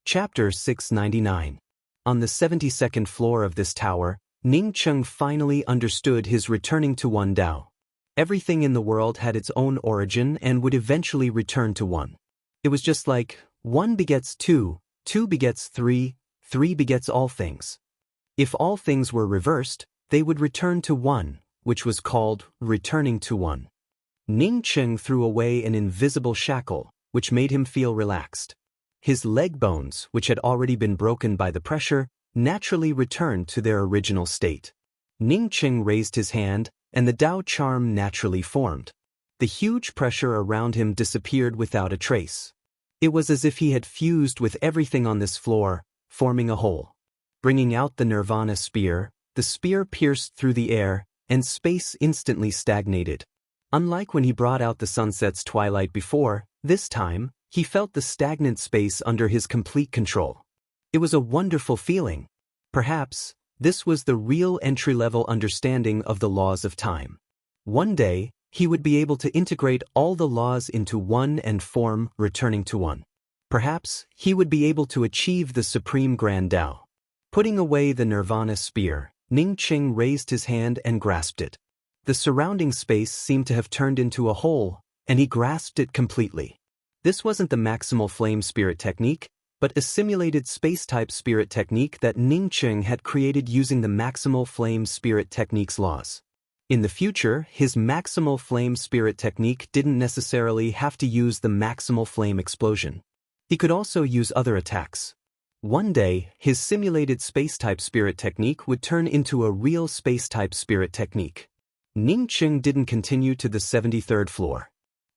Chapter 699. On the 72nd floor of this tower, Ning Cheng finally understood his returning to one Tao. Everything in the world had its own origin and would eventually return to one. It was just like, one begets two, two begets three, three begets all things. If all things were reversed, they would return to one, which was called returning to one. Ning Cheng threw away an invisible shackle, which made him feel relaxed. His leg bones, which had already been broken by the pressure, naturally returned to their original state. Ning Cheng raised his hand, and the Tao charm naturally formed. The huge pressure around him disappeared without a trace. It was as if he had fused with everything on this floor, forming a whole. Bringing out the Nirvana spear, the spear pierced through the air, and space instantly stagnated. Unlike when he brought out the sunset's twilight before, this time, he felt the stagnant space under his complete control. It was a wonderful feeling. Perhaps, this was the real entry-level understanding of the laws of time. One day, he would be able to integrate all the laws into one and form returning to one. Perhaps, he would be able to achieve the supreme grand Tao. Putting away the Nirvana spear, Ning Cheng raised his hand and grasped it. The surrounding space seemed to have turned into a whole, and he grasped it completely. This wasn't the maximal flame spirit technique, but a simulated space-type spirit technique that Ning Cheng had created using the maximal flame spirit technique's laws. In the future, his maximal flame spirit technique didn't necessarily have to use the maximal flame explosion. He could also use other attacks. One day, his simulated space-type spirit technique would turn into a real space-type spirit technique. Ning Cheng didn't continue to the 73rd floor.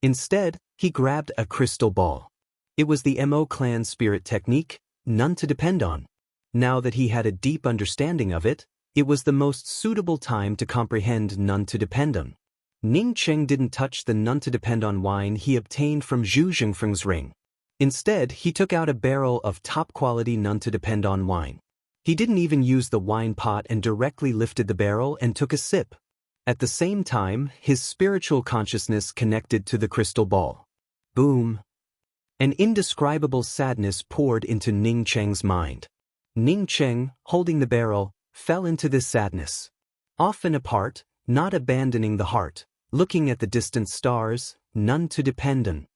Instead, he grabbed a crystal ball. It was the Mo clan spirit technique, none to depend on. Now that he had a deep understanding of it, it was the most suitable time to comprehend none to depend on. Ning Cheng didn't touch the none to depend on wine he obtained from Zhu Zhengfeng's ring. Instead, he took out a barrel of top-quality none to depend on wine. He didn't even use the wine pot and directly lifted the barrel and took a sip. At the same time, his spiritual consciousness connected to the crystal ball. Boom! An indescribable sadness poured into Ning Cheng's mind. Ning Cheng, holding the barrel, fell into this sadness. Off and apart, not abandoning the heart, looking at the distant stars, none to depend on.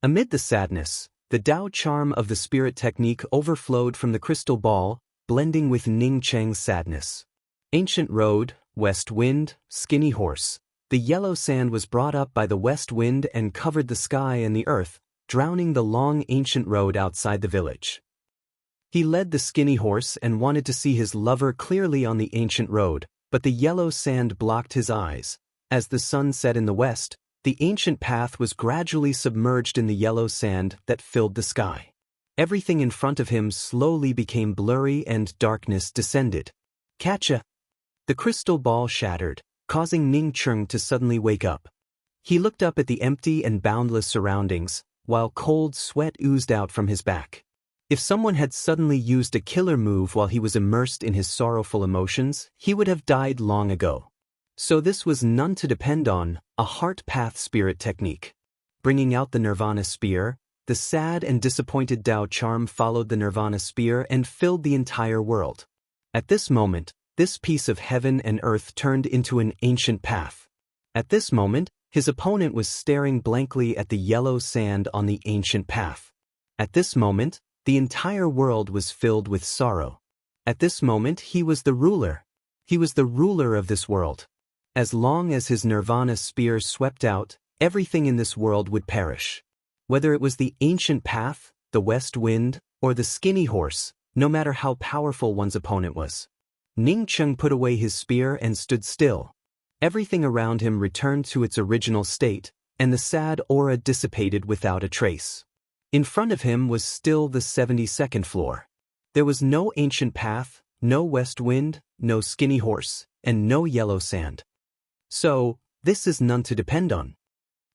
Amid the sadness, the Tao charm of the spirit technique overflowed from the crystal ball, blending with Ning Cheng's sadness. Ancient road, west wind, skinny horse. The yellow sand was brought up by the west wind and covered the sky and the earth, drowning the long ancient road outside the village. He led the skinny horse and wanted to see his lover clearly on the ancient road, but the yellow sand blocked his eyes. As the sun set in the west, the ancient path was gradually submerged in the yellow sand that filled the sky. Everything in front of him slowly became blurry and darkness descended. Catcha! The crystal ball shattered, causing Ning Cheng to suddenly wake up. He looked up at the empty and boundless surroundings, while cold sweat oozed out from his back. If someone had suddenly used a killer move while he was immersed in his sorrowful emotions, he would have died long ago. So this was none to depend on, a heart path spirit technique. Bringing out the Nirvana spear, the sad and disappointed Tao charm followed the Nirvana spear and filled the entire world. At this moment, this piece of heaven and earth turned into an ancient path. At this moment, his opponent was staring blankly at the yellow sand on the ancient path. At this moment, the entire world was filled with sorrow. At this moment, he was the ruler. He was the ruler of this world. As long as his Nirvana spear swept out, everything in this world would perish. Whether it was the ancient path, the west wind, or the skinny horse, no matter how powerful one's opponent was. Ning Cheng put away his spear and stood still. Everything around him returned to its original state, and the sad aura dissipated without a trace. In front of him was still the 72nd floor. There was no ancient path, no west wind, no skinny horse, and no yellow sand. So, this is none to depend on.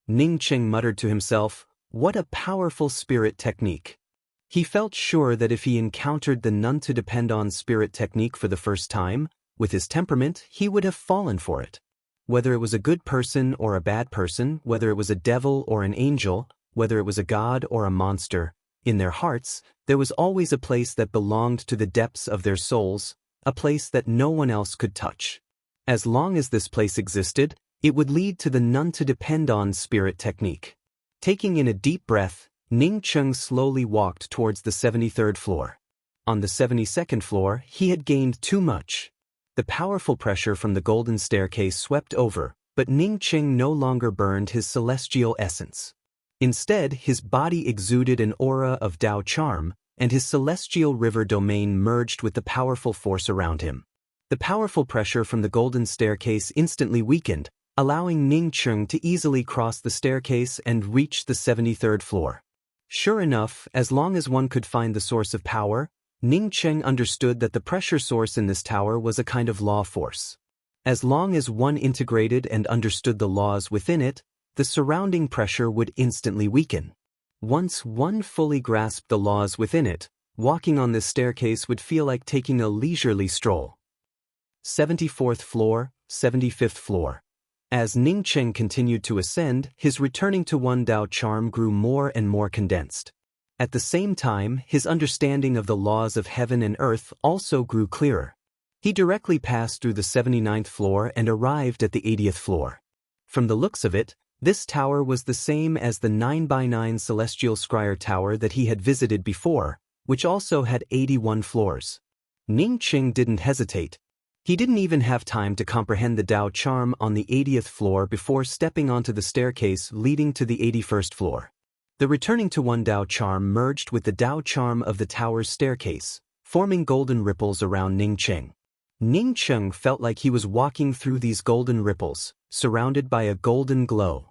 Ning Cheng muttered to himself, what a powerful spirit technique. He felt sure that if he encountered the none to depend on spirit technique for the first time, with his temperament, he would have fallen for it. Whether it was a good person or a bad person, whether it was a devil or an angel, whether it was a god or a monster, In their hearts, there was always a place that belonged to the depths of their souls, a place that no one else could touch. As long as this place existed, it would lead to the none-to-depend-on spirit technique. Taking in a deep breath, Ning Cheng slowly walked towards the 73rd floor. On the 72nd floor, he had gained too much. The powerful pressure from the golden staircase swept over, but Ning Cheng no longer burned his celestial essence. Instead, his body exuded an aura of Tao charm, and his celestial river domain merged with the powerful force around him. The powerful pressure from the golden staircase instantly weakened, allowing Ning Cheng to easily cross the staircase and reach the 73rd floor. Sure enough, as long as one could find the source of power, Ning Cheng understood that the pressure source in this tower was a kind of law force. As long as one integrated and understood the laws within it, the surrounding pressure would instantly weaken. Once one fully grasped the laws within it, walking on this staircase would feel like taking a leisurely stroll. 74th floor, 75th floor. As Ning Cheng continued to ascend, his returning to one Tao charm grew more and more condensed. At the same time, his understanding of the laws of heaven and earth also grew clearer. He directly passed through the 79th floor and arrived at the 80th floor. From the looks of it, this tower was the same as the 9x9 Celestial Scryer Tower that he had visited before, which also had 81 floors. Ning Cheng didn't hesitate. He didn't even have time to comprehend the Tao charm on the 80th floor before stepping onto the staircase leading to the 81st floor. The returning to one Tao charm merged with the Tao charm of the tower's staircase, forming golden ripples around Ning Cheng. Ning Cheng felt like he was walking through these golden ripples, surrounded by a golden glow.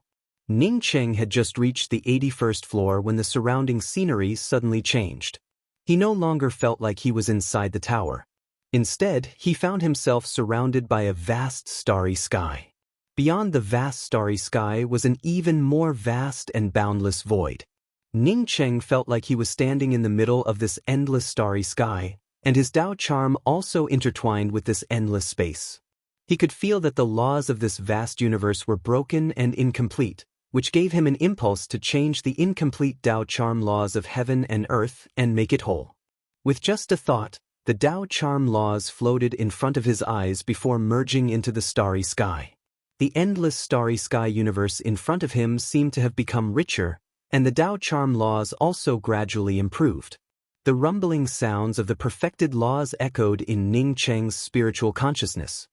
Ning Cheng had just reached the 81st floor when the surrounding scenery suddenly changed. He no longer felt like he was inside the tower. Instead, he found himself surrounded by a vast starry sky. Beyond the vast starry sky was an even more vast and boundless void. Ning Cheng felt like he was standing in the middle of this endless starry sky, and his Tao charm also intertwined with this endless space. He could feel that the laws of this vast universe were broken and incomplete, which gave him an impulse to change the incomplete Tao charm laws of heaven and earth and make it whole. With just a thought, the Tao charm laws floated in front of his eyes before merging into the starry sky. The endless starry sky universe in front of him seemed to have become richer, and the Tao charm laws also gradually improved. The rumbling sounds of the perfected laws echoed in Ning Cheng's spiritual consciousness.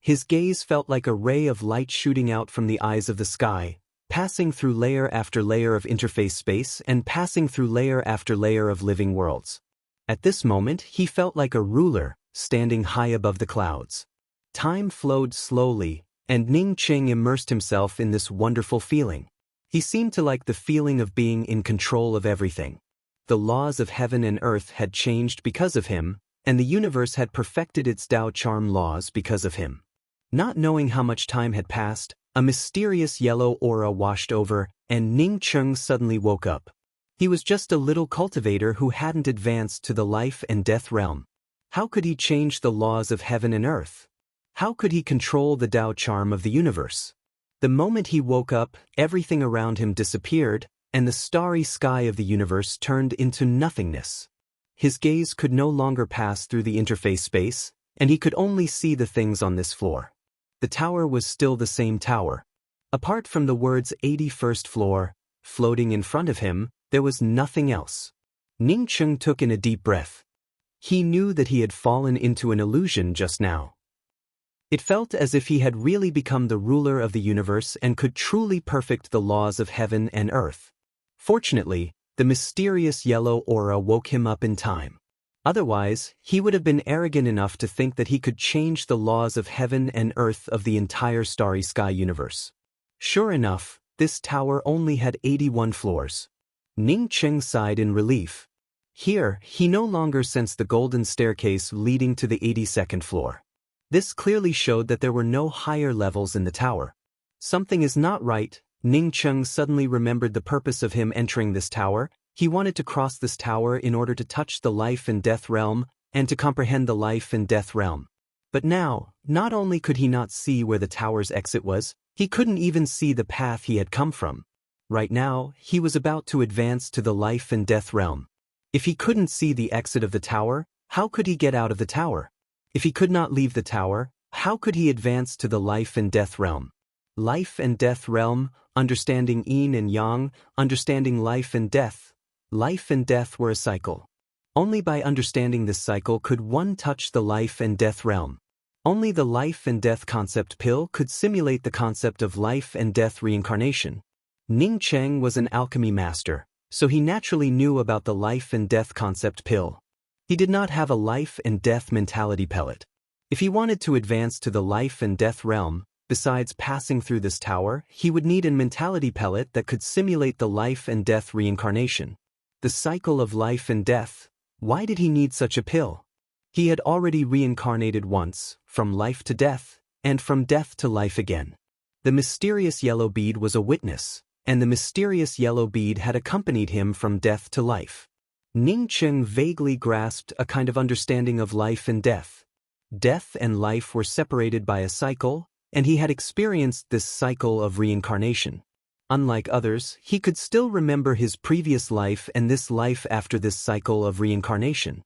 His gaze felt like a ray of light shooting out from the eyes of the sky, passing through layer after layer of interface space and passing through layer after layer of living worlds. At this moment, he felt like a ruler, standing high above the clouds. Time flowed slowly, and Ning Cheng immersed himself in this wonderful feeling. He seemed to like the feeling of being in control of everything. The laws of heaven and earth had changed because of him, and the universe had perfected its Tao charm laws because of him. Not knowing how much time had passed, a mysterious yellow aura washed over, and Ning Cheng suddenly woke up. He was just a little cultivator who hadn't advanced to the life and death realm. How could he change the laws of heaven and earth? How could he control the Tao charm of the universe? The moment he woke up, everything around him disappeared, and the starry sky of the universe turned into nothingness. His gaze could no longer pass through the interface space, and he could only see the things on this floor. The tower was still the same tower. Apart from the words 81st floor, floating in front of him, there was nothing else. Ning Cheng took in a deep breath. He knew that he had fallen into an illusion just now. It felt as if he had really become the ruler of the universe and could truly perfect the laws of heaven and earth. Fortunately, the mysterious yellow aura woke him up in time. Otherwise, he would have been arrogant enough to think that he could change the laws of heaven and earth of the entire starry sky universe. Sure enough, this tower only had 81 floors. Ning Cheng sighed in relief. Here, he no longer sensed the golden staircase leading to the 82nd floor. This clearly showed that there were no higher levels in the tower. Something is not right. Ning Cheng suddenly remembered the purpose of him entering this tower. He wanted to cross this tower in order to touch the life and death realm, and to comprehend the life and death realm. But now, not only could he not see where the tower's exit was, he couldn't even see the path he had come from. Right now, he was about to advance to the life and death realm. If he couldn't see the exit of the tower, how could he get out of the tower? If he could not leave the tower, how could he advance to the life and death realm? Life and death realm, understanding yin and yang, understanding life and death. Life and death were a cycle. Only by understanding this cycle could one touch the life and death realm. Only the life and death concept pill could simulate the concept of life and death reincarnation. Ning Cheng was an alchemy master, so he naturally knew about the life and death concept pill. He did not have a life and death mentality pellet. If he wanted to advance to the life and death realm, besides passing through this tower, he would need a mentality pellet that could simulate the life and death reincarnation. The cycle of life and death. Why did he need such a pill? He had already reincarnated once, from life to death, and from death to life again. The mysterious yellow bead was a witness, and the mysterious yellow bead had accompanied him from death to life. Ning Cheng vaguely grasped a kind of understanding of life and death. Death and life were separated by a cycle, and he had experienced this cycle of reincarnation. Unlike others, he could still remember his previous life and this life after this cycle of reincarnation.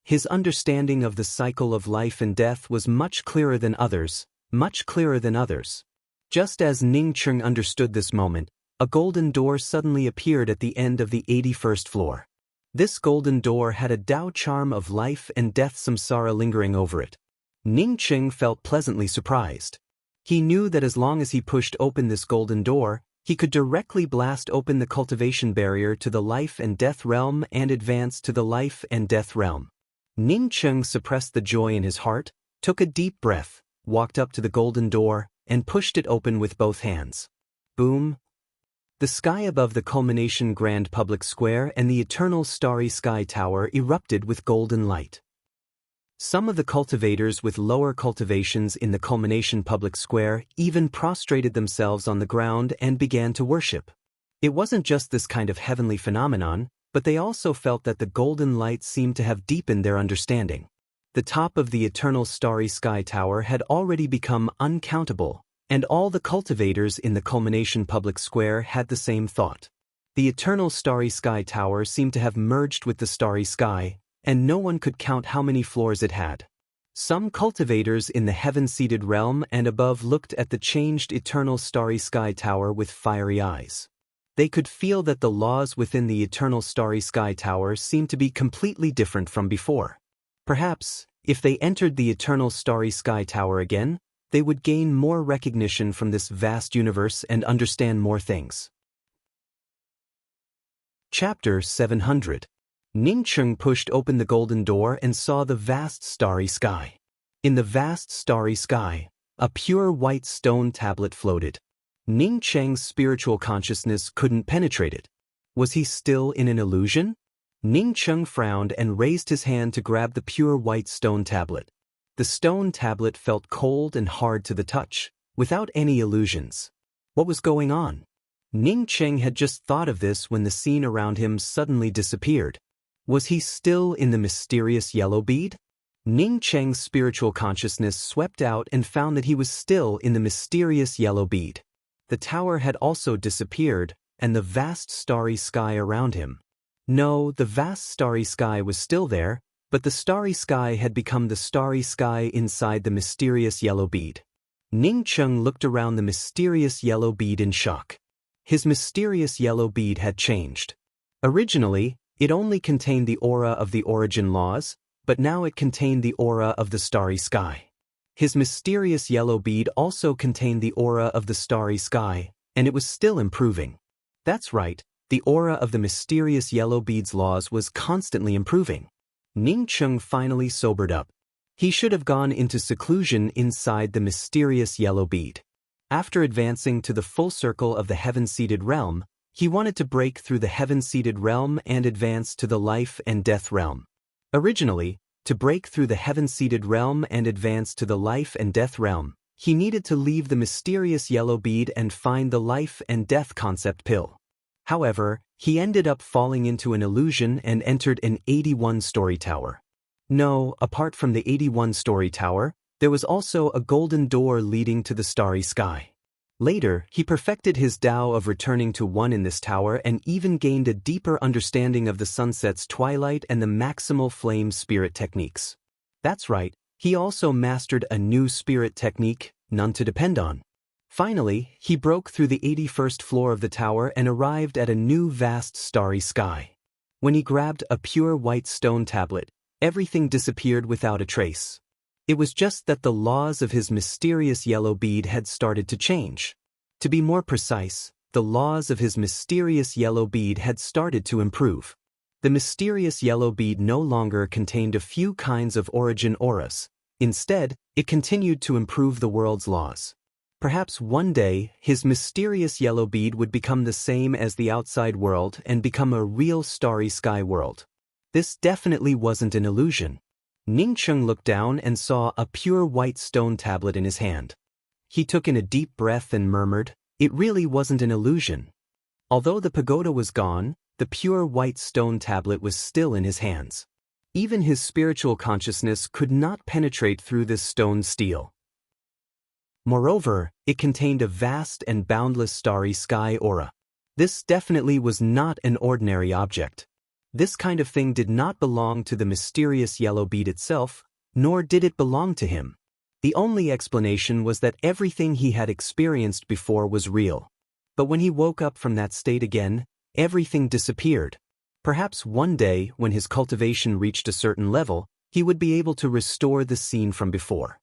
His understanding of the cycle of life and death was much clearer than others, much clearer than others. Just as Ning Cheng understood this moment, a golden door suddenly appeared at the end of the 81st floor. This golden door had a Tao charm of life and death samsara lingering over it. Ning Cheng felt pleasantly surprised. He knew that as long as he pushed open this golden door, he could directly blast open the cultivation barrier to the life and death realm and advance to the life and death realm. Ning Cheng suppressed the joy in his heart, took a deep breath, walked up to the golden door, and pushed it open with both hands. Boom! The sky above the culmination grand public square and the eternal starry sky tower erupted with golden light. Some of the cultivators with lower cultivations in the culmination public square even prostrated themselves on the ground and began to worship. It wasn't just this kind of heavenly phenomenon, but they also felt that the golden light seemed to have deepened their understanding. The top of the eternal starry sky tower had already become uncountable, and all the cultivators in the culmination public square had the same thought. The eternal starry sky tower seemed to have merged with the starry sky, and no one could count how many floors it had. Some cultivators in the heaven-seated realm and above looked at the changed eternal starry sky tower with fiery eyes. They could feel that the laws within the eternal starry sky tower seemed to be completely different from before. Perhaps, if they entered the eternal starry sky tower again, they would gain more recognition from this vast universe and understand more things. Chapter 700. Ning Cheng pushed open the golden door and saw the vast starry sky. In the vast starry sky, a pure white stone tablet floated. Ning Cheng's spiritual consciousness couldn't penetrate it. Was he still in an illusion? Ning Cheng frowned and raised his hand to grab the pure white stone tablet. The stone tablet felt cold and hard to the touch, without any illusions. What was going on? Ning Cheng had just thought of this when the scene around him suddenly disappeared. Was he still in the mysterious yellow bead? Ning Cheng's spiritual consciousness swept out and found that he was still in the mysterious yellow bead. The tower had also disappeared, and the vast starry sky around him. No, the vast starry sky was still there, but the starry sky had become the starry sky inside the mysterious yellow bead. Ning Cheng looked around the mysterious yellow bead in shock. His mysterious yellow bead had changed. Originally, it only contained the aura of the origin laws, but now it contained the aura of the starry sky. His mysterious yellow bead also contained the aura of the starry sky, and it was still improving. That's right, the aura of the mysterious yellow bead's laws was constantly improving. Ning Cheng finally sobered up. He should have gone into seclusion inside the mysterious yellow bead. After advancing to the full circle of the heaven-seated realm, he wanted to break through the heaven-seated realm and advance to the life and death realm. Originally, to break through the heaven-seated realm and advance to the life and death realm, he needed to leave the mysterious yellow bead and find the life and death concept pill. However, he ended up falling into an illusion and entered an 81-story tower. No, apart from the 81-story tower, there was also a golden door leading to the starry sky. Later, he perfected his Tao of returning to one in this tower and even gained a deeper understanding of the sunset's twilight and the maximal flame spirit techniques. That's right, he also mastered a new spirit technique, none to depend on. Finally, he broke through the 81st floor of the tower and arrived at a new vast starry sky. When he grabbed a pure white stone tablet, everything disappeared without a trace. It was just that the laws of his mysterious yellow bead had started to change. To be more precise, the laws of his mysterious yellow bead had started to improve. The mysterious yellow bead no longer contained a few kinds of origin auras. Instead, it continued to improve the world's laws. Perhaps one day, his mysterious yellow bead would become the same as the outside world and become a real starry sky world. This definitely wasn't an illusion. Ning Cheng looked down and saw a pure white stone tablet in his hand. He took in a deep breath and murmured, "It really wasn't an illusion." Although the pagoda was gone, the pure white stone tablet was still in his hands. Even his spiritual consciousness could not penetrate through this stone steel. Moreover, it contained a vast and boundless starry sky aura. This definitely was not an ordinary object. This kind of thing did not belong to the mysterious yellow bead itself, nor did it belong to him. The only explanation was that everything he had experienced before was real. But when he woke up from that state again, everything disappeared. Perhaps one day, when his cultivation reached a certain level, he would be able to restore the scene from before.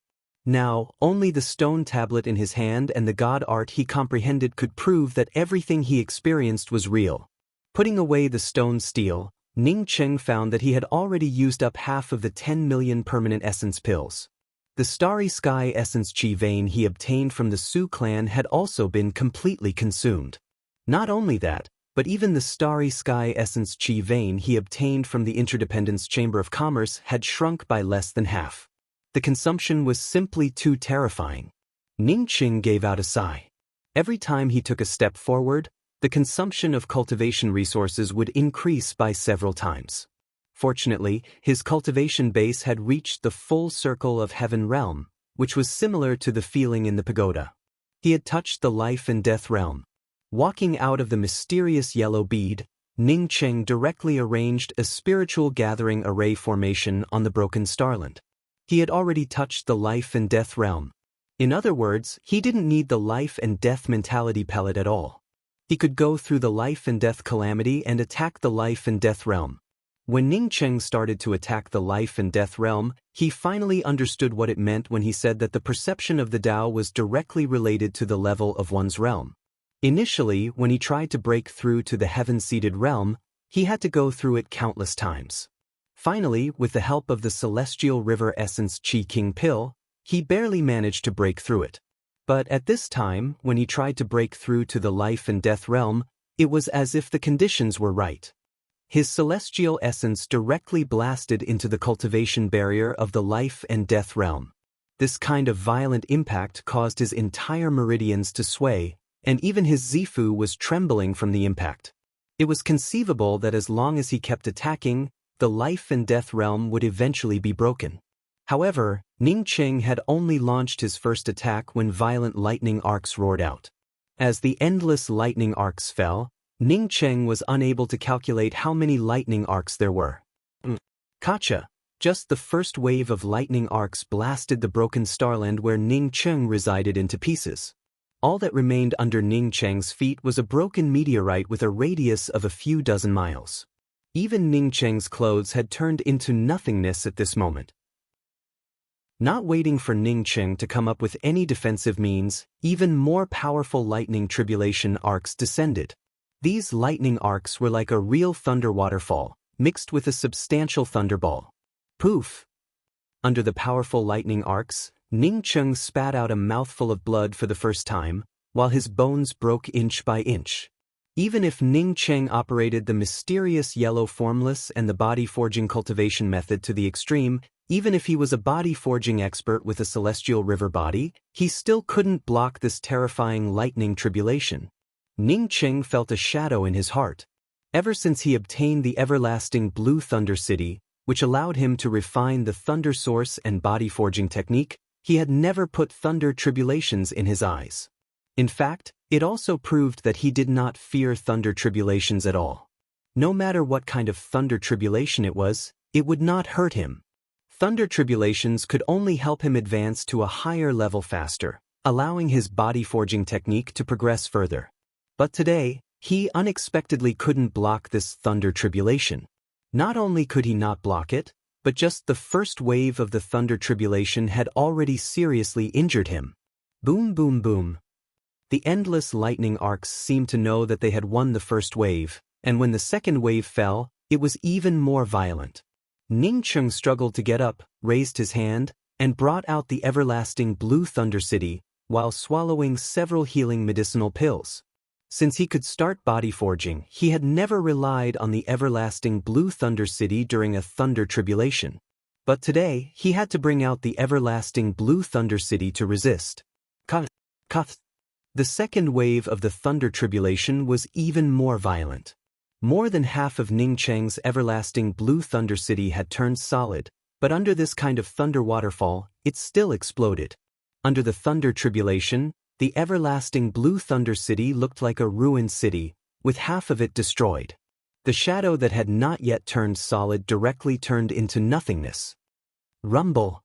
Now, only the stone tablet in his hand and the god art he comprehended could prove that everything he experienced was real. Putting away the stone steel, Ning Cheng found that he had already used up half of the 10 million permanent essence pills. The starry sky essence chi vein he obtained from the Su clan had also been completely consumed. Not only that, but even the starry sky essence chi vein he obtained from the Interdependence Chamber of Commerce had shrunk by less than half. The consumption was simply too terrifying. Ning Cheng gave out a sigh. Every time he took a step forward, the consumption of cultivation resources would increase by several times. Fortunately, his cultivation base had reached the full circle of heaven realm, which was similar to the feeling in the pagoda. He had touched the life and death realm. Walking out of the mysterious yellow bead, Ning Cheng directly arranged a spiritual gathering array formation on the broken starland. He had already touched the life and death realm. In other words, he didn't need the life and death mentality pellet at all. He could go through the life and death calamity and attack the life and death realm. When Ning Cheng started to attack the life and death realm, he finally understood what it meant when he said that the perception of the Tao was directly related to the level of one's realm. Initially, when he tried to break through to the heaven-seated realm, he had to go through it countless times. Finally, with the help of the Celestial River Essence Chi King Pill, he barely managed to break through it. But at this time, when he tried to break through to the life and death realm, it was as if the conditions were right. His celestial essence directly blasted into the cultivation barrier of the life and death realm. This kind of violent impact caused his entire meridians to sway, and even his Zifu was trembling from the impact. It was conceivable that as long as he kept attacking, the life and death realm would eventually be broken. However, Ning Cheng had only launched his first attack when violent lightning arcs roared out. As the endless lightning arcs fell, Ning Cheng was unable to calculate how many lightning arcs there were. Kacha! Just the first wave of lightning arcs blasted the broken starland where Ning Cheng resided into pieces. All that remained under Ning Cheng's feet was a broken meteorite with a radius of a few dozen miles. Even Ning Cheng's clothes had turned into nothingness at this moment. Not waiting for Ning Cheng to come up with any defensive means, even more powerful lightning tribulation arcs descended. These lightning arcs were like a real thunder waterfall, mixed with a substantial thunderball. Poof! Under the powerful lightning arcs, Ning Cheng spat out a mouthful of blood for the first time, while his bones broke inch by inch. Even if Ning Cheng operated the mysterious yellow formless and the body-forging cultivation method to the extreme, even if he was a body-forging expert with a celestial river body, he still couldn't block this terrifying lightning tribulation. Ning Cheng felt a shadow in his heart. Ever since he obtained the everlasting Blue Thunder City, which allowed him to refine the thunder source and body-forging technique, he had never put thunder tribulations in his eyes. In fact, it also proved that he did not fear thunder tribulations at all. No matter what kind of thunder tribulation it would not hurt him. Thunder tribulations could only help him advance to a higher level faster, allowing his body forging technique to progress further. But today, he unexpectedly couldn't block this thunder tribulation. Not only could he not block it, but just the first wave of the thunder tribulation had already seriously injured him. Boom, boom, boom. The endless lightning arcs seemed to know that they had won the first wave, and when the second wave fell, it was even more violent. Ning Cheng struggled to get up, raised his hand, and brought out the everlasting Blue Thunder City, while swallowing several healing medicinal pills. Since he could start body forging, he had never relied on the everlasting Blue Thunder City during a thunder tribulation. But today, he had to bring out the everlasting Blue Thunder City to resist. The second wave of the thunder tribulation was even more violent. More than half of Ning Cheng's everlasting Blue Thunder City had turned solid, but under this kind of thunder waterfall, it still exploded. Under the thunder tribulation, the everlasting Blue Thunder City looked like a ruined city, with half of it destroyed. The shadow that had not yet turned solid directly turned into nothingness. Rumble.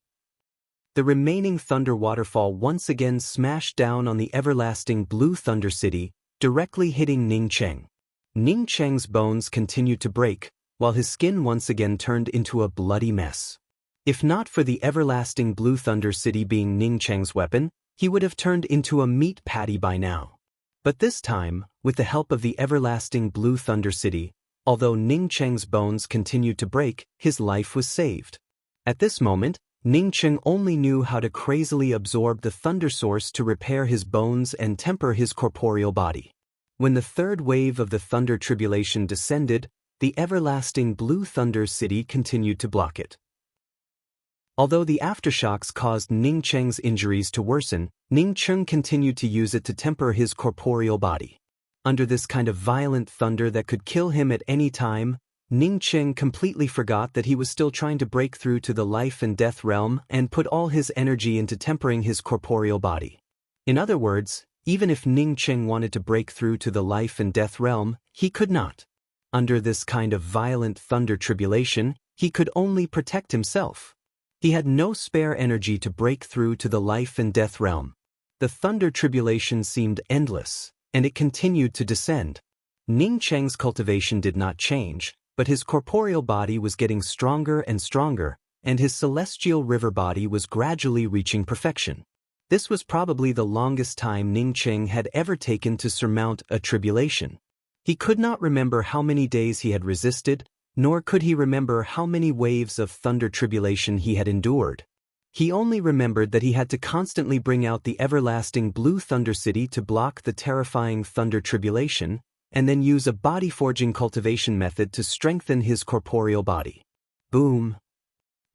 The remaining thunder waterfall once again smashed down on the everlasting Blue Thunder City, directly hitting Ning Cheng. Ning Cheng's bones continued to break, while his skin once again turned into a bloody mess. If not for the everlasting Blue Thunder City being Ning Cheng's weapon, he would have turned into a meat patty by now. But this time, with the help of the everlasting Blue Thunder City, although Ning Cheng's bones continued to break, his life was saved. At this moment, Ning Cheng only knew how to crazily absorb the thunder source to repair his bones and temper his corporeal body. When the third wave of the thunder tribulation descended, the everlasting Blue Thunder City continued to block it. Although the aftershocks caused Ning Cheng's injuries to worsen, Ning Cheng continued to use it to temper his corporeal body. Under this kind of violent thunder that could kill him at any time, Ning Cheng completely forgot that he was still trying to break through to the life and death realm and put all his energy into tempering his corporeal body. In other words, even if Ning Cheng wanted to break through to the life and death realm, he could not. Under this kind of violent thunder tribulation, he could only protect himself. He had no spare energy to break through to the life and death realm. The thunder tribulation seemed endless, and it continued to descend. Ning Cheng's cultivation did not change, but his corporeal body was getting stronger and stronger, and his celestial river body was gradually reaching perfection. This was probably the longest time Ning Cheng had ever taken to surmount a tribulation. He could not remember how many days he had resisted, nor could he remember how many waves of thunder tribulation he had endured. He only remembered that he had to constantly bring out the everlasting Blue Thunder City to block the terrifying thunder tribulation, and then use a body-forging cultivation method to strengthen his corporeal body. Boom!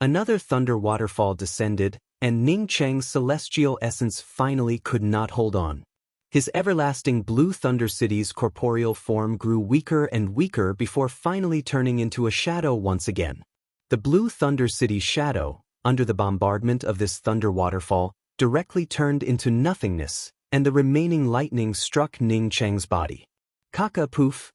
Another thunder waterfall descended, and Ning Cheng's celestial essence finally could not hold on. His everlasting Blue Thunder City's corporeal form grew weaker and weaker before finally turning into a shadow once again. The Blue Thunder City's shadow, under the bombardment of this thunder waterfall, directly turned into nothingness, and the remaining lightning struck Ning Cheng's body. Kaka-poof!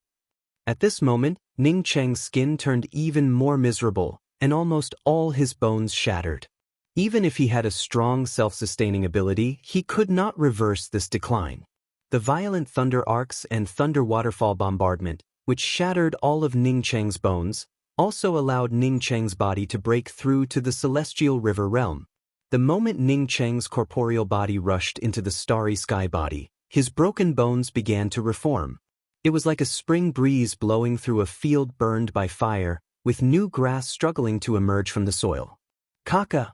At this moment, Ning Cheng's skin turned even more miserable, and almost all his bones shattered. Even if he had a strong self-sustaining ability, he could not reverse this decline. The violent thunder arcs and thunder waterfall bombardment, which shattered all of Ning Cheng's bones, also allowed Ning Cheng's body to break through to the celestial river realm. The moment Ning Cheng's corporeal body rushed into the starry sky body, his broken bones began to reform. It was like a spring breeze blowing through a field burned by fire, with new grass struggling to emerge from the soil. Kaka!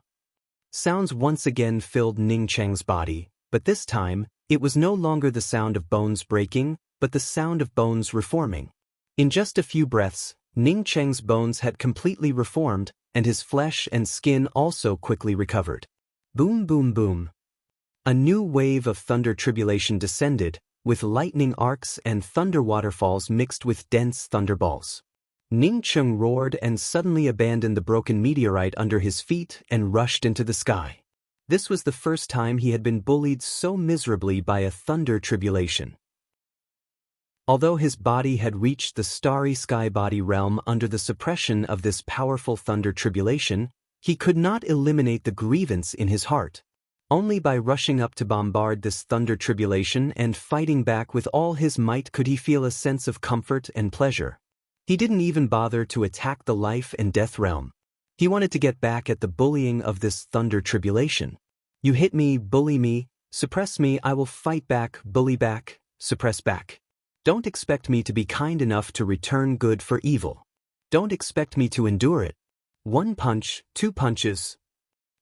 Sounds once again filled Ning Cheng's body, but this time, it was no longer the sound of bones breaking, but the sound of bones reforming. In just a few breaths, Ning Cheng's bones had completely reformed, and his flesh and skin also quickly recovered. Boom, boom, boom. A new wave of thunder tribulation descended, with lightning arcs and thunder waterfalls mixed with dense thunderballs. Ning Cheng roared and suddenly abandoned the broken meteorite under his feet and rushed into the sky. This was the first time he had been bullied so miserably by a thunder tribulation. Although his body had reached the starry sky body realm under the suppression of this powerful thunder tribulation, he could not eliminate the grievance in his heart. Only by rushing up to bombard this thunder tribulation and fighting back with all his might could he feel a sense of comfort and pleasure. He didn't even bother to attack the life and death realm. He wanted to get back at the bullying of this thunder tribulation. You hit me, bully me, suppress me, I will fight back, bully back, suppress back. Don't expect me to be kind enough to return good for evil. Don't expect me to endure it. 1 punch, 2 punches.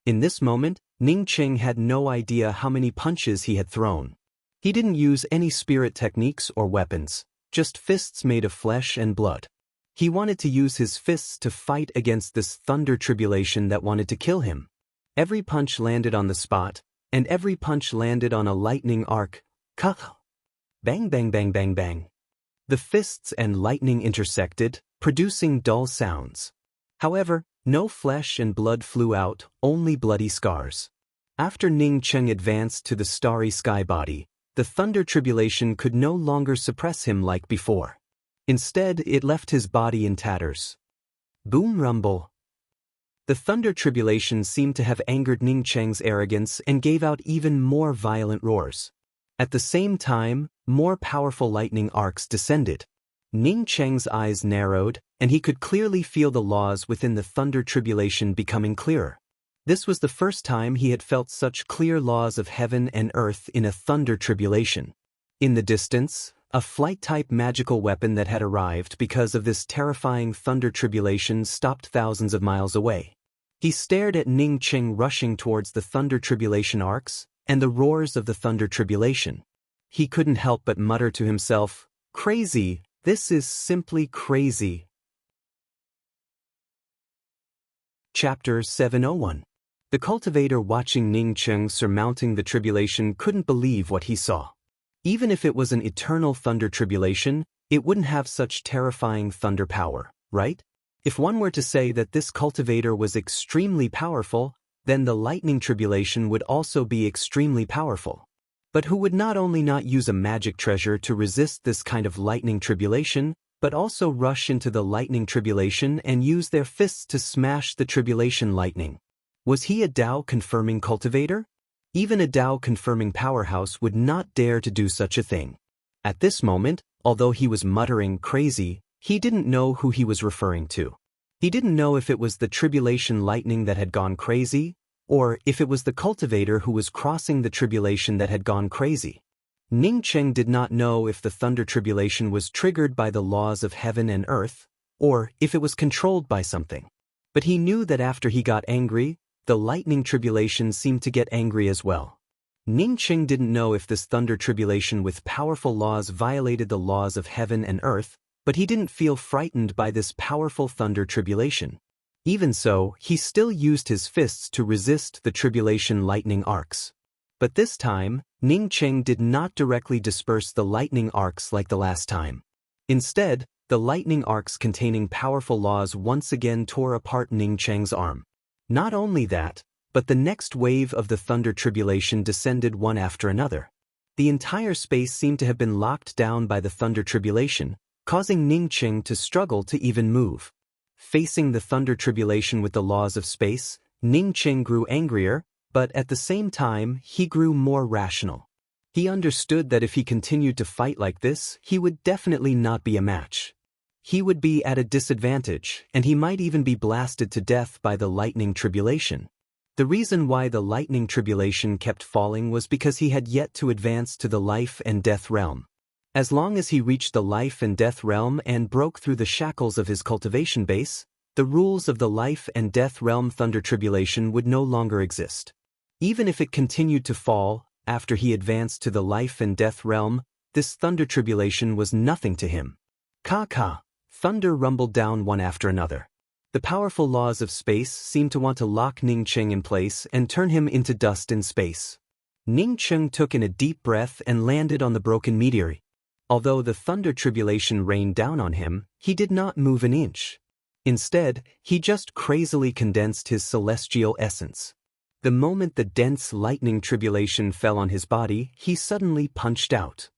In this moment, Ning Qing had no idea how many punches he had thrown. He didn't use any spirit techniques or weapons, just fists made of flesh and blood. He wanted to use his fists to fight against this thunder tribulation that wanted to kill him. Every punch landed on the spot, and every punch landed on a lightning arc. Kah! Bang bang bang bang bang. The fists and lightning intersected, producing dull sounds. However, no flesh and blood flew out, only bloody scars. After Ning Qing advanced to the starry sky body, the thunder tribulation could no longer suppress him like before. Instead, it left his body in tatters. Boom rumble. The thunder tribulation seemed to have angered Ning Qing's arrogance and gave out even more violent roars. At the same time, more powerful lightning arcs descended. Ning Qing's eyes narrowed, and he could clearly feel the laws within the thunder tribulation becoming clearer. This was the first time he had felt such clear laws of heaven and earth in a thunder tribulation. In the distance, a flight-type magical weapon that had arrived because of this terrifying thunder tribulation stopped thousands of miles away. He stared at Ning Qing rushing towards the thunder tribulation arcs and the roars of the thunder tribulation. He couldn't help but mutter to himself, "Crazy, this is simply crazy." Chapter 701. The cultivator watching Ning Qing surmounting the tribulation couldn't believe what he saw. Even if it was an eternal thunder tribulation, it wouldn't have such terrifying thunder power, right? If one were to say that this cultivator was extremely powerful, then the lightning tribulation would also be extremely powerful. But who would not only not use a magic treasure to resist this kind of lightning tribulation, but also rush into the lightning tribulation and use their fists to smash the tribulation lightning? Was he a Tao-confirming cultivator? Even a Tao-confirming powerhouse would not dare to do such a thing. At this moment, although he was muttering crazy, he didn't know who he was referring to. He didn't know if it was the tribulation lightning that had gone crazy, or if it was the cultivator who was crossing the tribulation that had gone crazy. Ning Qing did not know if the thunder tribulation was triggered by the laws of heaven and earth, or if it was controlled by something. But he knew that after he got angry, the lightning tribulation seemed to get angry as well. Ning Qing didn't know if this thunder tribulation with powerful laws violated the laws of heaven and earth, but he didn't feel frightened by this powerful thunder tribulation. Even so, he still used his fists to resist the tribulation lightning arcs. But this time, Ning Qing did not directly disperse the lightning arcs like the last time. Instead, the lightning arcs containing powerful laws once again tore apart Ning Qing's arm. Not only that, but the next wave of the thunder tribulation descended one after another. The entire space seemed to have been locked down by the thunder tribulation, causing Ning Qing to struggle to even move. Facing the thunder tribulation with the laws of space, Ning Qing grew angrier, but at the same time, he grew more rational. He understood that if he continued to fight like this, he would definitely not be a match. He would be at a disadvantage, and he might even be blasted to death by the lightning tribulation. The reason why the lightning tribulation kept falling was because he had yet to advance to the life and death realm. As long as he reached the life and death realm and broke through the shackles of his cultivation base, the rules of the life and death realm thunder tribulation would no longer exist. Even if it continued to fall, after he advanced to the life and death realm, this thunder tribulation was nothing to him. Ka. Thunder rumbled down one after another. The powerful laws of space seemed to want to lock Ning Qing in place and turn him into dust in space. Ning Qing took in a deep breath and landed on the broken meteor. Although the thunder tribulation rained down on him, he did not move an inch. Instead, he just crazily condensed his celestial essence. The moment the dense lightning tribulation fell on his body, he suddenly punched out.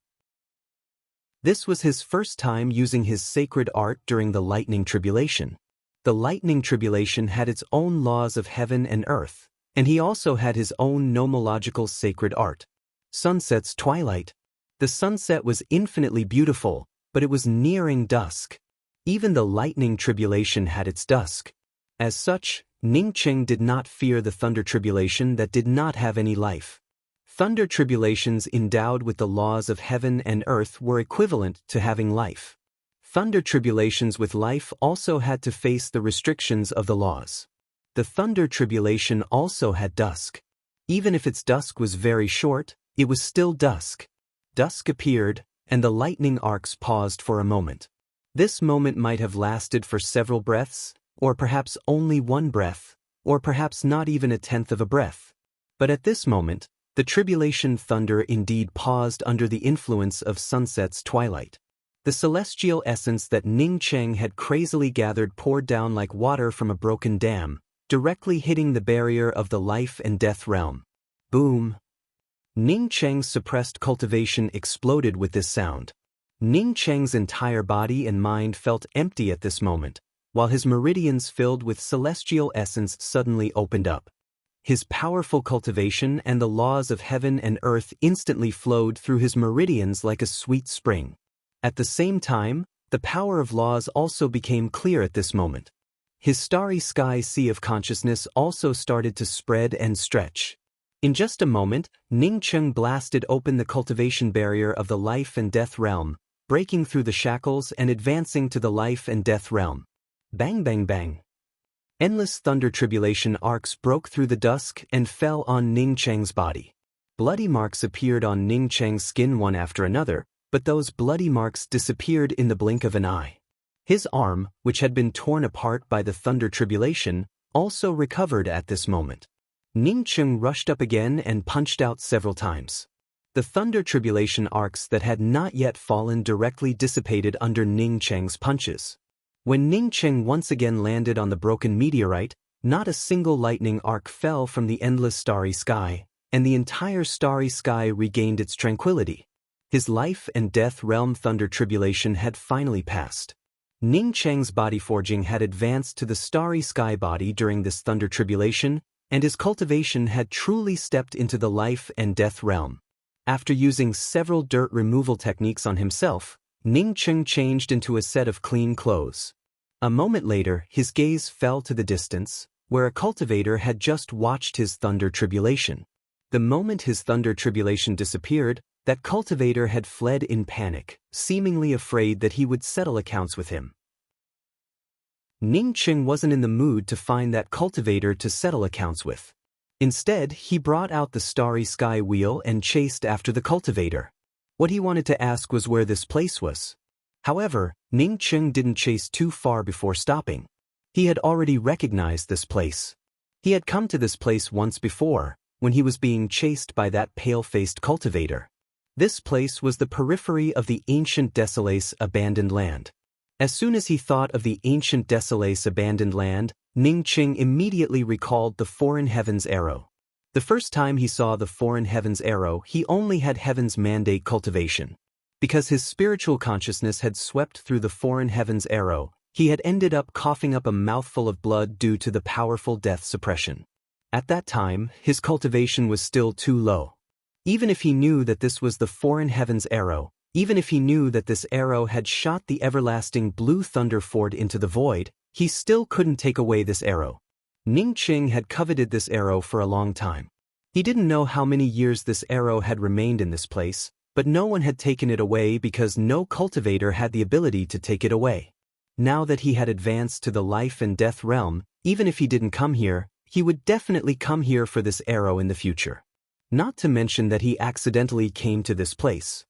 This was his first time using his sacred art during the lightning tribulation. The lightning tribulation had its own laws of heaven and earth, and he also had his own nomological sacred art. Sunset's twilight. The sunset was infinitely beautiful, but it was nearing dusk. Even the lightning tribulation had its dusk. As such, Ningcheng did not fear the thunder tribulation that did not have any life. Thunder tribulations endowed with the laws of heaven and earth were equivalent to having life. Thunder tribulations with life also had to face the restrictions of the laws. The thunder tribulation also had dusk. Even if its dusk was very short, it was still dusk. Dusk appeared, and the lightning arcs paused for a moment. This moment might have lasted for several breaths, or perhaps only one breath, or perhaps not even a tenth of a breath. But at this moment, the tribulation thunder indeed paused under the influence of sunset's twilight. The celestial essence that Ningcheng had crazily gathered poured down like water from a broken dam, directly hitting the barrier of the life and death realm. Boom! Ningcheng's suppressed cultivation exploded with this sound. Ningcheng's entire body and mind felt empty at this moment, while his meridians filled with celestial essence suddenly opened up. His powerful cultivation and the laws of heaven and earth instantly flowed through his meridians like a sweet spring. At the same time, the power of laws also became clear at this moment. His starry sky sea of consciousness also started to spread and stretch. In just a moment, Ningcheng blasted open the cultivation barrier of the life and death realm, breaking through the shackles and advancing to the life and death realm. Bang bang bang. Endless thunder tribulation arcs broke through the dusk and fell on Ningcheng's body. Bloody marks appeared on Ningcheng's skin one after another, but those bloody marks disappeared in the blink of an eye. His arm, which had been torn apart by the thunder tribulation, also recovered at this moment. Ningcheng rushed up again and punched out several times. The thunder tribulation arcs that had not yet fallen directly dissipated under Ningcheng's punches. When Ningcheng once again landed on the broken meteorite, not a single lightning arc fell from the endless starry sky, and the entire starry sky regained its tranquility. His life and death realm thunder tribulation had finally passed. Ningcheng's body forging had advanced to the starry sky body during this thunder tribulation, and his cultivation had truly stepped into the life and death realm. After using several dirt removal techniques on himself, Ningcheng changed into a set of clean clothes. A moment later, his gaze fell to the distance, where a cultivator had just watched his thunder tribulation. The moment his thunder tribulation disappeared, that cultivator had fled in panic, seemingly afraid that he would settle accounts with him. Ningcheng wasn't in the mood to find that cultivator to settle accounts with. Instead, he brought out the starry sky wheel and chased after the cultivator. What he wanted to ask was where this place was. However, Ningcheng didn't chase too far before stopping. He had already recognized this place. He had come to this place once before, when he was being chased by that pale-faced cultivator. This place was the periphery of the ancient Desolace abandoned land. As soon as he thought of the ancient Desolace abandoned land, Ningcheng immediately recalled the Foreign Heavens arrow. The first time he saw the Foreign Heavens arrow, he only had Heaven's mandate cultivation. Because his spiritual consciousness had swept through the Foreign Heavens arrow, he had ended up coughing up a mouthful of blood due to the powerful death suppression. At that time, his cultivation was still too low. Even if he knew that this was the Foreign Heavens arrow, even if he knew that this arrow had shot the everlasting blue thunder fort into the void, he still couldn't take away this arrow. Ningcheng had coveted this arrow for a long time. He didn't know how many years this arrow had remained in this place, but no one had taken it away because no cultivator had the ability to take it away. Now that he had advanced to the life and death realm, even if he didn't come here, he would definitely come here for this arrow in the future. Not to mention that he accidentally came to this place.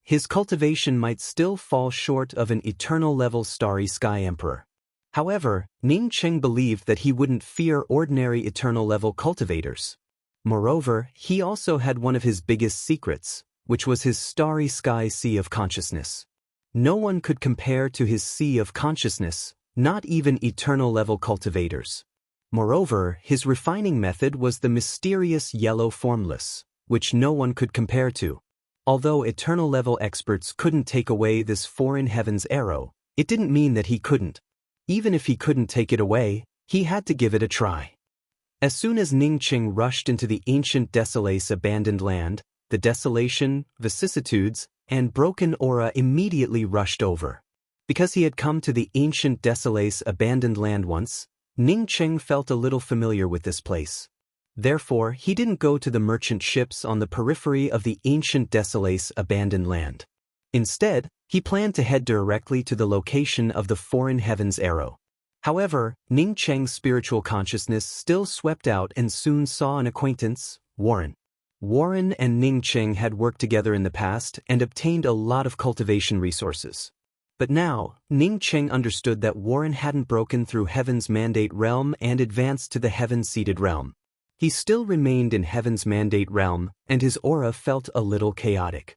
His cultivation might still fall short of an eternal-level starry sky emperor. However, Ningcheng believed that he wouldn't fear ordinary eternal-level cultivators. Moreover, he also had one of his biggest secrets, which was his starry sky sea of consciousness. No one could compare to his sea of consciousness, not even eternal-level cultivators. Moreover, his refining method was the mysterious yellow formless, which no one could compare to. Although eternal-level experts couldn't take away this foreign heaven's arrow, it didn't mean that he couldn't. Even if he couldn't take it away, he had to give it a try. As soon as Ning Qing rushed into the ancient Desolace abandoned land, the desolation, vicissitudes, and broken aura immediately rushed over. Because he had come to the ancient Desolace abandoned land once, Ning Qing felt a little familiar with this place. Therefore, he didn't go to the merchant ships on the periphery of the ancient Desolace abandoned land. Instead, he planned to head directly to the location of the foreign heaven's arrow. However, Ning Cheng's spiritual consciousness still swept out and soon saw an acquaintance, Warren. Warren and Ning Cheng had worked together in the past and obtained a lot of cultivation resources. But now, Ning Cheng understood that Warren hadn't broken through Heaven's Mandate realm and advanced to the Heaven-seated realm. He still remained in Heaven's Mandate realm, and his aura felt a little chaotic.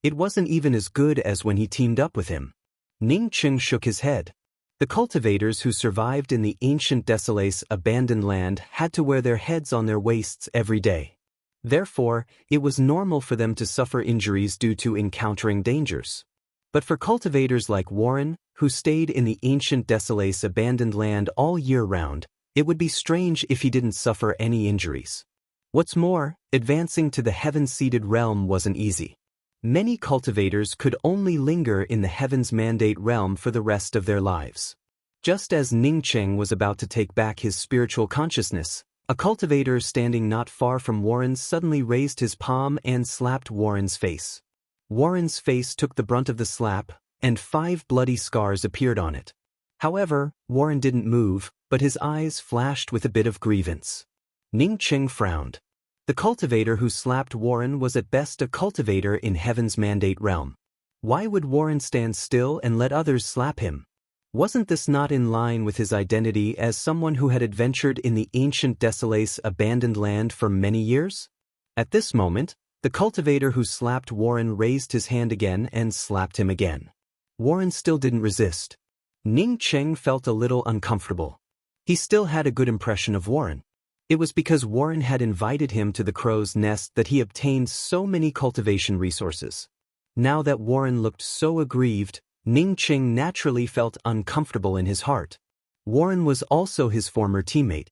It wasn't even as good as when he teamed up with him. Ning Cheng shook his head. The cultivators who survived in the ancient Desolace abandoned land had to wear their heads on their waists every day. Therefore, it was normal for them to suffer injuries due to encountering dangers. But for cultivators like Warren, who stayed in the ancient Desolace abandoned land all year round, it would be strange if he didn't suffer any injuries. What's more, advancing to the heaven-seated realm wasn't easy. Many cultivators could only linger in the Heaven's Mandate realm for the rest of their lives. Just as Ning Cheng was about to take back his spiritual consciousness, a cultivator standing not far from Warren suddenly raised his palm and slapped Warren's face. Warren's face took the brunt of the slap, and 5 bloody scars appeared on it. However, Warren didn't move, but his eyes flashed with a bit of grievance. Ning Cheng frowned. The cultivator who slapped Warren was at best a cultivator in Heaven's Mandate realm. Why would Warren stand still and let others slap him? Wasn't this not in line with his identity as someone who had adventured in the ancient Desolace abandoned land for many years? At this moment, the cultivator who slapped Warren raised his hand again and slapped him again. Warren still didn't resist. Ning Cheng felt a little uncomfortable. He still had a good impression of Warren. It was because Warren had invited him to the crow's nest that he obtained so many cultivation resources. Now that Warren looked so aggrieved, Ning Cheng naturally felt uncomfortable in his heart. Warren was also his former teammate.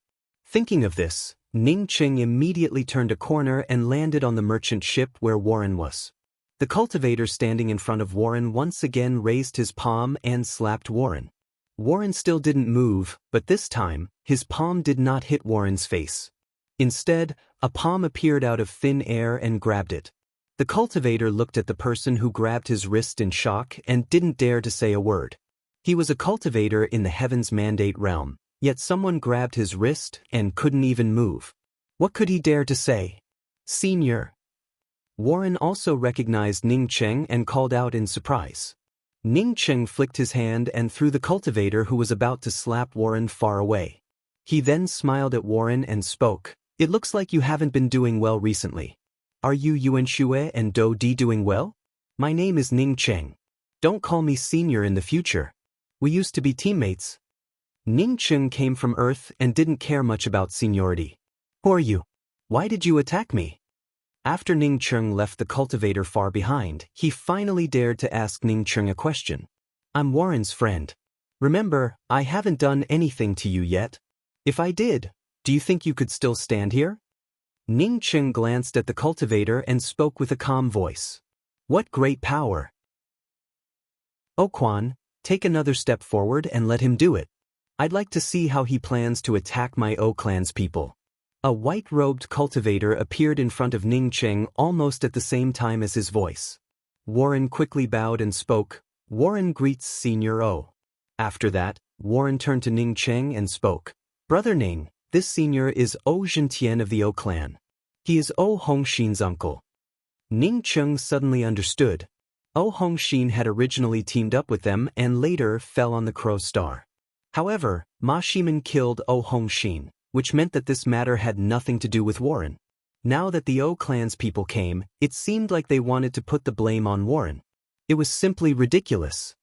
Thinking of this, Ning Cheng immediately turned a corner and landed on the merchant ship where Warren was. The cultivator standing in front of Warren once again raised his palm and slapped Warren. Warren still didn't move, but this time, his palm did not hit Warren's face. Instead, a palm appeared out of thin air and grabbed it. The cultivator looked at the person who grabbed his wrist in shock and didn't dare to say a word. He was a cultivator in the Heaven's Mandate realm, yet someone grabbed his wrist and couldn't even move. What could he dare to say? "Senior." Warren also recognized Ning Cheng and called out in surprise. Ning Cheng flicked his hand and threw the cultivator who was about to slap Warren far away. He then smiled at Warren and spoke. "It looks like you haven't been doing well recently. Are you Yuan Xue and Do Di doing well? My name is Ning Cheng. Don't call me senior in the future. We used to be teammates." Ning Cheng came from Earth and didn't care much about seniority. "Who are you? Why did you attack me?" After Ning Cheng left the cultivator far behind, he finally dared to ask Ning Cheng a question. "I'm Warren's friend. Remember, I haven't done anything to you yet. If I did, do you think you could still stand here?" Ning Cheng glanced at the cultivator and spoke with a calm voice. "What great power! Oh Quan, take another step forward and let him do it. I'd like to see how he plans to attack my O clan's people." A white-robed cultivator appeared in front of Ning Cheng almost at the same time as his voice. Warren quickly bowed and spoke. "Warren greets Senior O." After that, Warren turned to Ning Cheng and spoke. "Brother Ning, this senior is O Zhentian of the O clan. He is O Hongxin's uncle." Ning Cheng suddenly understood. O Hongxin had originally teamed up with them and later fell on the Crow Star. However, Ma Shiman killed O Hongxin, which meant that this matter had nothing to do with Warren. Now that the O clan's people came, it seemed like they wanted to put the blame on Warren. It was simply ridiculous.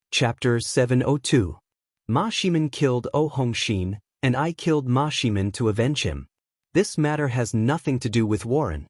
Chapter 702. Ma Shimin killed Oh Hongshin, and I killed Ma Shimin to avenge him. This matter has nothing to do with Warren.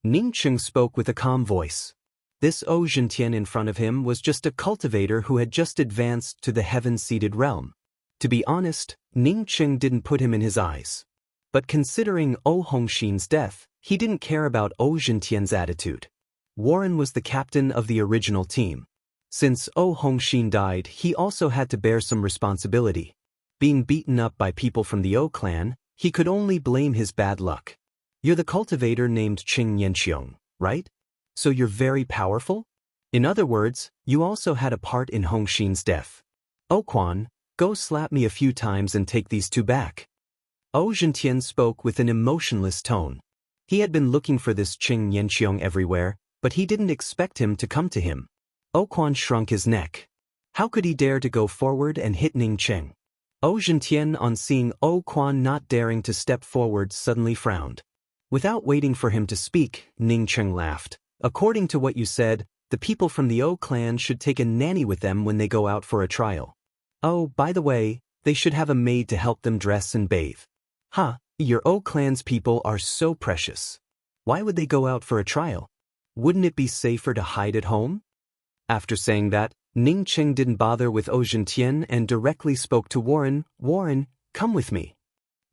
Ning Cheng spoke with a calm voice. This Oh Zhentian in front of him was just a cultivator who had just advanced to the heaven-seated realm. To be honest, Ning Cheng didn't put him in his eyes. But considering Oh Hongshin's death, he didn't care about Oh Zhentian's attitude. Warren was the captain of the original team. Since Oh Hongshin died, he also had to bear some responsibility. Being beaten up by people from the Oh clan, he could only blame his bad luck. You're the cultivator named Qing Yanqiong, right? So you're very powerful? In other words, you also had a part in Hongshin's death. Oh Quan, go slap me a few times and take these two back. Oh Zhentian spoke with an emotionless tone. He had been looking for this Qing Yanqiong everywhere, but he didn't expect him to come to him. Oh Quan shrunk his neck. How could he dare to go forward and hit Ning Cheng? Oh Zhentian, on seeing Oh Quan not daring to step forward, suddenly frowned. Without waiting for him to speak, Ning Cheng laughed. According to what you said, the people from the Oh clan should take a nanny with them when they go out for a trial. Oh, by the way, they should have a maid to help them dress and bathe. Huh, your Oh clan's people are so precious. Why would they go out for a trial? Wouldn't it be safer to hide at home? After saying that, Ning Cheng didn't bother with Oh Zhentian and directly spoke to Warren. Warren, come with me.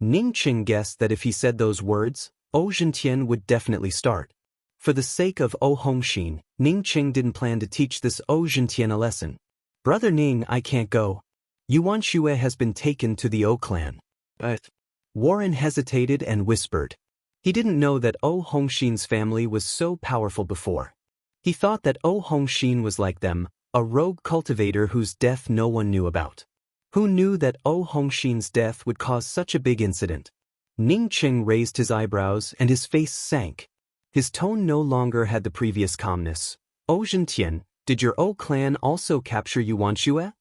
Ning Cheng guessed that if he said those words, Oh Zhentian would definitely start. For the sake of Oh Hongshin, Ning Cheng didn't plan to teach this Oh Zhentian a lesson. Brother Ning, I can't go. Yuan Xue has been taken to the Oh clan. But Warren hesitated and whispered. He didn't know that Oh Hongshin's family was so powerful before. He thought that Oh Hongshin was like them, a rogue cultivator whose death no one knew about. Who knew that Oh Hongshin's death would cause such a big incident? Ning Cheng raised his eyebrows and his face sank. His tone no longer had the previous calmness. Oh Zhentian, did your Oh clan also capture Yuan Xue?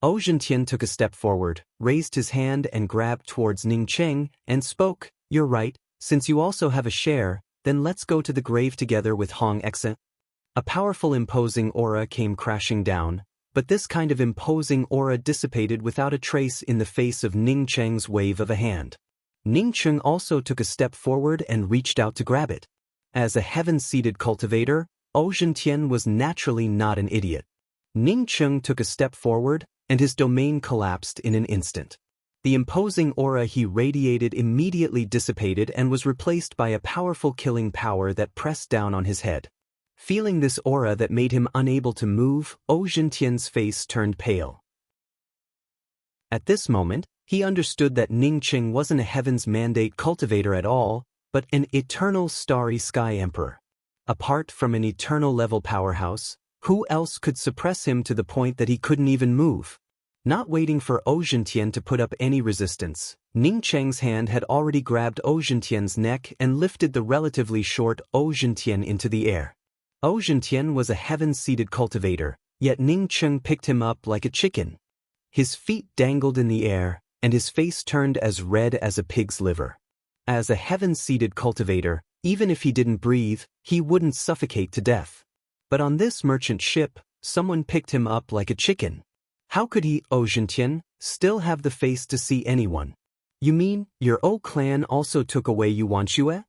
Oh Zhentian took a step forward, raised his hand and grabbed towards Ning Cheng, and spoke. You're right, since you also have a share, then let's go to the grave together with Hong Exe. A powerful imposing aura came crashing down, but this kind of imposing aura dissipated without a trace in the face of Ning Cheng's wave of a hand. Ning Cheng also took a step forward and reached out to grab it. As a heaven-seated cultivator, Oh Zhentian was naturally not an idiot. Ning Cheng took a step forward, and his domain collapsed in an instant. The imposing aura he radiated immediately dissipated and was replaced by a powerful killing power that pressed down on his head. Feeling this aura that made him unable to move, Oh Zhentian's face turned pale. At this moment, he understood that Ning Cheng wasn't a heaven's mandate cultivator at all, but an eternal starry sky emperor. Apart from an eternal level powerhouse, who else could suppress him to the point that he couldn't even move? Not waiting for Oh Zhentian to put up any resistance, Ning Cheng's hand had already grabbed Oh Zhentian's neck and lifted the relatively short Oh Zhentian into the air. Oh Zhentian was a heaven-seated cultivator, yet Ning Cheng picked him up like a chicken. His feet dangled in the air, and his face turned as red as a pig's liver. As a heaven-seated cultivator, even if he didn't breathe, he wouldn't suffocate to death. But on this merchant ship, someone picked him up like a chicken. How could he, Oh Zhentian, still have the face to see anyone? You mean, your Oh clan also took away Yuan Xue?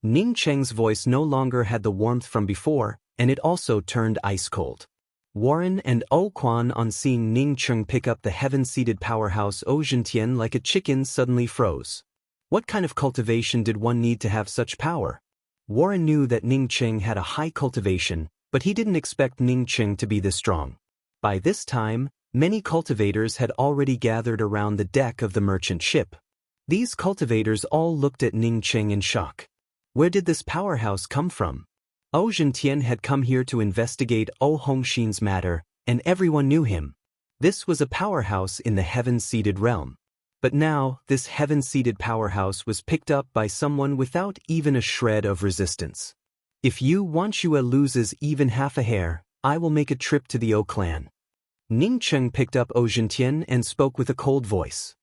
Ning Cheng's voice no longer had the warmth from before, and it also turned ice-cold. Warren and Oh Quan, on seeing Ning Cheng pick up the heaven-seated powerhouse Oh Zhentian like a chicken, suddenly froze. What kind of cultivation did one need to have such power? Warren knew that Ning Cheng had a high cultivation, but he didn't expect Ning Cheng to be this strong. By this time, many cultivators had already gathered around the deck of the merchant ship. These cultivators all looked at Ning Cheng in shock. Where did this powerhouse come from? Oh Zhentian had come here to investigate Oh Hongshin's matter, and everyone knew him. This was a powerhouse in the heaven-seated realm. But now, this heaven-seated powerhouse was picked up by someone without even a shred of resistance. If Yuan Xue loses even half a hair, I will make a trip to the Oh clan. Ning Cheng picked up Oh Zhentian and spoke with a cold voice.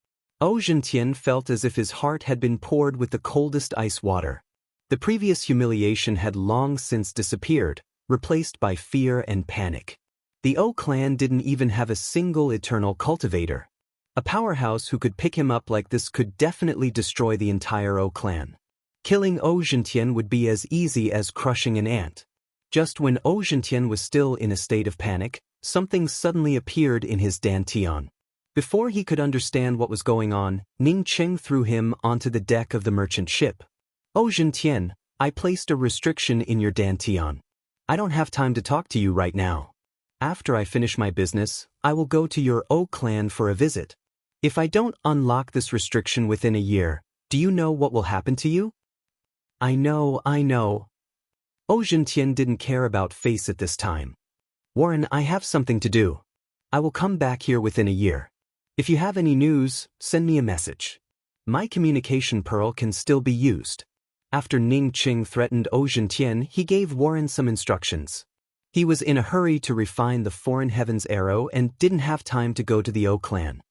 Oh Zhentian felt as if his heart had been poured with the coldest ice water. The previous humiliation had long since disappeared, replaced by fear and panic. The O clan didn't even have a single eternal cultivator. A powerhouse who could pick him up like this could definitely destroy the entire O clan. Killing O Zhentian would be as easy as crushing an ant. Just when O Zhentian was still in a state of panic, something suddenly appeared in his dantian. Before he could understand what was going on, Ning Cheng threw him onto the deck of the merchant ship. O Zhentian, I placed a restriction in your dantian. I don't have time to talk to you right now. After I finish my business, I will go to your O clan for a visit. If I don't unlock this restriction within a year, do you know what will happen to you? I know. O Zhentian didn't care about face at this time. Warren, I have something to do. I will come back here within a year. If you have any news, send me a message. My communication pearl can still be used. After Ning Cheng threatened O Zhentian, he gave Warren some instructions. He was in a hurry to refine the Foreign Heavens arrow and didn't have time to go to the O clan.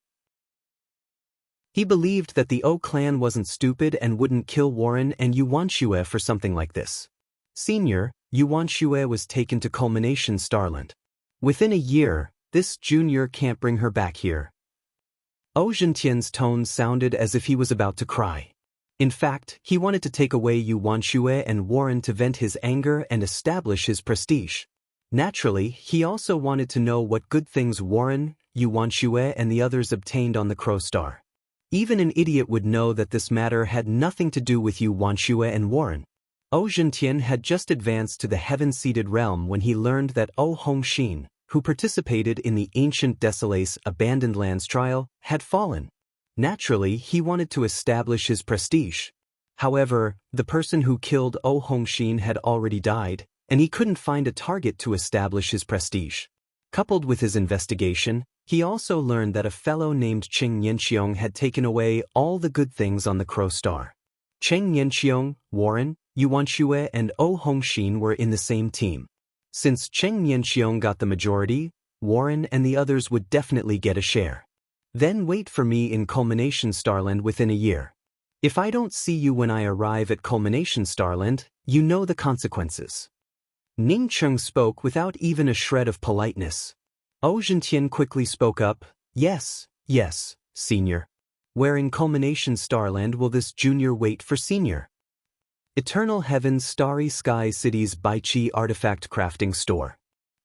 He believed that the O clan wasn't stupid and wouldn't kill Warren and Yuan Xue for something like this. Senior, Yuan Xue was taken to Culmination Starland. Within a year, this junior can't bring her back here. O Zhentian's tone sounded as if he was about to cry. In fact, he wanted to take away Yuan Xue and Warren to vent his anger and establish his prestige. Naturally, he also wanted to know what good things Warren, Yuan Xue and the others obtained on the Crow Star. Even an idiot would know that this matter had nothing to do with Yuan Xue and Warren. O Zhentian had just advanced to the heaven-seated realm when he learned that O Hongxin, who participated in the ancient Desolace Abandoned Lands trial, had fallen. Naturally, he wanted to establish his prestige. However, the person who killed O Hongxin had already died, and he couldn't find a target to establish his prestige. Coupled with his investigation, he also learned that a fellow named Cheng Yanxiong had taken away all the good things on the Crow Star. Cheng Yanxiong, Warren, Yuan Xue and O Hongxin were in the same team. Since Cheng Yanxiong got the majority, Warren and the others would definitely get a share. Then wait for me in Culmination Starland within a year. If I don't see you when I arrive at Culmination Starland, you know the consequences. Ning Cheng spoke without even a shred of politeness. O Zhentian quickly spoke up, yes, senior. Where in Culmination Starland will this junior wait for senior? Eternal Heaven's Starry Sky City's Baichi Artifact Crafting Store.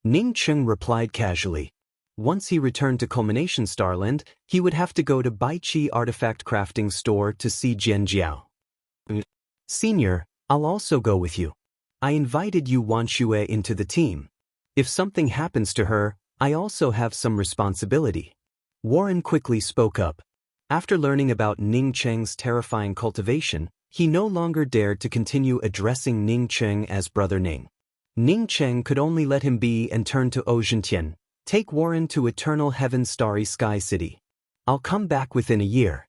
Ning Cheng replied casually. Once he returned to Culmination Starland, he would have to go to Baichi Artifact Crafting Store to see Jian Jiao. Senior, I'll also go with you. I invited Yuan Xue into the team. If something happens to her, I also have some responsibility. Warren quickly spoke up. After learning about Ning Cheng's terrifying cultivation, he no longer dared to continue addressing Ning Cheng as Brother Ning. Ning Cheng could only let him be and turn to O Zhentian. Take Warren to Eternal Heaven's Starry Sky City. I'll come back within a year.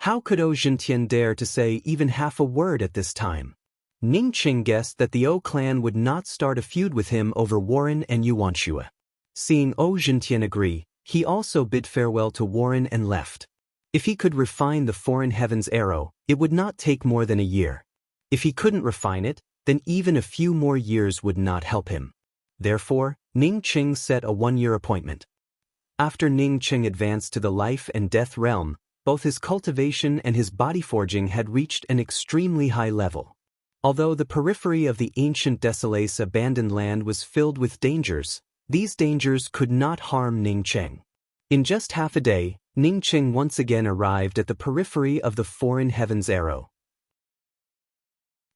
How could O Zhentian dare to say even half a word at this time? Ning Cheng guessed that the O clan would not start a feud with him over Warren and Yuan Xue. Seeing O Zhentian agree, he also bid farewell to Warren and left. If he could refine the Foreign Heavens arrow, it would not take more than a year. If he couldn't refine it, then even a few more years would not help him. Therefore, Ning Cheng set a 1-year appointment. After Ning Cheng advanced to the life and death realm, both his cultivation and his body forging had reached an extremely high level. Although the periphery of the ancient Desolace Abandoned Land was filled with dangers, these dangers could not harm Ning Cheng. In just half a day, Ning Cheng once again arrived at the periphery of the Foreign Heavens arrow.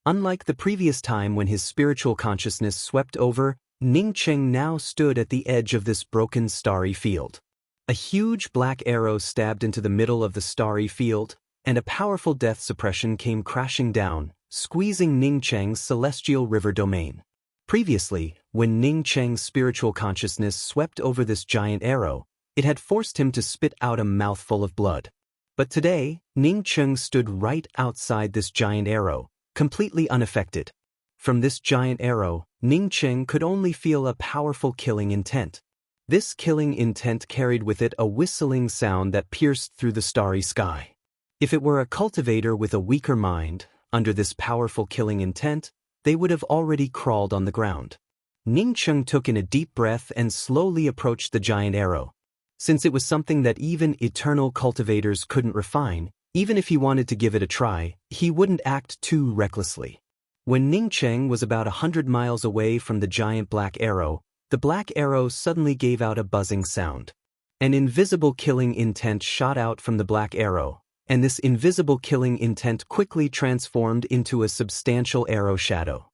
Unlike the previous time when his spiritual consciousness swept over, Ning Cheng now stood at the edge of this broken starry field. A huge black arrow stabbed into the middle of the starry field, and a powerful death suppression came crashing down, squeezing Ning Cheng's celestial river domain. Previously, when Ning Cheng's spiritual consciousness swept over this giant arrow, it had forced him to spit out a mouthful of blood. But today, Ning Cheng stood right outside this giant arrow, completely unaffected. From this giant arrow, Ning Cheng could only feel a powerful killing intent. This killing intent carried with it a whistling sound that pierced through the starry sky. If it were a cultivator with a weaker mind, under this powerful killing intent, they would have already crawled on the ground. Ning Cheng took in a deep breath and slowly approached the giant arrow. Since it was something that even eternal cultivators couldn't refine, even if he wanted to give it a try, he wouldn't act too recklessly. When Ning Cheng was about 100 miles away from the giant black arrow, the black arrow suddenly gave out a buzzing sound. An invisible killing intent shot out from the black arrow, and this invisible killing intent quickly transformed into a substantial arrow shadow.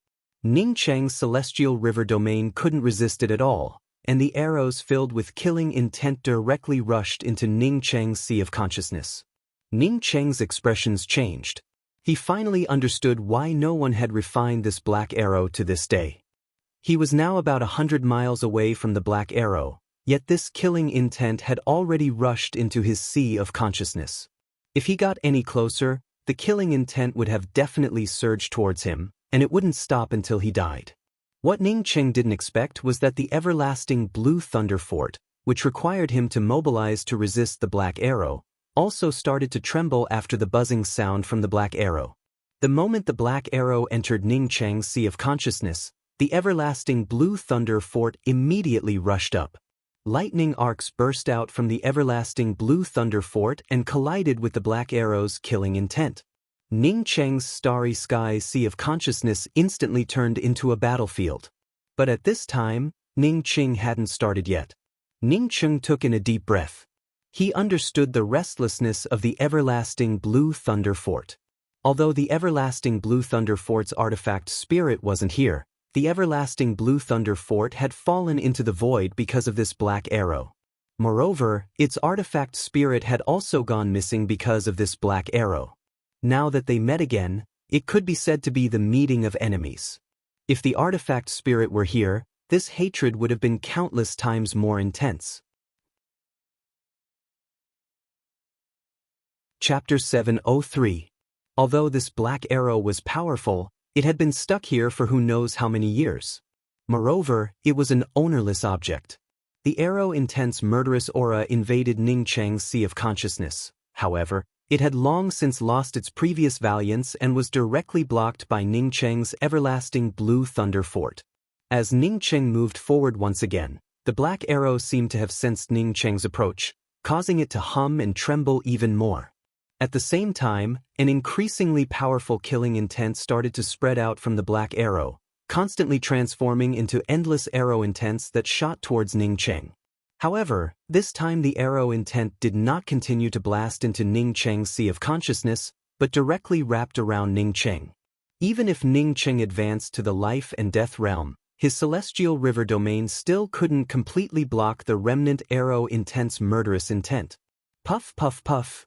Ning Cheng's celestial river domain couldn't resist it at all, and the arrows filled with killing intent directly rushed into Ning Cheng's sea of consciousness. Ning Cheng's expressions changed. He finally understood why no one had refined this black arrow to this day. He was now about 100 miles away from the black arrow, yet this killing intent had already rushed into his sea of consciousness. If he got any closer, the killing intent would have definitely surged towards him, and it wouldn't stop until he died. What Ning Cheng didn't expect was that the everlasting blue thunder fort, which required him to mobilize to resist the black arrow, also started to tremble after the buzzing sound from the black arrow. The moment the black arrow entered Ning Cheng's sea of consciousness, the everlasting blue thunder fort immediately rushed up. Lightning arcs burst out from the everlasting blue thunder fort and collided with the black arrow's killing intent. Ning Cheng's starry sky sea of consciousness instantly turned into a battlefield. But at this time, Ning Cheng hadn't started yet. Ning Cheng took in a deep breath. He understood the restlessness of the everlasting blue thunder fort. Although the everlasting blue thunder fort's artifact spirit wasn't here, the everlasting blue thunder fort had fallen into the void because of this black arrow. Moreover, its artifact spirit had also gone missing because of this black arrow. Now that they met again, it could be said to be the meeting of enemies. If the artifact spirit were here, this hatred would have been countless times more intense. Chapter 703. Although this black arrow was powerful, it had been stuck here for who knows how many years. Moreover, it was an ownerless object. The arrow intense murderous aura invaded Ning Cheng's sea of consciousness. However, it had long since lost its previous valiance and was directly blocked by Ning Cheng's everlasting blue thunder fort. As Ning Cheng moved forward once again, the black arrow seemed to have sensed Ning Cheng's approach, causing it to hum and tremble even more. At the same time, an increasingly powerful killing intent started to spread out from the black arrow, constantly transforming into endless arrow intents that shot towards Ning Cheng. However, this time the arrow intent did not continue to blast into Ning Cheng's sea of consciousness, but directly wrapped around Ning Cheng. Even if Ning Cheng advanced to the life and death realm, his celestial river domain still couldn't completely block the remnant arrow intense murderous intent. Puff puff puff.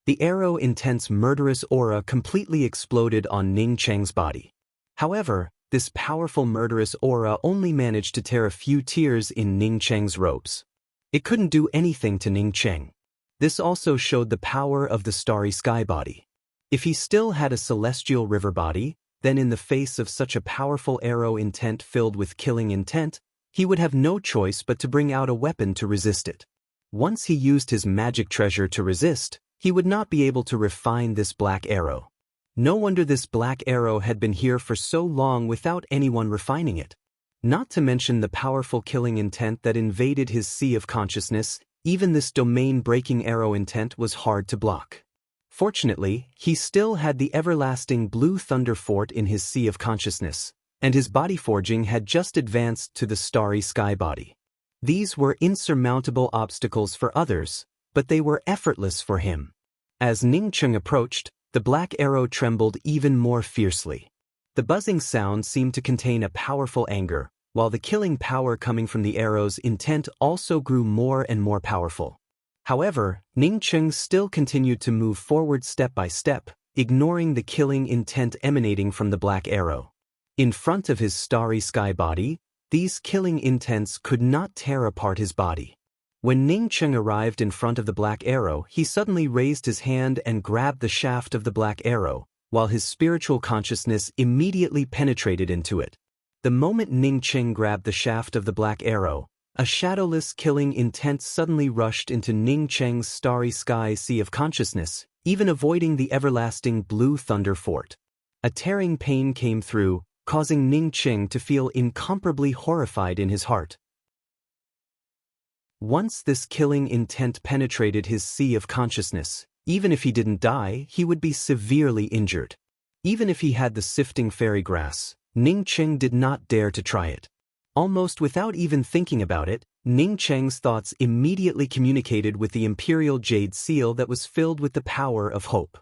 The arrow intense murderous aura completely exploded on Ning Cheng's body. However, this powerful murderous aura only managed to tear a few tears in Ning Cheng's robes. It couldn't do anything to Ning Cheng. This also showed the power of the starry sky body. If he still had a celestial river body, then in the face of such a powerful arrow intent filled with killing intent, he would have no choice but to bring out a weapon to resist it. Once he used his magic treasure to resist, he would not be able to refine this black arrow. No wonder this black arrow had been here for so long without anyone refining it. Not to mention the powerful killing intent that invaded his sea of consciousness, even this domain-breaking arrow intent was hard to block. Fortunately, he still had the everlasting blue thunder fort in his sea of consciousness, and his body forging had just advanced to the starry sky body. These were insurmountable obstacles for others, but they were effortless for him. As Ning Cheng approached, the black arrow trembled even more fiercely. The buzzing sound seemed to contain a powerful anger, while the killing power coming from the arrow's intent also grew more and more powerful. However, Ning Cheng still continued to move forward step by step, ignoring the killing intent emanating from the black arrow. In front of his starry sky body, these killing intents could not tear apart his body. When Ning Cheng arrived in front of the black arrow, he suddenly raised his hand and grabbed the shaft of the black arrow, while his spiritual consciousness immediately penetrated into it. The moment Ning Cheng grabbed the shaft of the black arrow, a shadowless killing intent suddenly rushed into Ning Cheng's starry sky sea of consciousness, even avoiding the everlasting blue thunder fort. A tearing pain came through, causing Ning Qing to feel incomparably horrified in his heart. Once this killing intent penetrated his sea of consciousness, even if he didn't die, he would be severely injured. Even if he had the sifting fairy grass, Ning Qing did not dare to try it. Almost without even thinking about it, Ning Qing's thoughts immediately communicated with the imperial jade seal that was filled with the power of hope.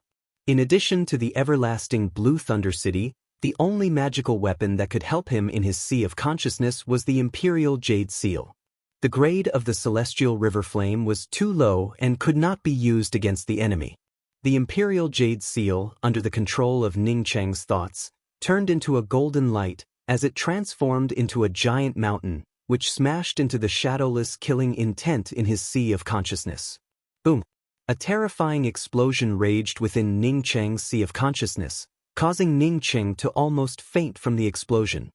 In addition to the everlasting Blue Thunder City, the only magical weapon that could help him in his sea of consciousness was the imperial jade seal. The grade of the celestial river flame was too low and could not be used against the enemy. The imperial jade seal, under the control of Ning Qing's thoughts, turned into a golden light as it transformed into a giant mountain, which smashed into the shadowless killing intent in his sea of consciousness. Boom! A terrifying explosion raged within Ning Qing's sea of consciousness, causing Ning Qing to almost faint from the explosion.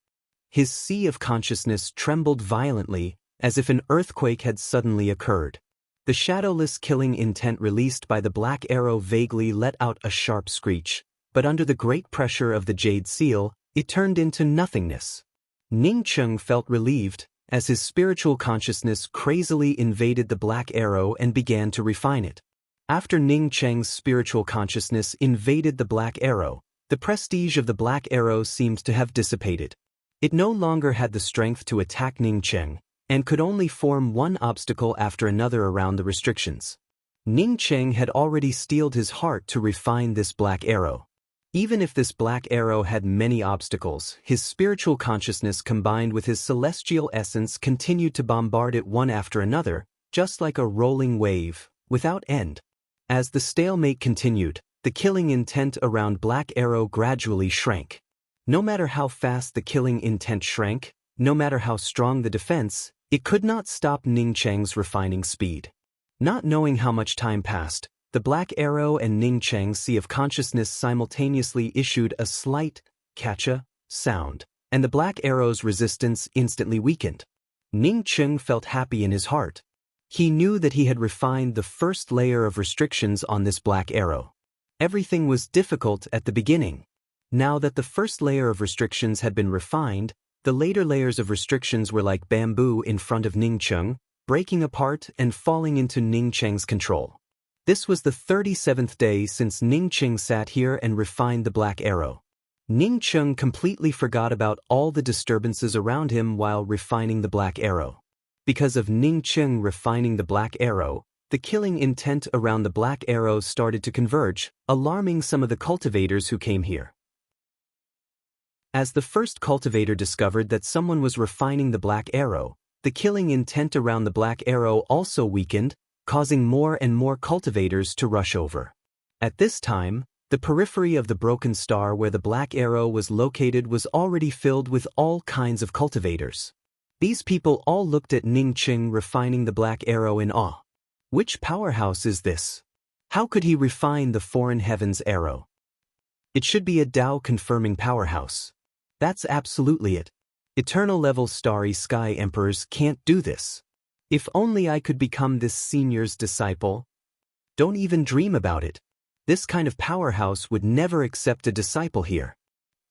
His sea of consciousness trembled violently, as if an earthquake had suddenly occurred. The shadowless killing intent released by the black arrow vaguely let out a sharp screech, but under the great pressure of the jade seal, it turned into nothingness. Ning Qing felt relieved, as his spiritual consciousness crazily invaded the black arrow and began to refine it. After Ning Qing's spiritual consciousness invaded the black arrow, the prestige of the black arrow seemed to have dissipated. It no longer had the strength to attack Ning Qing, and could only form one obstacle after another around the restrictions. Ning Qing had already steeled his heart to refine this black arrow. Even if this black arrow had many obstacles, his spiritual consciousness combined with his celestial essence continued to bombard it one after another, just like a rolling wave, without end. As the stalemate continued, the killing intent around black arrow gradually shrank. No matter how fast the killing intent shrank, no matter how strong the defense, it could not stop Ning Qing's refining speed. Not knowing how much time passed, the black arrow and Ning Qing's sea of consciousness simultaneously issued a slight, catcha, sound, and the black arrow's resistance instantly weakened. Ning Qing felt happy in his heart. He knew that he had refined the first layer of restrictions on this black arrow. Everything was difficult at the beginning. Now that the first layer of restrictions had been refined, the later layers of restrictions were like bamboo in front of Ning Qing, breaking apart and falling into Ning Qing's control. This was the 37th day since Ning Qing sat here and refined the black arrow. Ning Qing completely forgot about all the disturbances around him while refining the black arrow. Because of Ning Qing refining the black arrow, the killing intent around the black arrow started to converge, alarming some of the cultivators who came here. As the first cultivator discovered that someone was refining the black arrow, the killing intent around the black arrow also weakened, causing more and more cultivators to rush over. At this time, the periphery of the broken star where the black arrow was located was already filled with all kinds of cultivators. These people all looked at Ning Qing refining the black arrow in awe. Which powerhouse is this? How could he refine the foreign heavens arrow? It should be a Tao-confirming powerhouse. That's absolutely it. Eternal-level starry sky emperors can't do this. If only I could become this senior's disciple. Don't even dream about it. This kind of powerhouse would never accept a disciple here.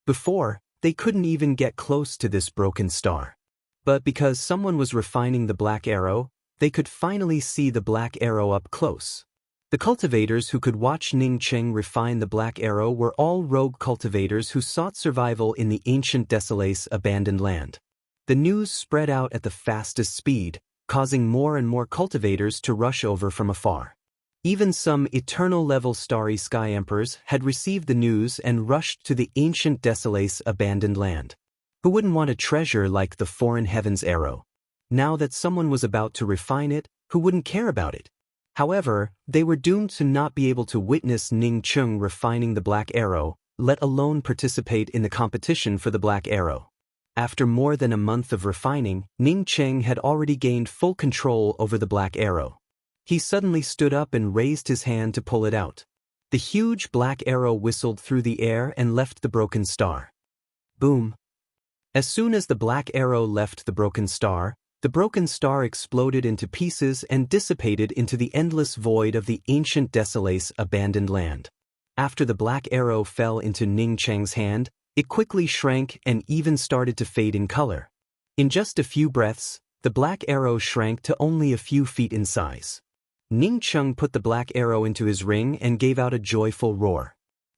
Before, they couldn't even get close to this broken star. But because someone was refining the black arrow, they could finally see the black arrow up close. The cultivators who could watch Ning Qing refine the black arrow were all rogue cultivators who sought survival in the ancient Desolace abandoned land. The news spread out at the fastest speed, causing more and more cultivators to rush over from afar. Even some eternal-level starry sky emperors had received the news and rushed to the ancient Desolace abandoned land. Who wouldn't want a treasure like the foreign heavens arrow? Now that someone was about to refine it, who wouldn't care about it? However, they were doomed to not be able to witness Ning Qing refining the black arrow, let alone participate in the competition for the black arrow. After more than a month of refining, Ning Qing had already gained full control over the black arrow. He suddenly stood up and raised his hand to pull it out. The huge black arrow whistled through the air and left the broken star. Boom! As soon as the black arrow left the broken star exploded into pieces and dissipated into the endless void of the ancient Desolace abandoned land. After the black arrow fell into Ning Qing's hand, It quickly shrank and even started to fade in color. In just a few breaths, the black arrow shrank to only a few feet in size. Ning Cheng put the black arrow into his ring and gave out a joyful roar.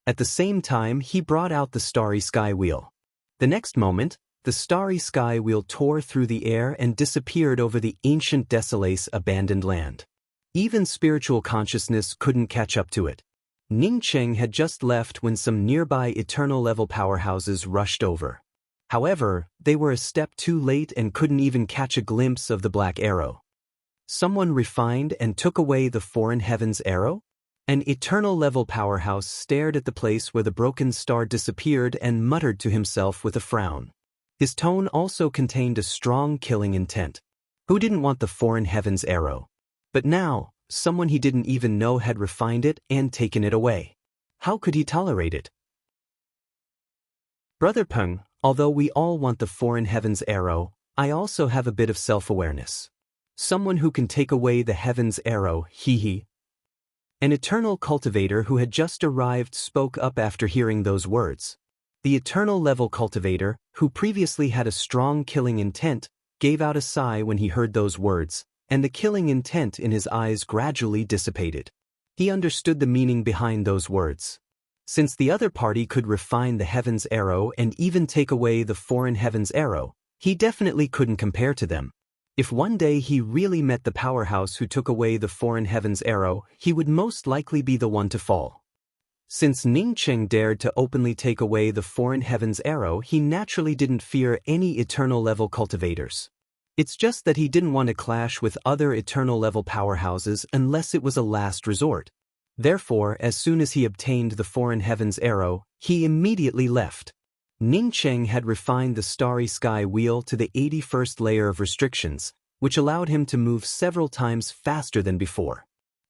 At the same time, he brought out the starry sky wheel. The next moment, the starry sky wheel tore through the air and disappeared over the ancient desolace abandoned land. Even spiritual consciousness couldn't catch up to it. Ning Cheng had just left when some nearby eternal-level powerhouses rushed over. However, they were a step too late and couldn't even catch a glimpse of the black arrow. Someone refined and took away the foreign heaven's arrow? An eternal-level powerhouse stared at the place where the broken star disappeared and muttered to himself with a frown. His tone also contained a strong killing intent. Who didn't want the foreign heaven's arrow? But now, someone he didn't even know had refined it and taken it away. How could he tolerate it? Brother Peng, although we all want the foreign heaven's arrow, I also have a bit of self-awareness. Someone who can take away the heaven's arrow, hee. An eternal cultivator who had just arrived spoke up after hearing those words. The eternal-level cultivator, who previously had a strong killing intent, gave out a sigh when he heard those words, and the killing intent in his eyes gradually dissipated. He understood the meaning behind those words. Since the other party could refine the heaven's arrow and even take away the foreign heaven's arrow, he definitely couldn't compare to them. If one day he really met the powerhouse who took away the foreign heaven's arrow, he would most likely be the one to fall. Since Ning Cheng dared to openly take away the foreign heaven's arrow, he naturally didn't fear any eternal-level cultivators. It's just that he didn't want to clash with other eternal-level powerhouses unless it was a last resort. Therefore, as soon as he obtained the foreign heaven's arrow, he immediately left. Ning Cheng had refined the starry sky wheel to the 81st layer of restrictions, which allowed him to move several times faster than before.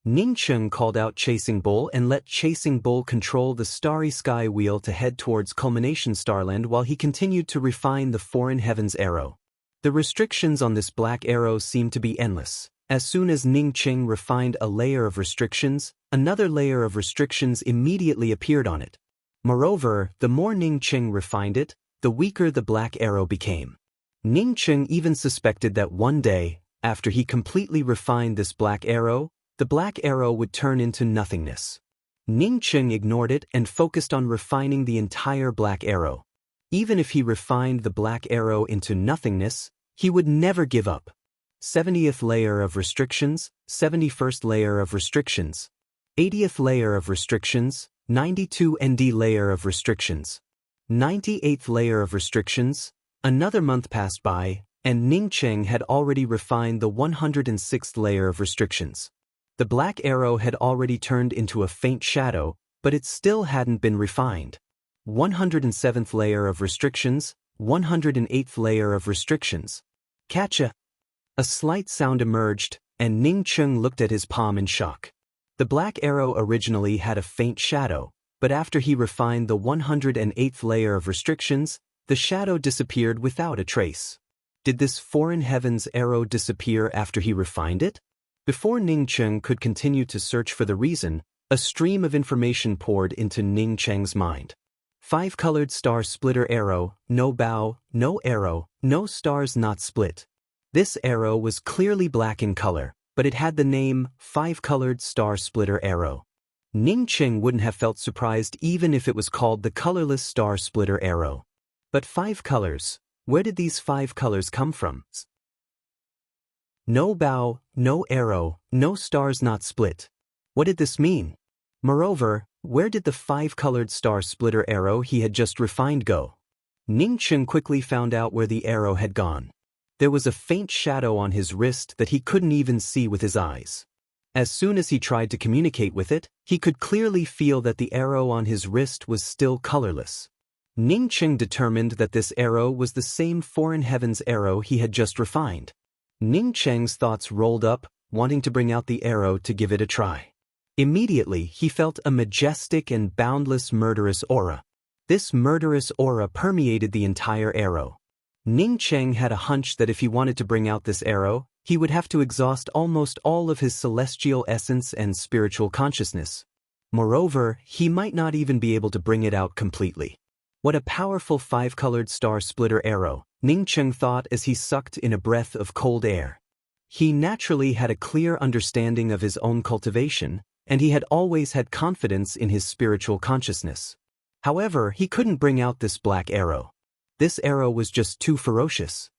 Ning Cheng called out Chasing Bull and let Chasing Bull control the starry sky wheel to head towards Culmination Starland while he continued to refine the foreign heaven's arrow. The restrictions on this black arrow seemed to be endless. As soon as Ning Cheng refined a layer of restrictions, another layer of restrictions immediately appeared on it. Moreover, the more Ning Cheng refined it, the weaker the black arrow became. Ning Cheng even suspected that one day, after he completely refined this black arrow, the black arrow would turn into nothingness. Ning Cheng ignored it and focused on refining the entire black arrow. Even if he refined the black arrow into nothingness, he would never give up. 70th layer of restrictions, 71st layer of restrictions, 80th layer of restrictions, 92 ND layer of restrictions, 98th layer of restrictions. Another month passed by, and Ning Cheng had already refined the 106th layer of restrictions. The black arrow had already turned into a faint shadow, but it still hadn't been refined. 107th layer of restrictions, 108th layer of restrictions. Catcha! A slight sound emerged, and Ning Cheng looked at his palm in shock. The black arrow originally had a faint shadow, but after he refined the 108th layer of restrictions, the shadow disappeared without a trace. Did this foreign heaven's arrow disappear after he refined it? Before Ning Cheng could continue to search for the reason, a stream of information poured into Ning Cheng's mind. 5-colored star splitter arrow, no bow, no arrow, no stars not split. This arrow was clearly black in color, but it had the name 5-colored star splitter arrow. Ning Cheng wouldn't have felt surprised even if it was called the colorless star splitter arrow. But 5 colors, where did these 5 colors come from? No bow, no arrow, no stars not split. What did this mean? Moreover, where did the 5-colored star splitter arrow he had just refined go? Ning Cheng quickly found out where the arrow had gone. There was a faint shadow on his wrist that he couldn't even see with his eyes. As soon as he tried to communicate with it, he could clearly feel that the arrow on his wrist was still colorless. Ning Cheng determined that this arrow was the same foreign heaven's arrow he had just refined. Ning Cheng's thoughts rolled up, wanting to bring out the arrow to give it a try. Immediately, he felt a majestic and boundless murderous aura. This murderous aura permeated the entire arrow. Ning Cheng had a hunch that if he wanted to bring out this arrow, he would have to exhaust almost all of his celestial essence and spiritual consciousness. Moreover, he might not even be able to bring it out completely. What a powerful five-colored star-splitter arrow, Ning Cheng thought as he sucked in a breath of cold air. He naturally had a clear understanding of his own cultivation, and he had always had confidence in his spiritual consciousness. However, he couldn't bring out this black arrow. This arrow was just too ferocious.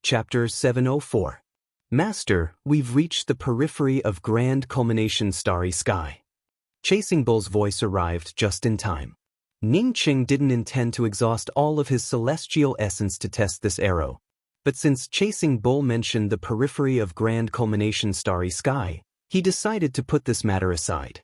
Chapter 704. Master, we've reached the periphery of Grand Culmination Starry Sky. Chasing Bull's voice arrived just in time. Ning Cheng didn't intend to exhaust all of his celestial essence to test this arrow. But since Chasing Bull mentioned the periphery of Grand Culmination Starry Sky, he decided to put this matter aside.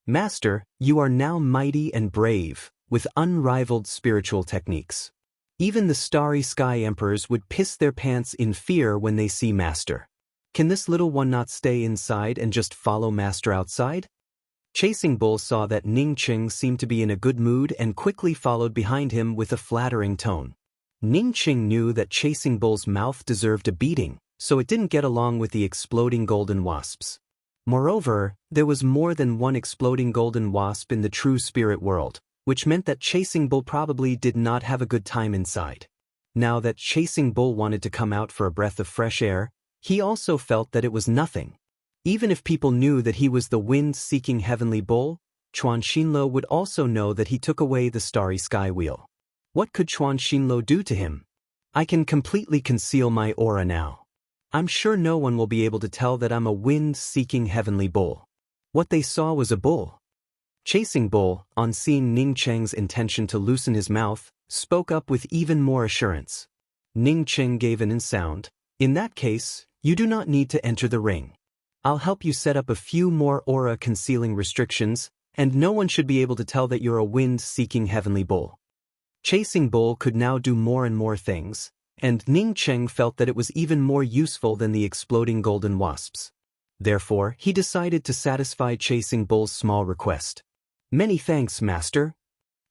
Master, you are now mighty and brave, with unrivaled spiritual techniques. Even the Starry Sky Emperors would piss their pants in fear when they see Master. Can this little one not stay inside and just follow Master outside? Chasing Bull saw that Ning Cheng seemed to be in a good mood and quickly followed behind him with a flattering tone. Ning Cheng knew that Chasing Bull's mouth deserved a beating, so it didn't get along with the exploding golden wasps. Moreover, there was more than one exploding golden wasp in the true spirit world, which meant that Chasing Bull probably did not have a good time inside. Now that Chasing Bull wanted to come out for a breath of fresh air, he also felt that it was nothing. Even if people knew that he was the wind-seeking heavenly bull, Chuan Xinluo would also know that he took away the starry sky wheel. What could Chuan Xinluo do to him? I can completely conceal my aura now. I'm sure no one will be able to tell that I'm a wind-seeking heavenly bull. What they saw was a bull. Chasing Bull, on seeing Ning Cheng's intention to loosen his mouth, spoke up with even more assurance. Ning Cheng gave an sound. In that case, you do not need to enter the ring. I'll help you set up a few more aura-concealing restrictions, and no one should be able to tell that you're a wind-seeking heavenly bull. Chasing Bull could now do more and more things, and Ning Cheng felt that it was even more useful than the exploding golden wasps. Therefore, he decided to satisfy Chasing Bull's small request. Many thanks, Master.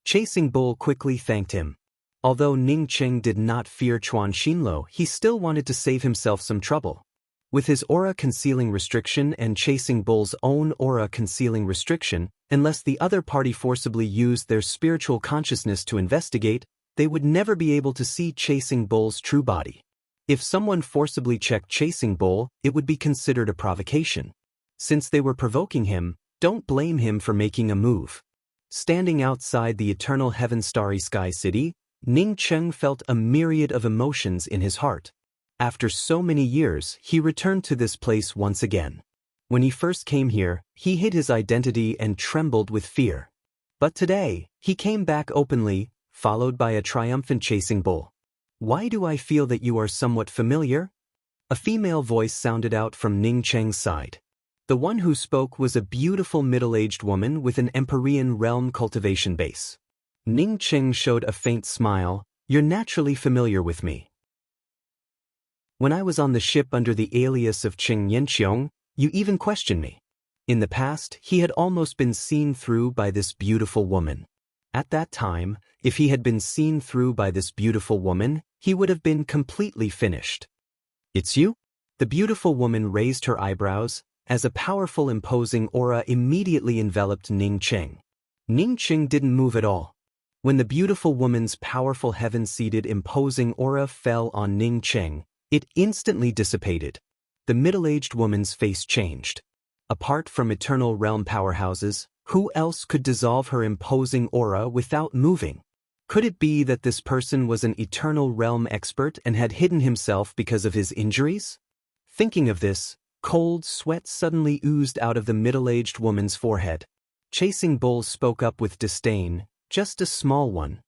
Chasing Bull quickly thanked him. Although Ning Cheng did not fear Chuan Xinluo, he still wanted to save himself some trouble. With his aura-concealing restriction and Chasing Bull's own aura-concealing restriction, unless the other party forcibly used their spiritual consciousness to investigate, they would never be able to see Chasing Bull's true body. If someone forcibly checked Chasing Bull, it would be considered a provocation. Since they were provoking him, don't blame him for making a move. Standing outside the eternal heaven starry sky city, Ning Cheng felt a myriad of emotions in his heart. After so many years, he returned to this place once again. When he first came here, he hid his identity and trembled with fear. But today, he came back openly, followed by a triumphant Chasing Bull. Why do I feel that you are somewhat familiar? A female voice sounded out from Ning Cheng's side. The one who spoke was a beautiful middle-aged woman with an Empyrean realm cultivation base. Ning Cheng showed a faint smile. You're naturally familiar with me. When I was on the ship under the alias of Qing Yanqiong, you even questioned me. In the past, he had almost been seen through by this beautiful woman. At that time, if he had been seen through by this beautiful woman, he would have been completely finished. It's you? The beautiful woman raised her eyebrows, as a powerful imposing aura immediately enveloped Ning Cheng. Ning Cheng didn't move at all. When the beautiful woman's powerful heaven-seated imposing aura fell on Ning Cheng, it instantly dissipated. The middle-aged woman's face changed. Apart from eternal realm powerhouses, who else could dissolve her imposing aura without moving? Could it be that this person was an eternal realm expert and had hidden himself because of his injuries? Thinking of this, cold sweat suddenly oozed out of the middle-aged woman's forehead. Chasing Bull spoke up with disdain, just a small one.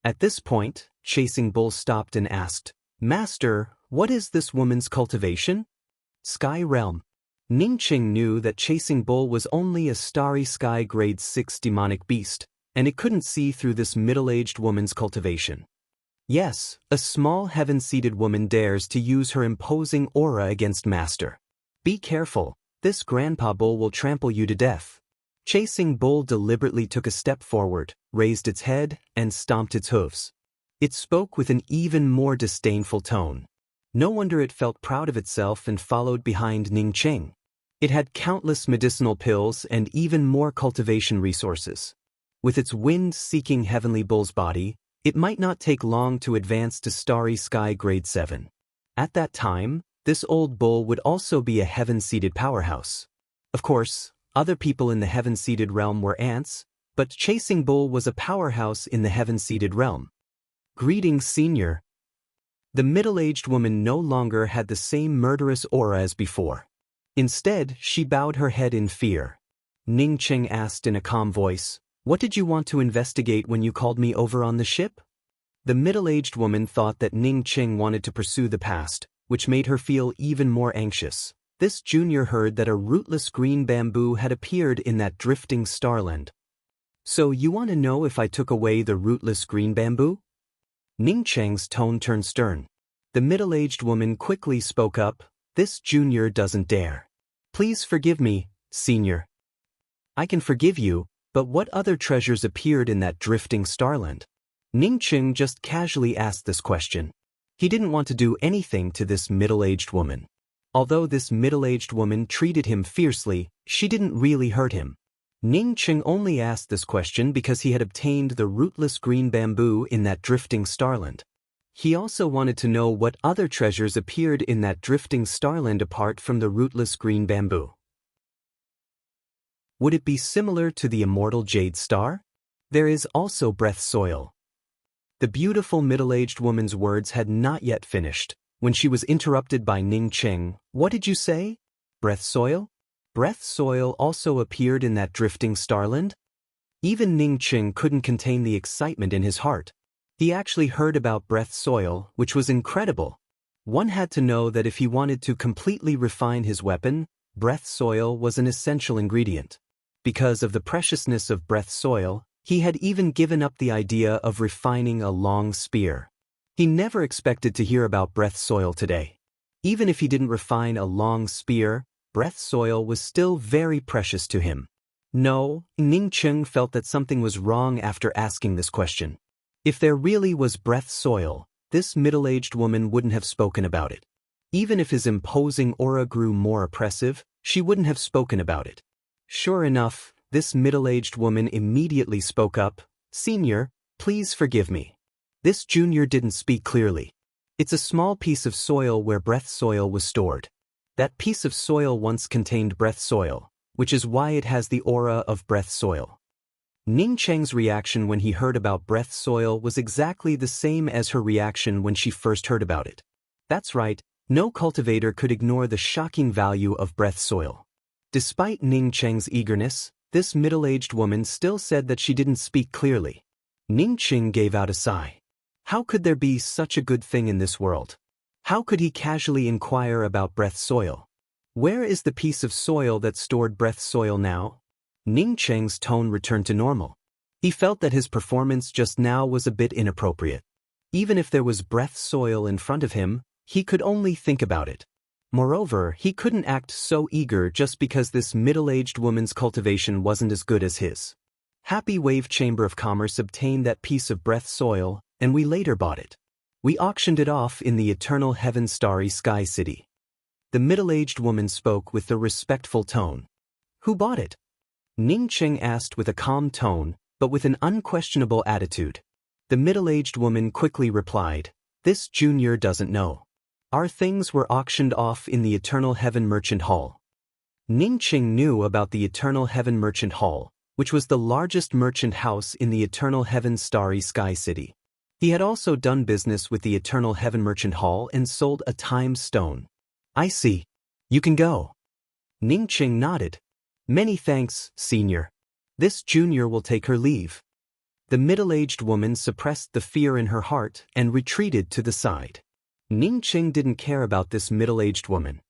At this point, Chasing Bull stopped and asked, Master, what is this woman's cultivation? Sky Realm. Ning Cheng knew that Chasing Bull was only a starry sky grade 6 demonic beast, and it couldn't see through this middle-aged woman's cultivation. Yes, a small heaven-seated woman dares to use her imposing aura against Master. Be careful, this Grandpa Bull will trample you to death. Chasing Bull deliberately took a step forward, raised its head, and stomped its hooves. It spoke with an even more disdainful tone. No wonder it felt proud of itself and followed behind Ning Cheng. It had countless medicinal pills and even more cultivation resources. With its wind-seeking heavenly bull's body, it might not take long to advance to Starry Sky Grade 7. At that time, this old bull would also be a heaven-seated powerhouse. Of course, other people in the heaven-seated realm were ants, but Chasing Bull was a powerhouse in the heaven-seated realm. Greetings, Senior. The middle-aged woman no longer had the same murderous aura as before. Instead, she bowed her head in fear. Ning Cheng asked in a calm voice, "What did you want to investigate when you called me over on the ship?" The middle-aged woman thought that Ning Cheng wanted to pursue the past, which made her feel even more anxious. This junior heard that a rootless green bamboo had appeared in that drifting starland. "So you want to know if I took away the rootless green bamboo?" Ning Cheng's tone turned stern. The middle-aged woman quickly spoke up, "This junior doesn't dare. Please forgive me, Senior." "I can forgive you, but what other treasures appeared in that drifting starland?" Ning Cheng just casually asked this question. He didn't want to do anything to this middle-aged woman. Although this middle-aged woman treated him fiercely, she didn't really hurt him. Ning Cheng only asked this question because he had obtained the rootless green bamboo in that drifting starland. He also wanted to know what other treasures appeared in that drifting starland apart from the rootless green bamboo. Would it be similar to the immortal jade star? There is also breath soil. The beautiful middle-aged woman's words had not yet finished, when she was interrupted by Ning Cheng. "What did you say? Breath soil?" Breath soil also appeared in that drifting starland? Even Ning Cheng couldn't contain the excitement in his heart. He actually heard about breath soil, which was incredible. One had to know that if he wanted to completely refine his weapon, breath soil was an essential ingredient. Because of the preciousness of breath soil, he had even given up the idea of refining a long spear. He never expected to hear about breath soil today. Even if he didn't refine a long spear, breath soil was still very precious to him. No, Ning Cheng felt that something was wrong after asking this question. If there really was breath soil, this middle-aged woman wouldn't have spoken about it. Even if his imposing aura grew more oppressive, she wouldn't have spoken about it. Sure enough, this middle-aged woman immediately spoke up, "Senior, please forgive me." This junior didn't speak clearly. It's a small piece of soil where breath soil was stored. That piece of soil once contained breath soil, which is why it has the aura of breath soil. Ning Cheng's reaction when he heard about breath soil was exactly the same as her reaction when she first heard about it. That's right, no cultivator could ignore the shocking value of breath soil. Despite Ning Cheng's eagerness, this middle-aged woman still said that she didn't speak clearly. Ning Cheng gave out a sigh. How could there be such a good thing in this world? How could he casually inquire about breath soil? Where is the piece of soil that stored breath soil now? Ning Cheng's tone returned to normal. He felt that his performance just now was a bit inappropriate. Even if there was breath soil in front of him, he could only think about it. Moreover, he couldn't act so eager just because this middle-aged woman's cultivation wasn't as good as his. Happy Wave Chamber of Commerce obtained that piece of breath soil, and we later bought it. We auctioned it off in the eternal heaven Starry Sky City. The middle-aged woman spoke with a respectful tone. Who bought it? Ning Cheng asked with a calm tone, but with an unquestionable attitude. The middle-aged woman quickly replied, "This junior doesn't know. Our things were auctioned off in the Eternal Heaven Merchant Hall." Ning Cheng knew about the Eternal Heaven Merchant Hall, which was the largest merchant house in the Eternal Heaven Starry Sky City. He had also done business with the Eternal Heaven Merchant Hall and sold a time stone. "I see. You can go." Ning Cheng nodded. "Many thanks, Senior. This junior will take her leave." The middle-aged woman suppressed the fear in her heart and retreated to the side. Ning Cheng didn't care about this middle-aged woman.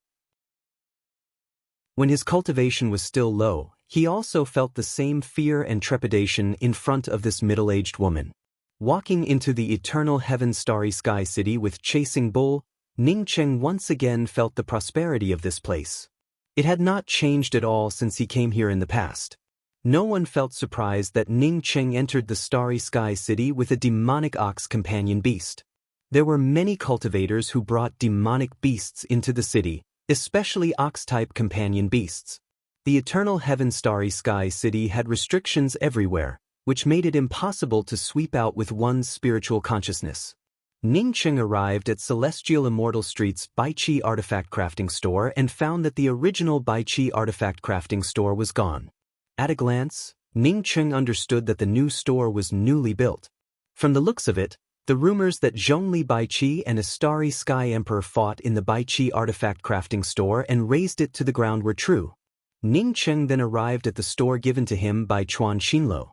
When his cultivation was still low, he also felt the same fear and trepidation in front of this middle-aged woman. Walking into the Eternal Heaven Starry Sky City with Chasing Bull, Ning Cheng once again felt the prosperity of this place. It had not changed at all since he came here in the past. No one felt surprised that Ning Cheng entered the Starry Sky City with a demonic ox companion beast. There were many cultivators who brought demonic beasts into the city, especially ox-type companion beasts. The eternal heaven starry sky city had restrictions everywhere, which made it impossible to sweep out with one's spiritual consciousness. Ningcheng arrived at Celestial Immortal Street's Baiqi artifact crafting store and found that the original Baiqi artifact crafting store was gone. At a glance, Ningcheng understood that the new store was newly built. From the looks of it, the rumors that Zhongli Baiqi and a starry sky emperor fought in the Baiqi artifact crafting store and razed it to the ground were true. Ningcheng then arrived at the store given to him by Chuan Xinluo.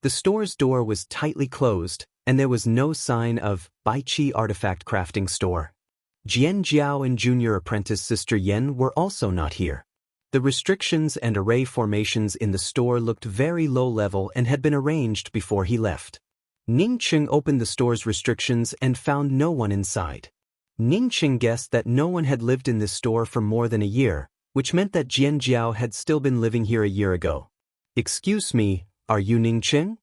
The store's door was tightly closed, and there was no sign of Baiqi artifact crafting store. Jian Jiao and junior apprentice Sister Yen were also not here. The restrictions and array formations in the store looked very low level and had been arranged before he left. Ningcheng opened the store's restrictions and found no one inside. Ningcheng guessed that no one had lived in this store for more than a year, which meant that Jian Jiao had still been living here a year ago. "Excuse me, are you Ningcheng?"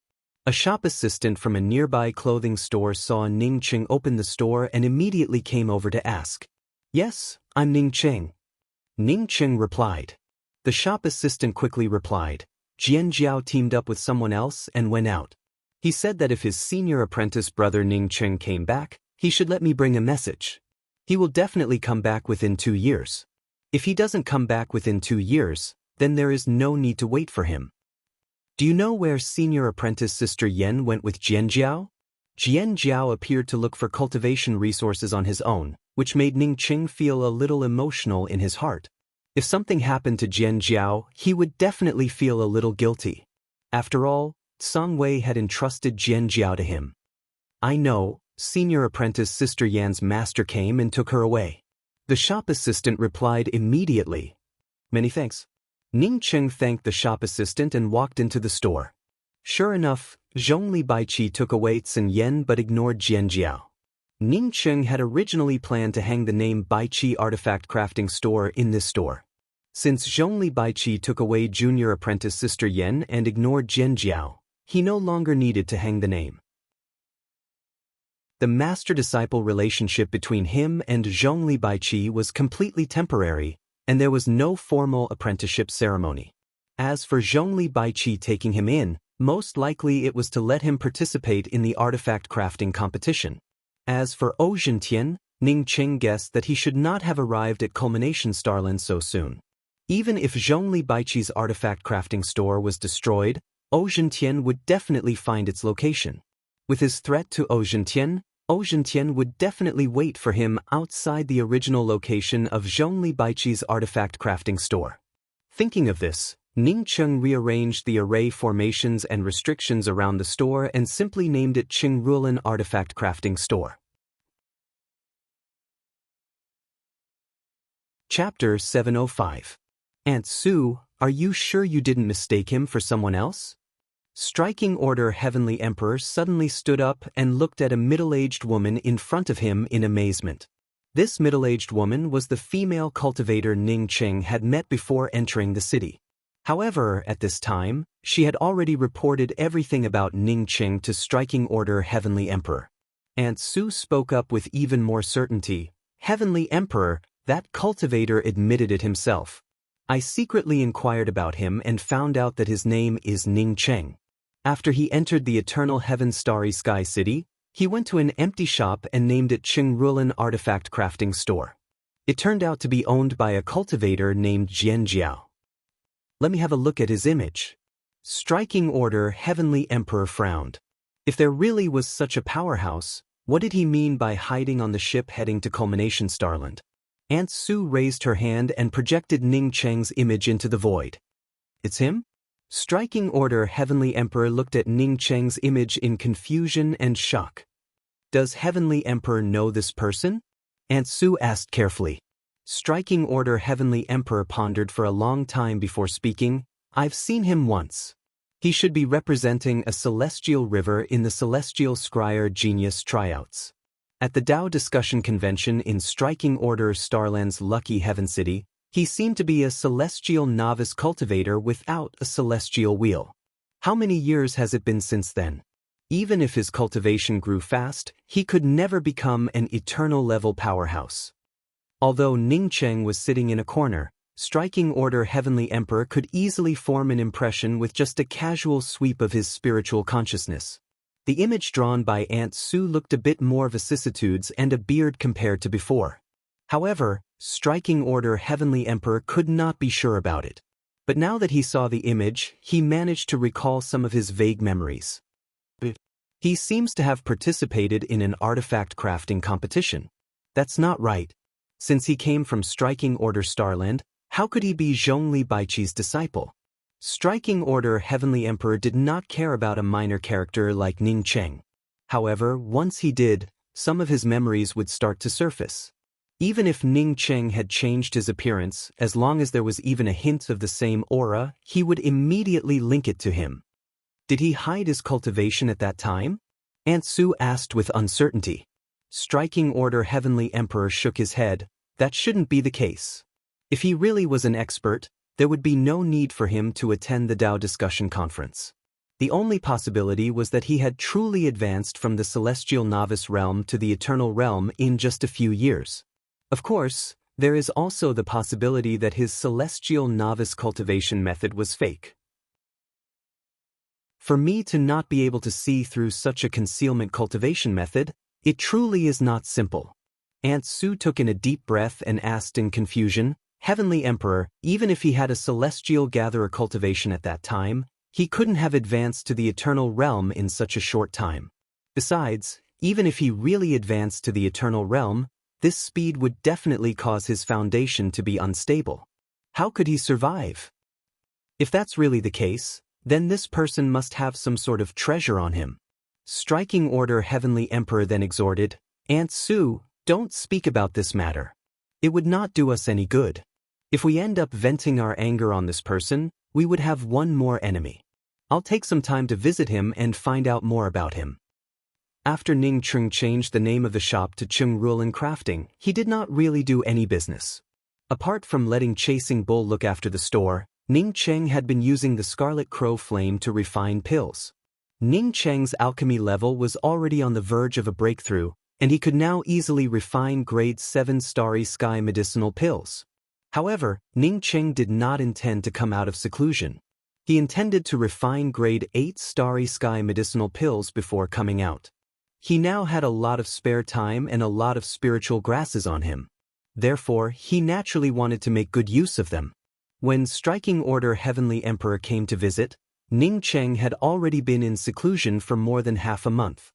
A shop assistant from a nearby clothing store saw Ningcheng open the store and immediately came over to ask. "Yes, I'm Ningcheng." Ningcheng replied. The shop assistant quickly replied. Jian Jiao teamed up with someone else and went out. He said that if his senior apprentice brother Ningcheng came back, he should let me bring a message. He will definitely come back within 2 years. If he doesn't come back within 2 years, then there is no need to wait for him. "Do you know where senior apprentice Sister Yen went with Jian Jiao?" Jian Jiao appeared to look for cultivation resources on his own, which made Ningcheng feel a little emotional in his heart. If something happened to Jian Jiao, he would definitely feel a little guilty. After all, Song Wei had entrusted Jian Jiao to him. "I know, senior apprentice Sister Yan's master came and took her away." The shop assistant replied immediately. "Many thanks." Ningcheng thanked the shop assistant and walked into the store. Sure enough, Zhongli Baiqi took away Sun Yen but ignored Jian Jiao. Ningcheng had originally planned to hang the name Baiqi Artifact Crafting Store in this store. Since Zhongli Baiqi took away junior apprentice Sister Yen and ignored Jian Jiao, he no longer needed to hang the name. The master-disciple relationship between him and Zhongli Baiqi was completely temporary, and there was no formal apprenticeship ceremony. As for Zhongli Baiqi taking him in, most likely it was to let him participate in the artifact crafting competition. As for Zhou Zhentian, Ningcheng guessed that he should not have arrived at Culmination Starland so soon. Even if Zhongli Baiqi's artifact crafting store was destroyed, Zhou Zhentian would definitely find its location. With his threat to Zhou Zhentian would definitely wait for him outside the original location of Zhongli Baiqi's artifact crafting store. Thinking of this, Ningcheng rearranged the array formations and restrictions around the store and simply named it Qingrulan Artifact Crafting Store. Chapter 705. Aunt Sue, are you sure you didn't mistake him for someone else? Striking Order Heavenly Emperor suddenly stood up and looked at a middle-aged woman in front of him in amazement. This middle-aged woman was the female cultivator Ningcheng had met before entering the city. However, at this time, she had already reported everything about Ningcheng to Striking Order Heavenly Emperor. Aunt Sue spoke up with even more certainty. "Heavenly Emperor, that cultivator admitted it himself. I secretly inquired about him and found out that his name is Ningcheng. After he entered the Eternal Heaven Starry Sky City, he went to an empty shop and named it Qingrulan Artifact Crafting Store. It turned out to be owned by a cultivator named Jian Jiao. Let me have a look at his image." Striking Order Heavenly Emperor frowned. If there really was such a powerhouse, what did he mean by hiding on the ship heading to Culmination Starland? Aunt Sue raised her hand and projected Ningcheng's image into the void. "It's him?" Striking Order Heavenly Emperor looked at Ningcheng's image in confusion and shock. "Does Heavenly Emperor know this person?" Aunt Sue asked carefully. Striking Order Heavenly Emperor pondered for a long time before speaking. "I've seen him once. He should be representing a celestial river in the Celestial Scryer Genius Tryouts. At the Tao Discussion Convention in Striking Order Starland's Lucky Heaven City, he seemed to be a celestial novice cultivator without a celestial wheel. How many years has it been since then? Even if his cultivation grew fast, he could never become an eternal level powerhouse. Although Ning Cheng was sitting in a corner, Striking Order Heavenly Emperor could easily form an impression with just a casual sweep of his spiritual consciousness. The image drawn by Aunt Sue looked a bit more vicissitudes and a beard compared to before. However, Striking Order Heavenly Emperor could not be sure about it. But now that he saw the image, he managed to recall some of his vague memories. He seems to have participated in an artifact crafting competition. That's not right. Since he came from Striking Order Starland, how could he be Zhongli Baiqi's disciple? Striking Order Heavenly Emperor did not care about a minor character like Ning Cheng. However, once he did, some of his memories would start to surface. Even if Ning Cheng had changed his appearance, as long as there was even a hint of the same aura, he would immediately link it to him. Did he hide his cultivation at that time? Aunt Sue asked with uncertainty. Striking Order Heavenly Emperor shook his head. That shouldn't be the case. If he really was an expert, there would be no need for him to attend the Tao discussion conference. The only possibility was that he had truly advanced from the celestial novice realm to the eternal realm in just a few years. Of course, there is also the possibility that his celestial novice cultivation method was fake. For me to not be able to see through such a concealment cultivation method, it truly is not simple. Aunt Sue took in a deep breath and asked in confusion, Heavenly Emperor, even if he had a celestial gatherer cultivation at that time, he couldn't have advanced to the eternal realm in such a short time. Besides, even if he really advanced to the eternal realm, this speed would definitely cause his foundation to be unstable. How could he survive? If that's really the case, then this person must have some sort of treasure on him. Striking Order Heavenly Emperor then exhorted, Aunt Sue, don't speak about this matter. It would not do us any good. If we end up venting our anger on this person, we would have one more enemy. I'll take some time to visit him and find out more about him. After Ning Cheng changed the name of the shop to Chung Rulan Crafting, he did not really do any business. Apart from letting Chasing Bull look after the store, Ning Cheng had been using the Scarlet Crow Flame to refine pills. Ning Cheng's alchemy level was already on the verge of a breakthrough, and he could now easily refine grade 7 Starry Sky medicinal pills. However, Ning Cheng did not intend to come out of seclusion. He intended to refine grade 8 Starry Sky medicinal pills before coming out. He now had a lot of spare time and a lot of spiritual grasses on him. Therefore, he naturally wanted to make good use of them. When Striking Order Heavenly Emperor came to visit, Ning Cheng had already been in seclusion for more than half a month.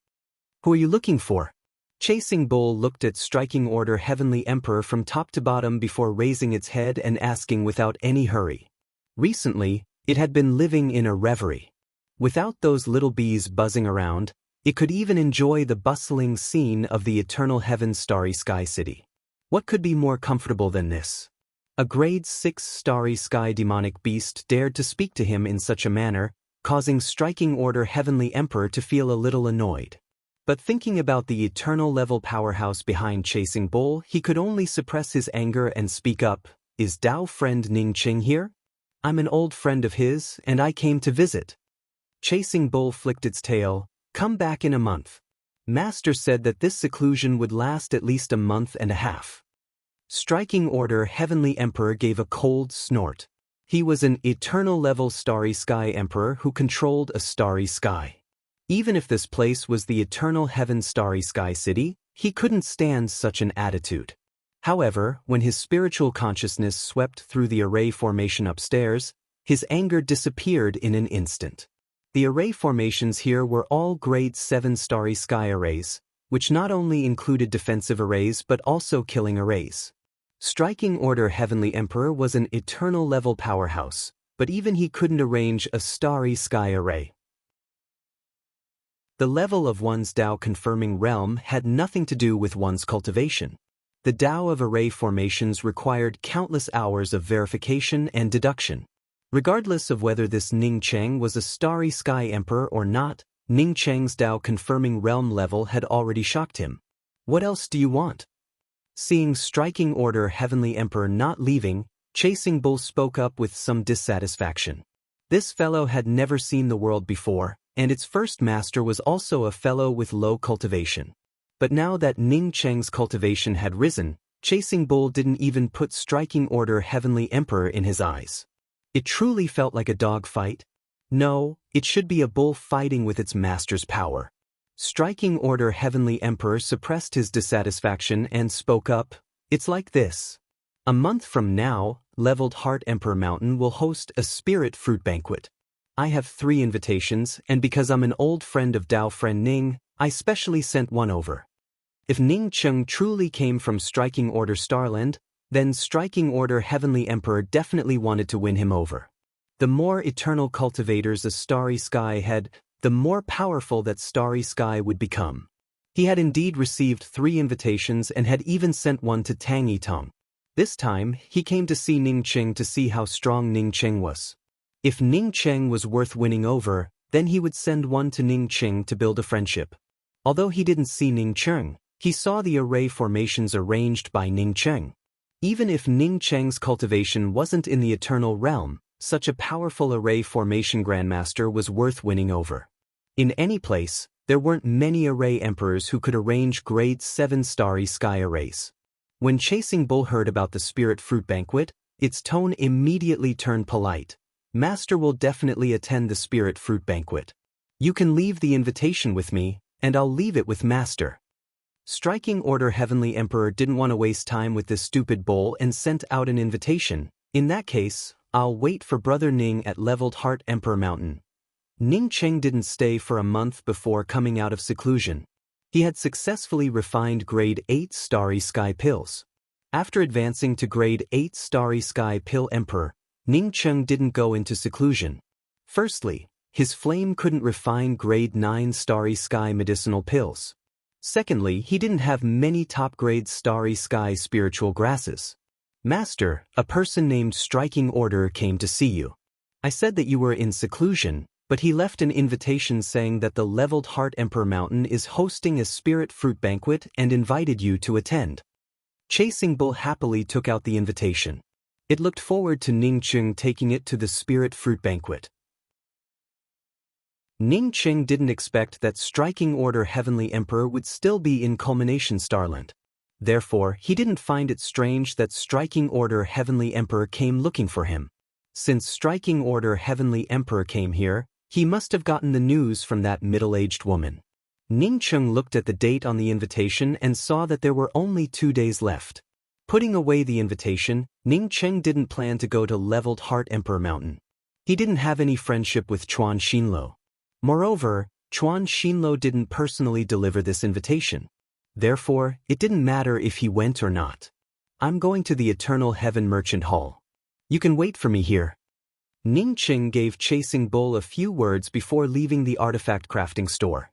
Who are you looking for? Chasing Bull looked at Striking Order Heavenly Emperor from top to bottom before raising its head and asking without any hurry. Recently, it had been living in a reverie. Without those little bees buzzing around, it could even enjoy the bustling scene of the eternal heaven Starry Sky City. What could be more comfortable than this? A grade 6 Starry Sky demonic beast dared to speak to him in such a manner, causing Striking Order Heavenly Emperor to feel a little annoyed. But thinking about the eternal level powerhouse behind Chasing Bull, he could only suppress his anger and speak up, Is Tao friend Ning Cheng here? I'm an old friend of his, and I came to visit. Chasing Bull flicked its tail, Come back in a month. Master said that this seclusion would last at least a month and a half. Striking Order Heavenly Emperor gave a cold snort. He was an eternal level Starry Sky Emperor who controlled a starry sky. Even if this place was the eternal heaven Starry Sky City, he couldn't stand such an attitude. However, when his spiritual consciousness swept through the array formation upstairs, his anger disappeared in an instant. The array formations here were all grade 7 Starry Sky arrays, which not only included defensive arrays but also killing arrays. Striking Order Heavenly Emperor was an eternal level powerhouse, but even he couldn't arrange a Starry Sky array. The level of one's Tao confirming realm had nothing to do with one's cultivation. The Tao of array formations required countless hours of verification and deduction. Regardless of whether this Ning Cheng was a Starry Sky Emperor or not, Ning Cheng's Tao confirming realm level had already shocked him. What else do you want? Seeing Striking Order Heavenly Emperor not leaving, Chasing Bull spoke up with some dissatisfaction. This fellow had never seen the world before, and its first master was also a fellow with low cultivation. But now that Ning Cheng's cultivation had risen, Chasing Bull didn't even put Striking Order Heavenly Emperor in his eyes. It truly felt like a dog fight. No, it should be a bull fighting with its master's power. Striking Order Heavenly Emperor suppressed his dissatisfaction and spoke up. It's like this. A month from now, Leveled Heart Emperor Mountain will host a spirit fruit banquet. I have 3 invitations, and because I'm an old friend of Dao friend Ning, I specially sent one over. If Ning Cheng truly came from Striking Order Starland, then Striking Order Heavenly Emperor definitely wanted to win him over. The more eternal cultivators a Starry Sky had, the more powerful that Starry Sky would become. He had indeed received 3 invitations and had even sent one to Tang Yitong. This time, he came to see Ning Cheng to see how strong Ning Cheng was. If Ning Cheng was worth winning over, then he would send one to Ning Cheng to build a friendship. Although he didn't see Ning Cheng, he saw the array formations arranged by Ning Cheng. Even if Ning Cheng's cultivation wasn't in the eternal realm, such a powerful array formation grandmaster was worth winning over. In any place, there weren't many array emperors who could arrange grade 7 Starry Sky arrays. When Chasing Bull heard about the Spirit Fruit Banquet, its tone immediately turned polite. Master will definitely attend the Spirit Fruit Banquet. You can leave the invitation with me, and I'll leave it with Master. Striking Order Heavenly Emperor didn't want to waste time with this stupid bull and sent out an invitation. In that case, I'll wait for Brother Ning at Leveled Heart Emperor Mountain. Ning Cheng didn't stay for a month before coming out of seclusion. He had successfully refined grade 8 Starry Sky pills. After advancing to grade 8 Starry Sky Pill Emperor, Ning Cheng didn't go into seclusion. Firstly, his flame couldn't refine grade 9 Starry Sky medicinal pills. Secondly, he didn't have many top-grade Starry Sky spiritual grasses. Master, a person named Striking Order came to see you. I said that you were in seclusion, but he left an invitation saying that the Leveled Heart Emperor Mountain is hosting a spirit fruit banquet and invited you to attend. Chasing Bull happily took out the invitation. It looked forward to Ning Cheng taking it to the spirit fruit banquet. Ning Cheng didn't expect that Striking Order Heavenly Emperor would still be in Culmination Starland. Therefore, he didn't find it strange that Striking Order Heavenly Emperor came looking for him. Since Striking Order Heavenly Emperor came here, he must have gotten the news from that middle-aged woman. Ning Cheng looked at the date on the invitation and saw that there were only 2 days left. Putting away the invitation, Ning Cheng didn't plan to go to Leveled Heart Emperor Mountain. He didn't have any friendship with Chuan Xinlo. Moreover, Chuan Xinlo didn't personally deliver this invitation. Therefore, it didn't matter if he went or not. I'm going to the Eternal Heaven Merchant Hall. You can wait for me here. Ning Cheng gave Chasing Bull a few words before leaving the artifact crafting store.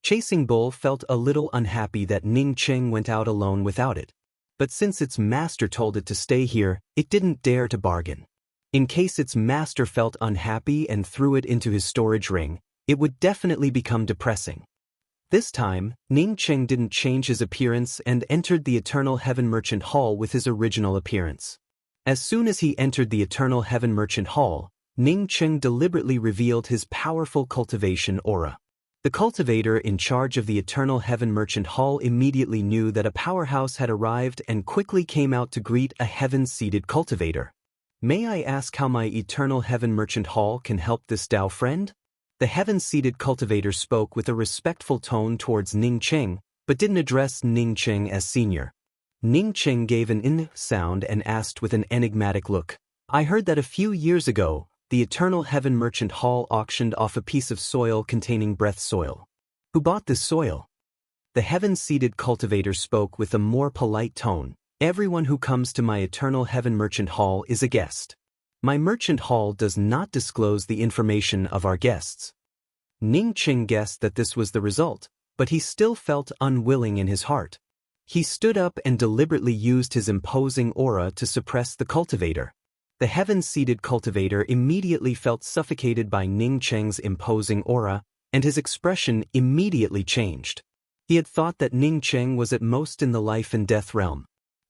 Chasing Bull felt a little unhappy that Ning Cheng went out alone without it. But since its master told it to stay here, it didn't dare to bargain. In case its master felt unhappy and threw it into his storage ring, it would definitely become depressing. This time, Ning Cheng didn't change his appearance and entered the Eternal Heaven Merchant Hall with his original appearance. As soon as he entered the Eternal Heaven Merchant Hall, Ning Cheng deliberately revealed his powerful cultivation aura. The cultivator in charge of the Eternal Heaven Merchant Hall immediately knew that a powerhouse had arrived and quickly came out to greet a heaven-seated cultivator. May I ask how my Eternal Heaven Merchant Hall can help this Dao friend? The heaven-seated cultivator spoke with a respectful tone towards Ning Cheng, but didn't address Ning Cheng as senior. Ning Cheng gave an "in" sound and asked with an enigmatic look. I heard that a few years ago, the Eternal Heaven Merchant Hall auctioned off a piece of soil containing breath soil. Who bought this soil? The heaven-seated cultivator spoke with a more polite tone. Everyone who comes to my Eternal Heaven Merchant Hall is a guest. My merchant hall does not disclose the information of our guests. Ning Cheng guessed that this was the result, but he still felt unwilling in his heart. He stood up and deliberately used his imposing aura to suppress the cultivator. The heaven-seated cultivator immediately felt suffocated by Ning Cheng's imposing aura, and his expression immediately changed. He had thought that Ning Cheng was at most in the life and death realm.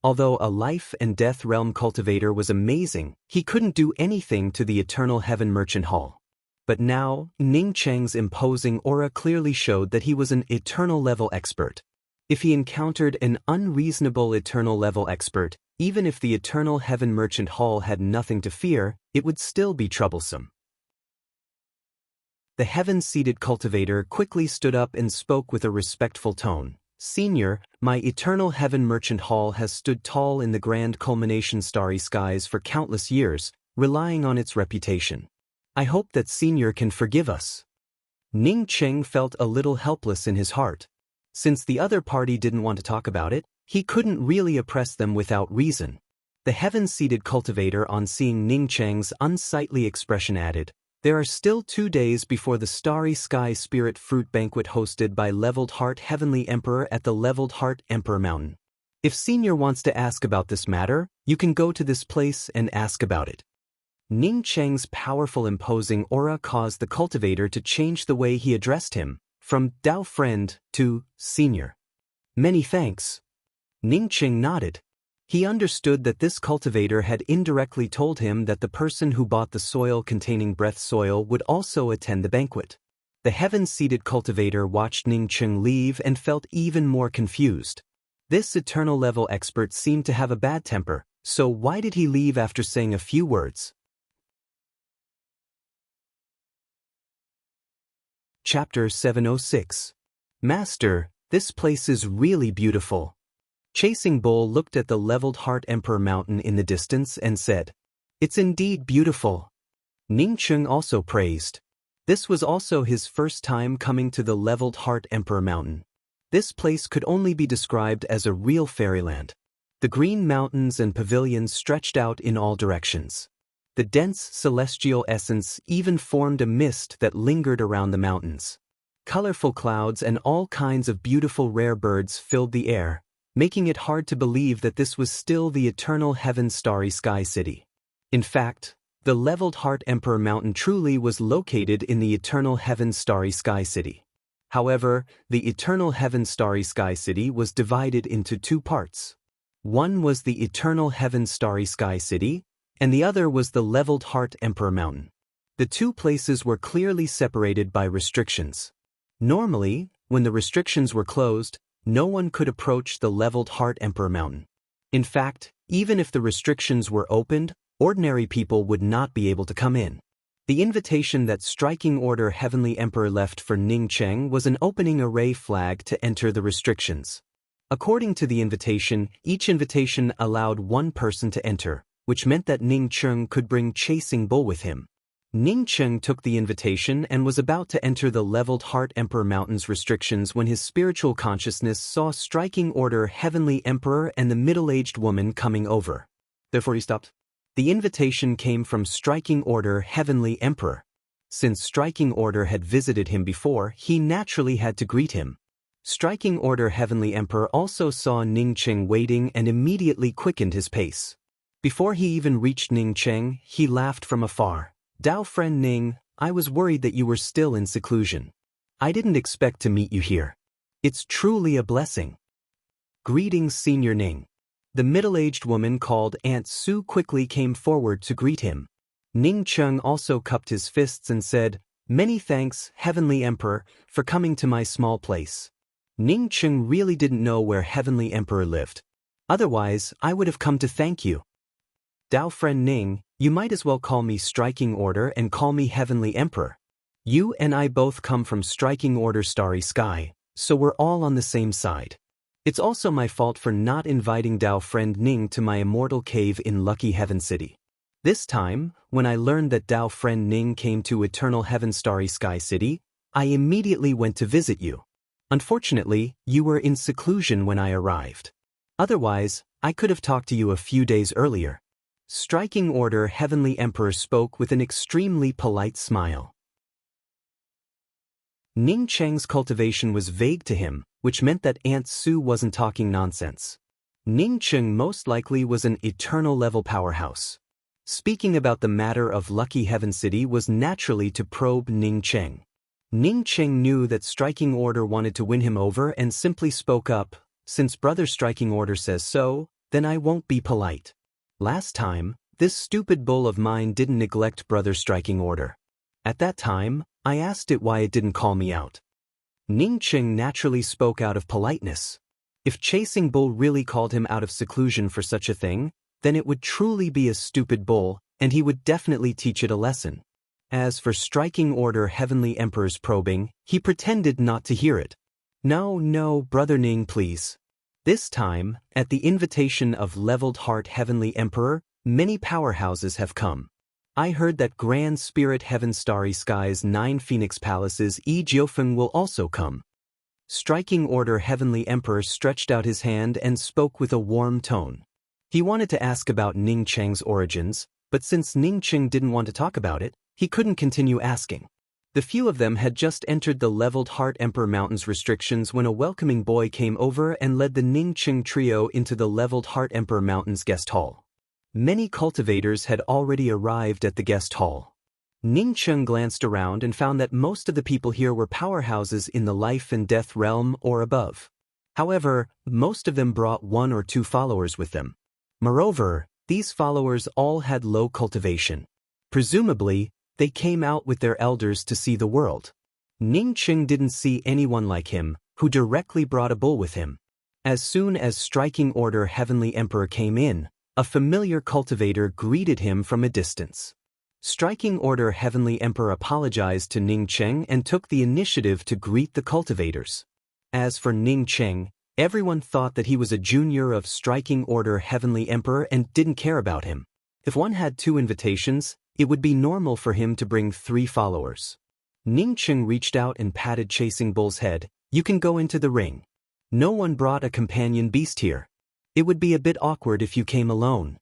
Although a life and death realm cultivator was amazing, he couldn't do anything to the Eternal Heaven Merchant Hall. But now, Ning Cheng's imposing aura clearly showed that he was an eternal level expert. If he encountered an unreasonable eternal level expert, even if the eternal heaven merchant hall had nothing to fear, it would still be troublesome. The heaven-seated cultivator quickly stood up and spoke with a respectful tone. Senior, my eternal heaven merchant hall has stood tall in the grand culmination starry skies for countless years, relying on its reputation. I hope that Senior can forgive us. Ning Cheng felt a little helpless in his heart. Since the other party didn't want to talk about it, he couldn't really oppress them without reason. The heaven-seated cultivator, on seeing Ning Cheng's unsightly expression, added, there are still 2 days before the Starry Sky Spirit Fruit Banquet hosted by Leveled Heart Heavenly Emperor at the Leveled Heart Emperor Mountain. If Senior wants to ask about this matter, you can go to this place and ask about it. Ning Cheng's powerful imposing aura caused the cultivator to change the way he addressed him, from Dao Friend to Senior. Many thanks. Ning Cheng nodded. He understood that this cultivator had indirectly told him that the person who bought the soil-containing breath soil would also attend the banquet. The heaven-seated cultivator watched Ning Cheng leave and felt even more confused. This eternal-level expert seemed to have a bad temper, so why did he leave after saying a few words? Chapter 706. Master, this place is really beautiful. Chasing Bull looked at the Leveled Heart Emperor Mountain in the distance and said, it's indeed beautiful. Ning Cheng also praised. This was also his first time coming to the Leveled Heart Emperor Mountain. This place could only be described as a real fairyland. The green mountains and pavilions stretched out in all directions. The dense celestial essence even formed a mist that lingered around the mountains. Colorful clouds and all kinds of beautiful rare birds filled the air, making it hard to believe that this was still the eternal heaven starry sky city. In fact, the Leveled Heart Emperor Mountain truly was located in the eternal heaven starry sky city. However, the eternal heaven starry sky city was divided into 2 parts. One was the eternal heaven starry sky city, and the other was the Leveled Heart Emperor Mountain. The 2 places were clearly separated by restrictions. Normally, when the restrictions were closed, no one could approach the Leveled Heart Emperor Mountain. In fact, even if the restrictions were opened, ordinary people would not be able to come in. The invitation that Striking Order Heavenly Emperor left for Ning Cheng was an opening array flag to enter the restrictions. According to the invitation, each invitation allowed 1 person to enter, which meant that Ning Cheng could bring Chasing Bull with him. Ning Cheng took the invitation and was about to enter the Leveled Heart Emperor Mountain's restrictions when his spiritual consciousness saw Striking Order Heavenly Emperor and the middle-aged woman coming over. Therefore he stopped. The invitation came from Striking Order Heavenly Emperor. Since Striking Order had visited him before, he naturally had to greet him. Striking Order Heavenly Emperor also saw Ning Cheng waiting and immediately quickened his pace. Before he even reached Ning Cheng, he laughed from afar. Dao friend Ning, I was worried that you were still in seclusion. I didn't expect to meet you here. It's truly a blessing. Greetings, Senior Ning. The middle-aged woman called Aunt Su quickly came forward to greet him. Ning Cheng also cupped his fists and said, many thanks, Heavenly Emperor, for coming to my small place. Ning Cheng really didn't know where Heavenly Emperor lived. Otherwise, I would have come to thank you. Dao friend Ning, you might as well call me Striking Order and call me Heavenly Emperor. You and I both come from Striking Order Starry Sky, so we're all on the same side. It's also my fault for not inviting Dao friend Ning to my immortal cave in Lucky Heaven City. This time, when I learned that Dao friend Ning came to Eternal Heaven Starry Sky City, I immediately went to visit you. Unfortunately, you were in seclusion when I arrived. Otherwise, I could have talked to you a few days earlier. Striking Order Heavenly Emperor spoke with an extremely polite smile. Ning Cheng's cultivation was vague to him, which meant that Aunt Su wasn't talking nonsense. Ning Cheng most likely was an eternal-level powerhouse. Speaking about the matter of Lucky Heaven City was naturally to probe Ning Cheng. Ning Cheng knew that Striking Order wanted to win him over and simply spoke up, since Brother Striking Order says so, then I won't be polite. Last time, this stupid bull of mine didn't neglect Brother Striking Order. At that time, I asked it why it didn't call me out. Ning Cheng naturally spoke out of politeness. If Chasing Bull really called him out of seclusion for such a thing, then it would truly be a stupid bull, and he would definitely teach it a lesson. As for Striking Order Heavenly Emperor's probing, he pretended not to hear it. No, Brother Ning, please. This time, at the invitation of Leveled Heart Heavenly Emperor, many powerhouses have come. I heard that Grand Spirit Heaven Starry Skies 9 Phoenix Palaces Yi Jiufeng will also come. Striking Order Heavenly Emperor stretched out his hand and spoke with a warm tone. He wanted to ask about Ning Cheng's origins, but since Ning Cheng didn't want to talk about it, he couldn't continue asking. The few of them had just entered the Leveled Heart Emperor Mountains restrictions when a welcoming boy came over and led the Ning Cheng trio into the Leveled Heart Emperor Mountains guest hall. Many cultivators had already arrived at the guest hall. Ning Cheng glanced around and found that most of the people here were powerhouses in the life and death realm or above. However, most of them brought 1 or 2 followers with them. Moreover, these followers all had low cultivation. Presumably, they came out with their elders to see the world. Ning Cheng didn't see anyone like him, who directly brought a bull with him. As soon as Striking Order Heavenly Emperor came in, a familiar cultivator greeted him from a distance. Striking Order Heavenly Emperor apologized to Ning Cheng and took the initiative to greet the cultivators. As for Ning Cheng, everyone thought that he was a junior of Striking Order Heavenly Emperor and didn't care about him. If one had 2 invitations, it would be normal for him to bring 3 followers. Ning Cheng reached out and patted Chasing Bull's head. You can go into the ring. No one brought a companion beast here. It would be a bit awkward if you came alone.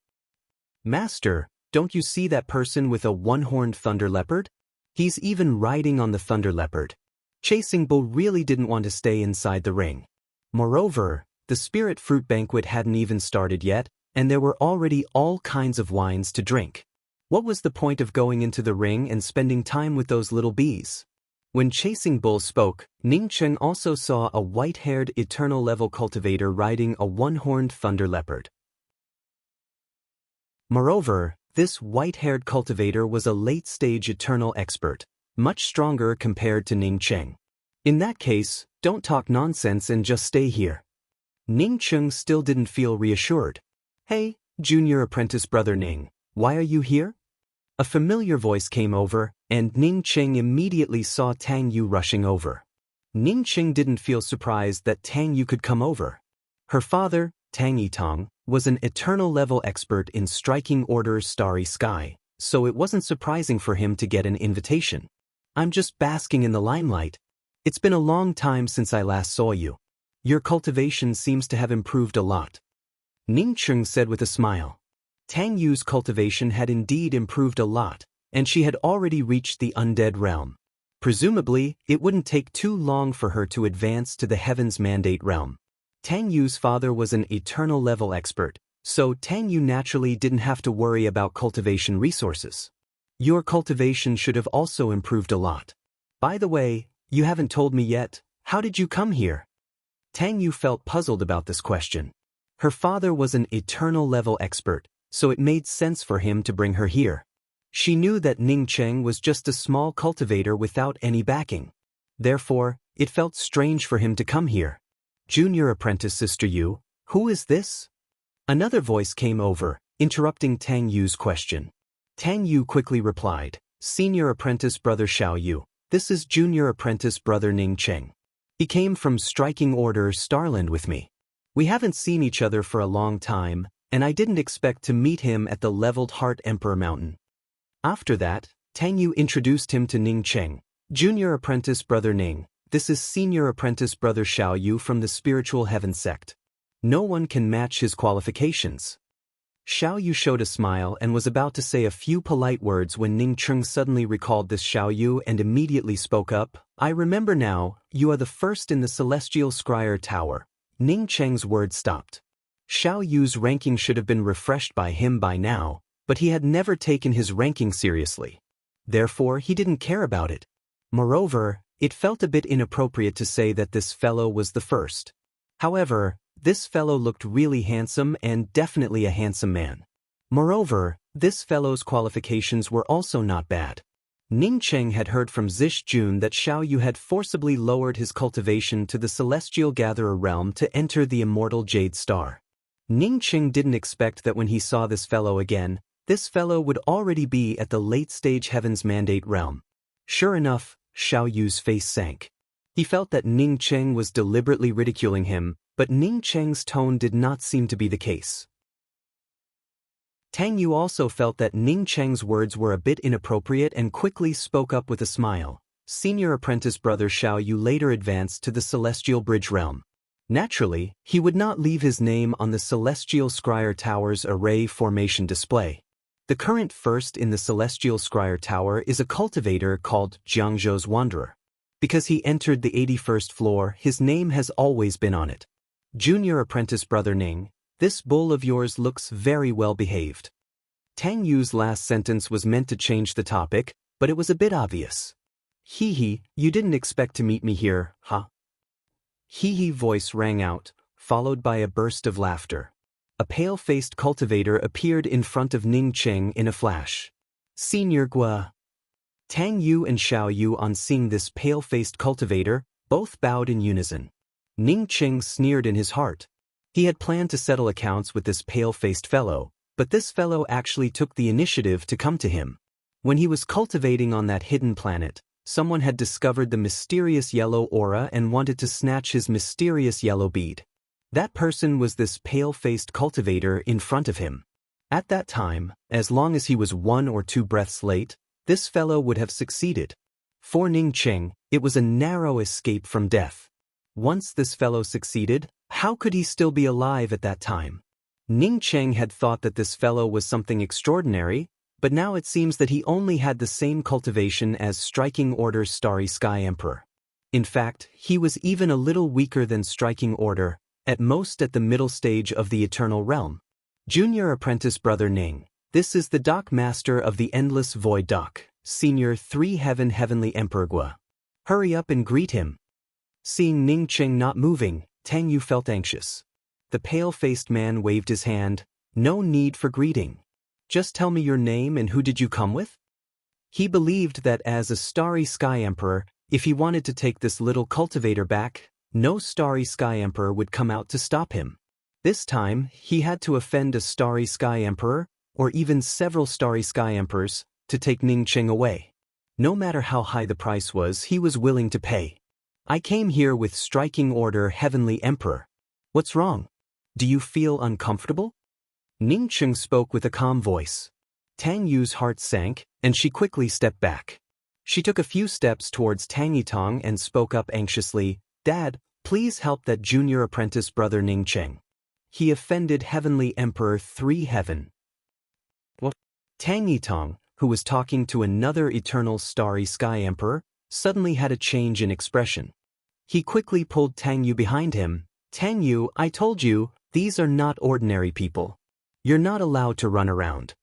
Master, don't you see that person with a 1-horned thunder leopard? He's even riding on the thunder leopard. Chasing Bull really didn't want to stay inside the ring. Moreover, the spirit fruit banquet hadn't even started yet, and there were already all kinds of wines to drink. What was the point of going into the ring and spending time with those little bees? When Chasing Bull spoke, Ning Cheng also saw a white-haired eternal level cultivator riding a 1-horned thunder leopard. Moreover, this white-haired cultivator was a late-stage eternal expert, much stronger compared to Ning Cheng. In that case, don't talk nonsense and just stay here. Ning Cheng still didn't feel reassured. Hey, junior apprentice brother Ning, why are you here? A familiar voice came over, and Ning Cheng immediately saw Tang Yu rushing over. Ning Cheng didn't feel surprised that Tang Yu could come over. Her father, Tang Yitong, was an eternal-level expert in Striking Order's Starry Sky, so it wasn't surprising for him to get an invitation. I'm just basking in the limelight. It's been a long time since I last saw you. Your cultivation seems to have improved a lot. Ning Cheng said with a smile. Tang Yu's cultivation had indeed improved a lot, and she had already reached the undead realm. Presumably, it wouldn't take too long for her to advance to the Heaven's Mandate realm. Tang Yu's father was an eternal-level expert, so Tang Yu naturally didn't have to worry about cultivation resources. Your cultivation should have also improved a lot. By the way, you haven't told me yet, how did you come here? Tang Yu felt puzzled about this question. Her father was an eternal-level expert, so it made sense for him to bring her here. She knew that Ning Cheng was just a small cultivator without any backing. Therefore, it felt strange for him to come here. Junior apprentice Sister Yu, who is this? Another voice came over, interrupting Tang Yu's question. Tang Yu quickly replied, Senior apprentice brother Xiao Yu, this is junior apprentice brother Ning Cheng. He came from Striking Order Starland with me. We haven't seen each other for a long time, and I didn't expect to meet him at the Leveled Heart Emperor Mountain. After that, Tang Yu introduced him to Ning Cheng. Junior apprentice brother Ning, this is senior apprentice brother Xiao Yu from the Spiritual Heaven sect. No one can match his qualifications. Xiao Yu showed a smile and was about to say a few polite words when Ning Cheng suddenly recalled this Xiao Yu and immediately spoke up. I remember now, you are the first in the Celestial Scryer Tower. Ning Cheng's words stopped. Xiao Yu's ranking should have been refreshed by him by now, but he had never taken his ranking seriously. Therefore, he didn't care about it. Moreover, it felt a bit inappropriate to say that this fellow was the first. However, this fellow looked really handsome and definitely a handsome man. Moreover, this fellow's qualifications were also not bad. Ning Cheng had heard from Zish Jun that Xiao Yu had forcibly lowered his cultivation to the Celestial Gatherer realm to enter the immortal Jade Star. Ning Cheng didn't expect that when he saw this fellow again, this fellow would already be at the late-stage Heaven's Mandate realm. Sure enough, Xiao Yu's face sank. He felt that Ning Cheng was deliberately ridiculing him, but Ning Cheng's tone did not seem to be the case. Tang Yu also felt that Ning Cheng's words were a bit inappropriate and quickly spoke up with a smile. Senior apprentice brother Xiao Yu later advanced to the Celestial Bridge realm. Naturally, he would not leave his name on the Celestial Scryer Tower's array formation display. The current first in the Celestial Scryer Tower is a cultivator called Jiangzhou's Wanderer. Because he entered the 81st floor, his name has always been on it. Junior apprentice brother Ning, this bull of yours looks very well behaved. Tang Yu's last sentence was meant to change the topic, but it was a bit obvious. Hee hee, you didn't expect to meet me here, huh? Hee hee voice rang out, followed by a burst of laughter. A pale-faced cultivator appeared in front of Ning Cheng in a flash. Senior Gua. Tang Yu and Xiao Yu, on seeing this pale-faced cultivator, both bowed in unison. Ning Cheng sneered in his heart. He had planned to settle accounts with this pale-faced fellow, but this fellow actually took the initiative to come to him. When he was cultivating on that hidden planet, someone had discovered the mysterious yellow aura and wanted to snatch his mysterious yellow bead. That person was this pale-faced cultivator in front of him. At that time, as long as he was 1 or 2 breaths late, this fellow would have succeeded. For Ning Cheng, it was a narrow escape from death. Once this fellow succeeded, how could he still be alive at that time? Ning Cheng had thought that this fellow was something extraordinary, but now it seems that he only had the same cultivation as Striking Order's Starry Sky Emperor. In fact, he was even a little weaker than Striking Order, at most at the middle stage of the Eternal Realm. Junior apprentice brother Ning, this is the Dock Master of the Endless Void Dock, Senior 3 Heavenly Emperor Gua. Hurry up and greet him. Seeing Ning Cheng not moving, Tang Yu felt anxious. The pale-faced man waved his hand. No need for greeting. Just tell me your name and who did you come with? He believed that as a Starry Sky Emperor, if he wanted to take this little cultivator back, no Starry Sky Emperor would come out to stop him. This time, he had to offend a Starry Sky Emperor, or even several Starry Sky Emperors, to take Ning Cheng away. No matter how high the price was, he was willing to pay. I came here with Striking Order Heavenly Emperor. What's wrong? Do you feel uncomfortable? Ning Cheng spoke with a calm voice. Tang Yu's heart sank, and she quickly stepped back. She took a few steps towards Tang Yitong and spoke up anxiously, Dad, please help that junior apprentice brother Ning Cheng. He offended Heavenly Emperor 3 Heaven. What? Tang Yitong, who was talking to another eternal Starry Sky Emperor, suddenly had a change in expression. He quickly pulled Tang Yu behind him. Tang Yu, I told you, these are not ordinary people. You're not allowed to run around.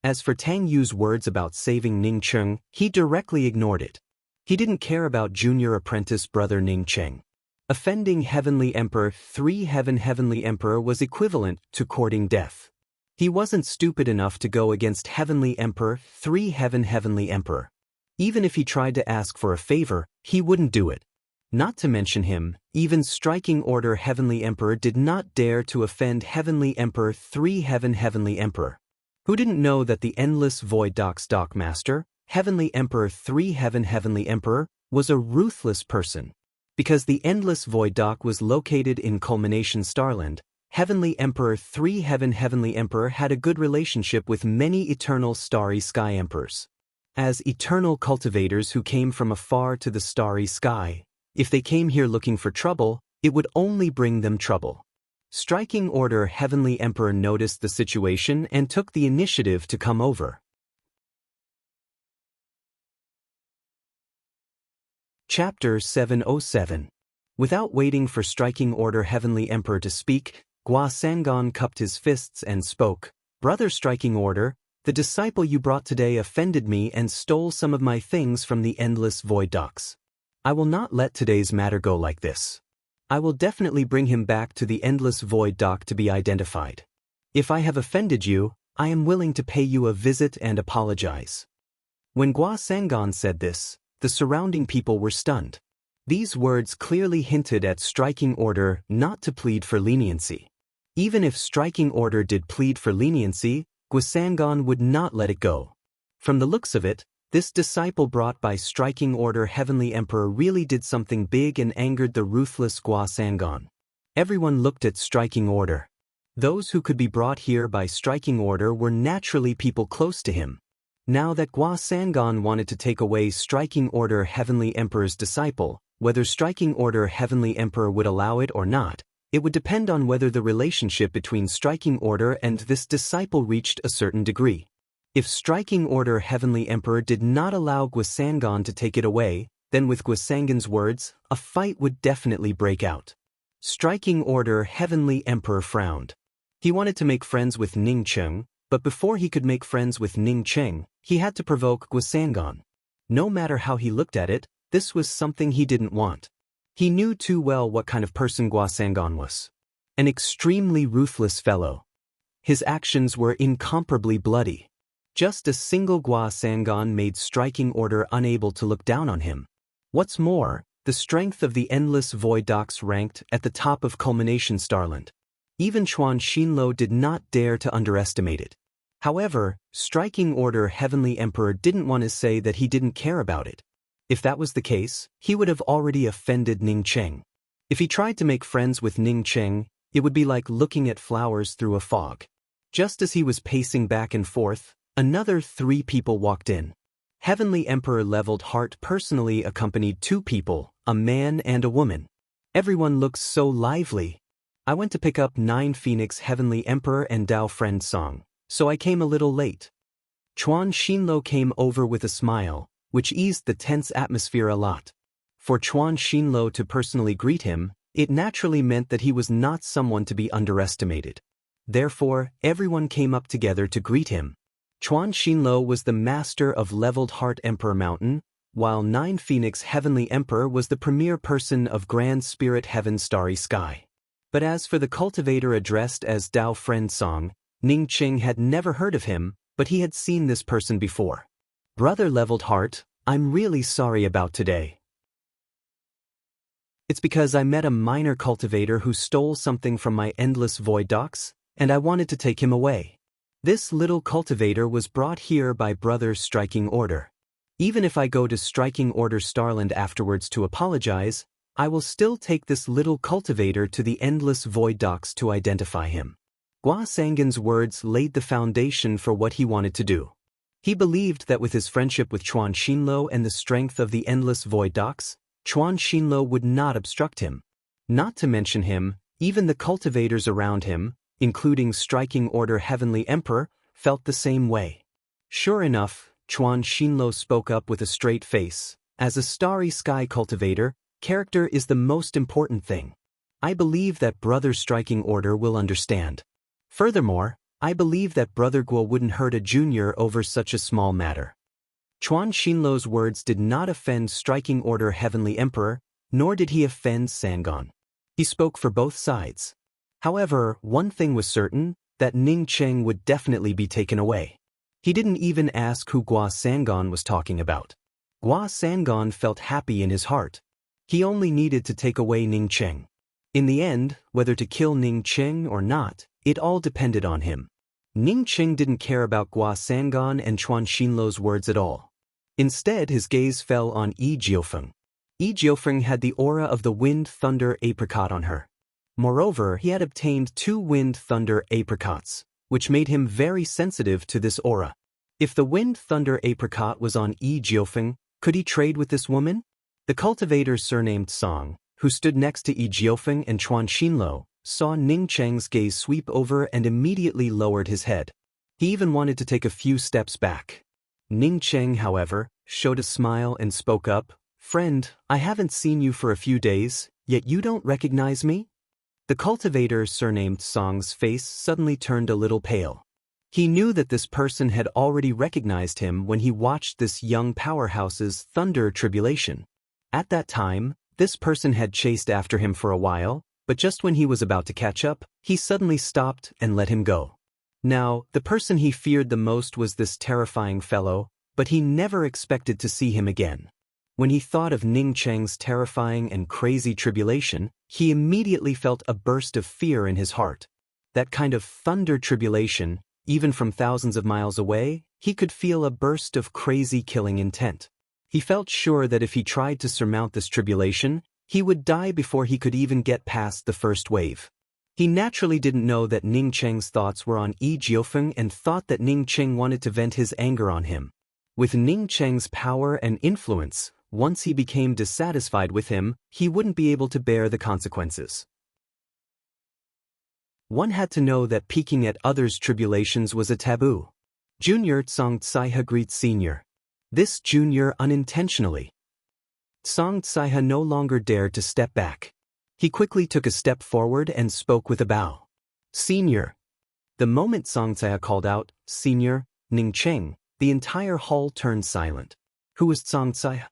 As for Tang Yu's words about saving Ning Cheng, he directly ignored it. He didn't care about junior apprentice brother Ning Cheng. Offending Heavenly Emperor 3 Heavenly Emperor was equivalent to courting death. He wasn't stupid enough to go against Heavenly Emperor 3 Heavenly Emperor. Even if he tried to ask for a favor, he wouldn't do it. Not to mention him, even Striking Order Heavenly Emperor did not dare to offend Heavenly Emperor 3 Heavenly Emperor. Who didn't know that the Endless Void Dock's Dock Master, Heavenly Emperor 3 Heavenly Emperor, was a ruthless person? Because the Endless Void Dock was located in Culmination Starland, Heavenly Emperor 3 Heavenly Emperor had a good relationship with many eternal Starry Sky Emperors. As eternal cultivators who came from afar to the starry sky, if they came here looking for trouble, it would only bring them trouble. Striking Order Heavenly Emperor noticed the situation and took the initiative to come over. Chapter 707. Without waiting for Striking Order Heavenly Emperor to speak, Gua Sangon cupped his fists and spoke. Brother Striking Order, the disciple you brought today offended me and stole some of my things from the Endless Void Docks. I will not let today's matter go like this. I will definitely bring him back to the Endless Void Dock to be identified. If I have offended you, I am willing to pay you a visit and apologize. When Gua Sangon said this, the surrounding people were stunned. These words clearly hinted at striking order not to plead for leniency. Even if striking order did plead for leniency, Gua Sangon would not let it go. From the looks of it, this disciple brought by striking order Heavenly Emperor really did something big and angered the ruthless Gua Sangon. Everyone looked at striking order. Those who could be brought here by striking order were naturally people close to him. Now that Gua Sangon wanted to take away striking order Heavenly Emperor's disciple, whether striking order Heavenly Emperor would allow it or not, it would depend on whether the relationship between striking order and this disciple reached a certain degree. If striking order Heavenly Emperor did not allow Gua Sangon to take it away, then with Gua Sangon's words, a fight would definitely break out. Striking order Heavenly Emperor frowned. He wanted to make friends with Ning Cheng, but before he could make friends with Ning Cheng, he had to provoke Gua Sangon. No matter how he looked at it, this was something he didn't want. He knew too well what kind of person Gua Sangon was. An extremely ruthless fellow. His actions were incomparably bloody. Just a single Gua Sangon made striking order unable to look down on him. What's more, the strength of the endless void docks ranked at the top of culmination Starland. Even Chuan Xinlo did not dare to underestimate it. However, striking order Heavenly Emperor didn't want to say that he didn't care about it. If that was the case, he would have already offended Ning Cheng. If he tried to make friends with Ning Cheng, it would be like looking at flowers through a fog. Just as he was pacing back and forth, another 3 people walked in. Heavenly Emperor Leveled Heart personally accompanied 2 people, a man and a woman. Everyone looks so lively. I went to pick up 9 Phoenix Heavenly Emperor and Dao Friend Song, so I came a little late. Chuan Xinlo came over with a smile, which eased the tense atmosphere a lot. For Chuan Xinlo to personally greet him, it naturally meant that he was not someone to be underestimated. Therefore, everyone came up together to greet him. Chuan Xinlo was the master of Leveled Heart Emperor Mountain, while 9 Phoenix Heavenly Emperor was the premier person of Grand Spirit Heaven Starry Sky. But as for the cultivator addressed as Dao Friend Song, Ning Cheng had never heard of him, but he had seen this person before. Brother Leveled Heart, I'm really sorry about today. It's because I met a minor cultivator who stole something from my endless void docks, and I wanted to take him away. This little cultivator was brought here by Brother Striking Order. Even if I go to Striking Order Starland afterwards to apologize, I will still take this little cultivator to the endless void docks to identify him. Gua Sangon's words laid the foundation for what he wanted to do. He believed that with his friendship with Chuan Xinlo and the strength of the endless void docks, Chuan Xinlo would not obstruct him. Not to mention him, even the cultivators around him, including Striking Order Heavenly Emperor, felt the same way. Sure enough, Chuan Xinlo spoke up with a straight face. As a Starry Sky cultivator, character is the most important thing. I believe that Brother Striking Order will understand. Furthermore, I believe that Brother Guo wouldn't hurt a junior over such a small matter. Chuan Xinlo's words did not offend Striking Order Heavenly Emperor, nor did he offend Sangon. He spoke for both sides. However, one thing was certain, that Ning Cheng would definitely be taken away. He didn't even ask who Gua Sangon was talking about. Gua Sangon felt happy in his heart. He only needed to take away Ning Cheng. In the end, whether to kill Ning Cheng or not, it all depended on him. Ning Cheng didn't care about Gua Sangon and Chuan Xinlo's words at all. Instead, his gaze fell on Yi Jiufeng. Yi Jiufeng had the aura of the Wind Thunder Apricot on her. Moreover, he had obtained 2 Wind Thunder Apricots, which made him very sensitive to this aura. If the Wind Thunder Apricot was on Yi Jiufeng, could he trade with this woman? The cultivator surnamed Song, who stood next to Yi Jiufeng and Chuan Xinlo, saw Ning Cheng's gaze sweep over and immediately lowered his head. He even wanted to take a few steps back. Ning Cheng, however, showed a smile and spoke up, "Friend, I haven't seen you for a few days, yet you don't recognize me?" The cultivator surnamed Song's face suddenly turned a little pale. He knew that this person had already recognized him when he watched this young powerhouse's thunder tribulation. At that time, this person had chased after him for a while, but just when he was about to catch up, he suddenly stopped and let him go. Now, the person he feared the most was this terrifying fellow, but he never expected to see him again. When he thought of Ning Cheng's terrifying and crazy tribulation, he immediately felt a burst of fear in his heart. That kind of thunder tribulation, even from thousands of miles away, he could feel a burst of crazy killing intent. He felt sure that if he tried to surmount this tribulation, he would die before he could even get past the first wave. He naturally didn't know that Ning Cheng's thoughts were on Yi Jiufeng and thought that Ning Cheng wanted to vent his anger on him. With Ning Cheng's power and influence, once he became dissatisfied with him, he wouldn't be able to bear the consequences. One had to know that peeking at others' tribulations was a taboo. Junior Tsang Tsaiha greets Senior. This junior unintentionally. Tsang Tsaiha no longer dared to step back. He quickly took a step forward and spoke with a bow. Senior. The moment Tsang Tsaiha called out, Senior, Ning Cheng, the entire hall turned silent. Who was Tsang Tsaiha?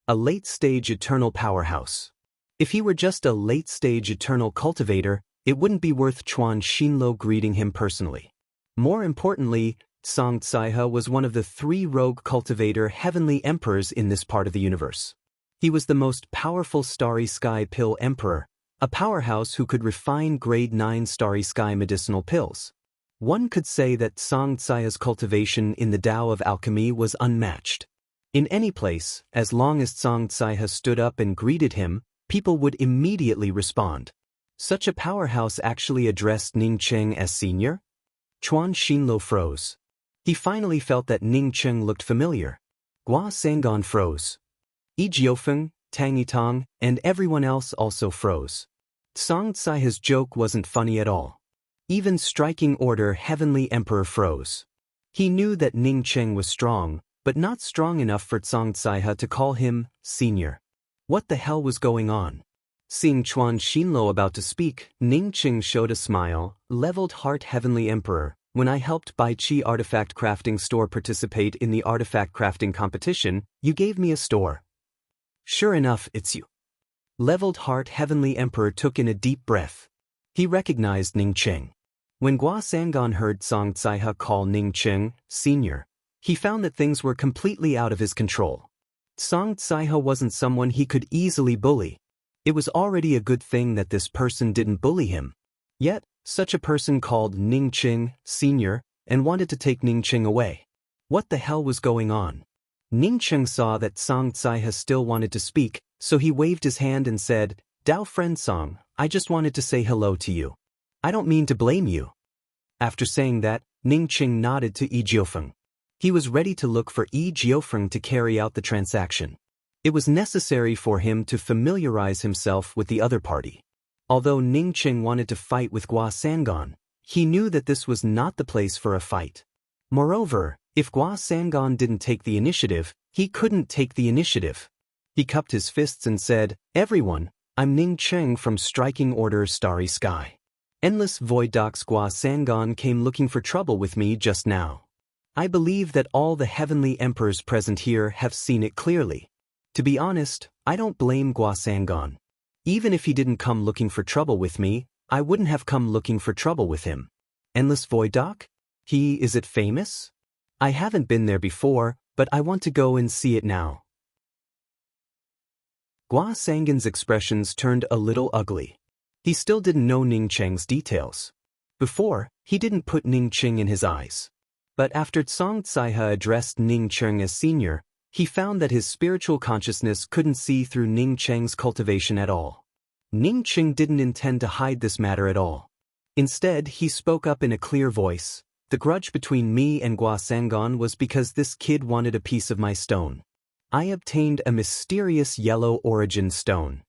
A late-stage eternal powerhouse. If he were just a late-stage eternal cultivator, it wouldn't be worth Chuan Xinlo greeting him personally. More importantly, Tsang Tsaiha was one of the 3 rogue cultivator heavenly emperors in this part of the universe. He was the most powerful Starry Sky Pill Emperor, a powerhouse who could refine grade 9 Starry Sky medicinal pills. One could say that Tsang Tsaiha's cultivation in the Tao of alchemy was unmatched. In any place, as long as Tsang Tsaiha stood up and greeted him, people would immediately respond. Such a powerhouse actually addressed Ning Cheng as Senior? Chuan Xinlo froze. He finally felt that Ning Cheng looked familiar. Gua Sangon froze. Yi Jiufeng, Tang Yitang, and everyone else also froze. Tsang Tsaiha's joke wasn't funny at all. Even Striking Order Heavenly Emperor froze. He knew that Ning Cheng was strong, but not strong enough for Tsang Tsaiha to call him Senior. What the hell was going on? Seeing Chuan Xinlo about to speak, Ning Cheng showed a smile. Leveled Heart Heavenly Emperor, when I helped Bai Chi Artifact Crafting Store participate in the artifact crafting competition, you gave me a store. Sure enough, it's you. Leveled Heart Heavenly Emperor took in a deep breath. He recognized Ning Cheng. When Gua Sangon heard Tsang Tsaiha call Ning Cheng Senior, he found that things were completely out of his control. Tsang Tsaiha wasn't someone he could easily bully. It was already a good thing that this person didn't bully him. Yet, such a person called Ning Cheng Senior and wanted to take Ning Cheng away. What the hell was going on? Ning Cheng saw that Tsang Tsaiha still wanted to speak, so he waved his hand and said, Dao friend Tsang, I just wanted to say hello to you. I don't mean to blame you. After saying that, Ning Cheng nodded to Yi Jiufeng. He was ready to look for Yi Jiufeng to carry out the transaction. It was necessary for him to familiarize himself with the other party. Although Ning Cheng wanted to fight with Gua Sangon, he knew that this was not the place for a fight. Moreover, if Gua Sangon didn't take the initiative, he couldn't take the initiative. He cupped his fists and said, Everyone, I'm Ning Cheng from Striking Order Starry Sky. Endless Void Doc's Gua Sangon came looking for trouble with me just now. I believe that all the heavenly emperors present here have seen it clearly. To be honest, I don't blame Gua Sangon. Even if he didn't come looking for trouble with me, I wouldn't have come looking for trouble with him. Endless Void Doc? Is it famous? I haven't been there before, but I want to go and see it now. Gua Sangon's expressions turned a little ugly. He still didn't know Ning Cheng's details. Before, he didn't put Ning Cheng in his eyes. But after Tsang Tsaiha addressed Ning Cheng as Senior, he found that his spiritual consciousness couldn't see through Ning Cheng's cultivation at all. Ning Cheng didn't intend to hide this matter at all. Instead, he spoke up in a clear voice. The grudge between me and Gua Sangon was because this kid wanted a piece of my stone. I obtained a mysterious yellow origin stone.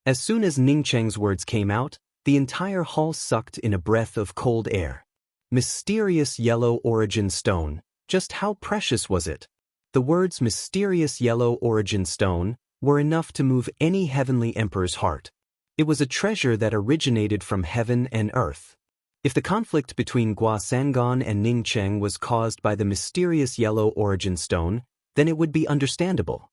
As soon as Ning Cheng's words came out, the entire hall sucked in a breath of cold air. Mysterious yellow origin stone, just how precious was it? The words mysterious yellow origin stone were enough to move any heavenly emperor's heart. It was a treasure that originated from heaven and earth. If the conflict between Gua Sangon and Ning Cheng was caused by the mysterious yellow origin stone, then it would be understandable.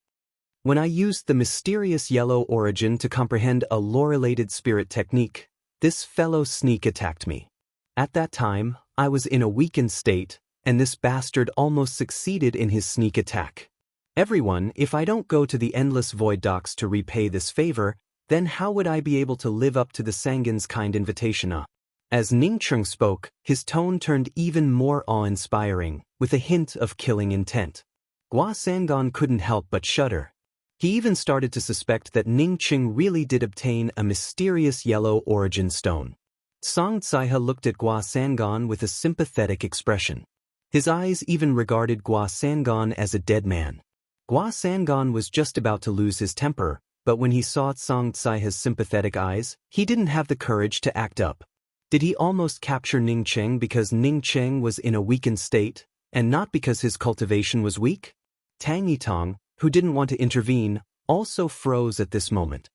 When I used the mysterious yellow origin to comprehend a lore-related spirit technique, this fellow sneak attacked me. At that time, I was in a weakened state, and this bastard almost succeeded in his sneak attack. Everyone, if I don't go to the endless void docks to repay this favor, then how would I be able to live up to the Sangan's kind invitation? As Ning Cheng spoke, his tone turned even more awe-inspiring, with a hint of killing intent. Gua Sangan couldn't help but shudder. He even started to suspect that Ning Cheng really did obtain a mysterious yellow origin stone. Song Tsaiha looked at Gua Sangan with a sympathetic expression. His eyes even regarded Gua Sangan as a dead man. Gua Sangan was just about to lose his temper, but when he saw Song Tsaiha's sympathetic eyes, he didn't have the courage to act up. Did he almost capture Ning Cheng because Ning Cheng was in a weakened state, and not because his cultivation was weak? Tang Yitong, who didn't want to intervene, also froze at this moment.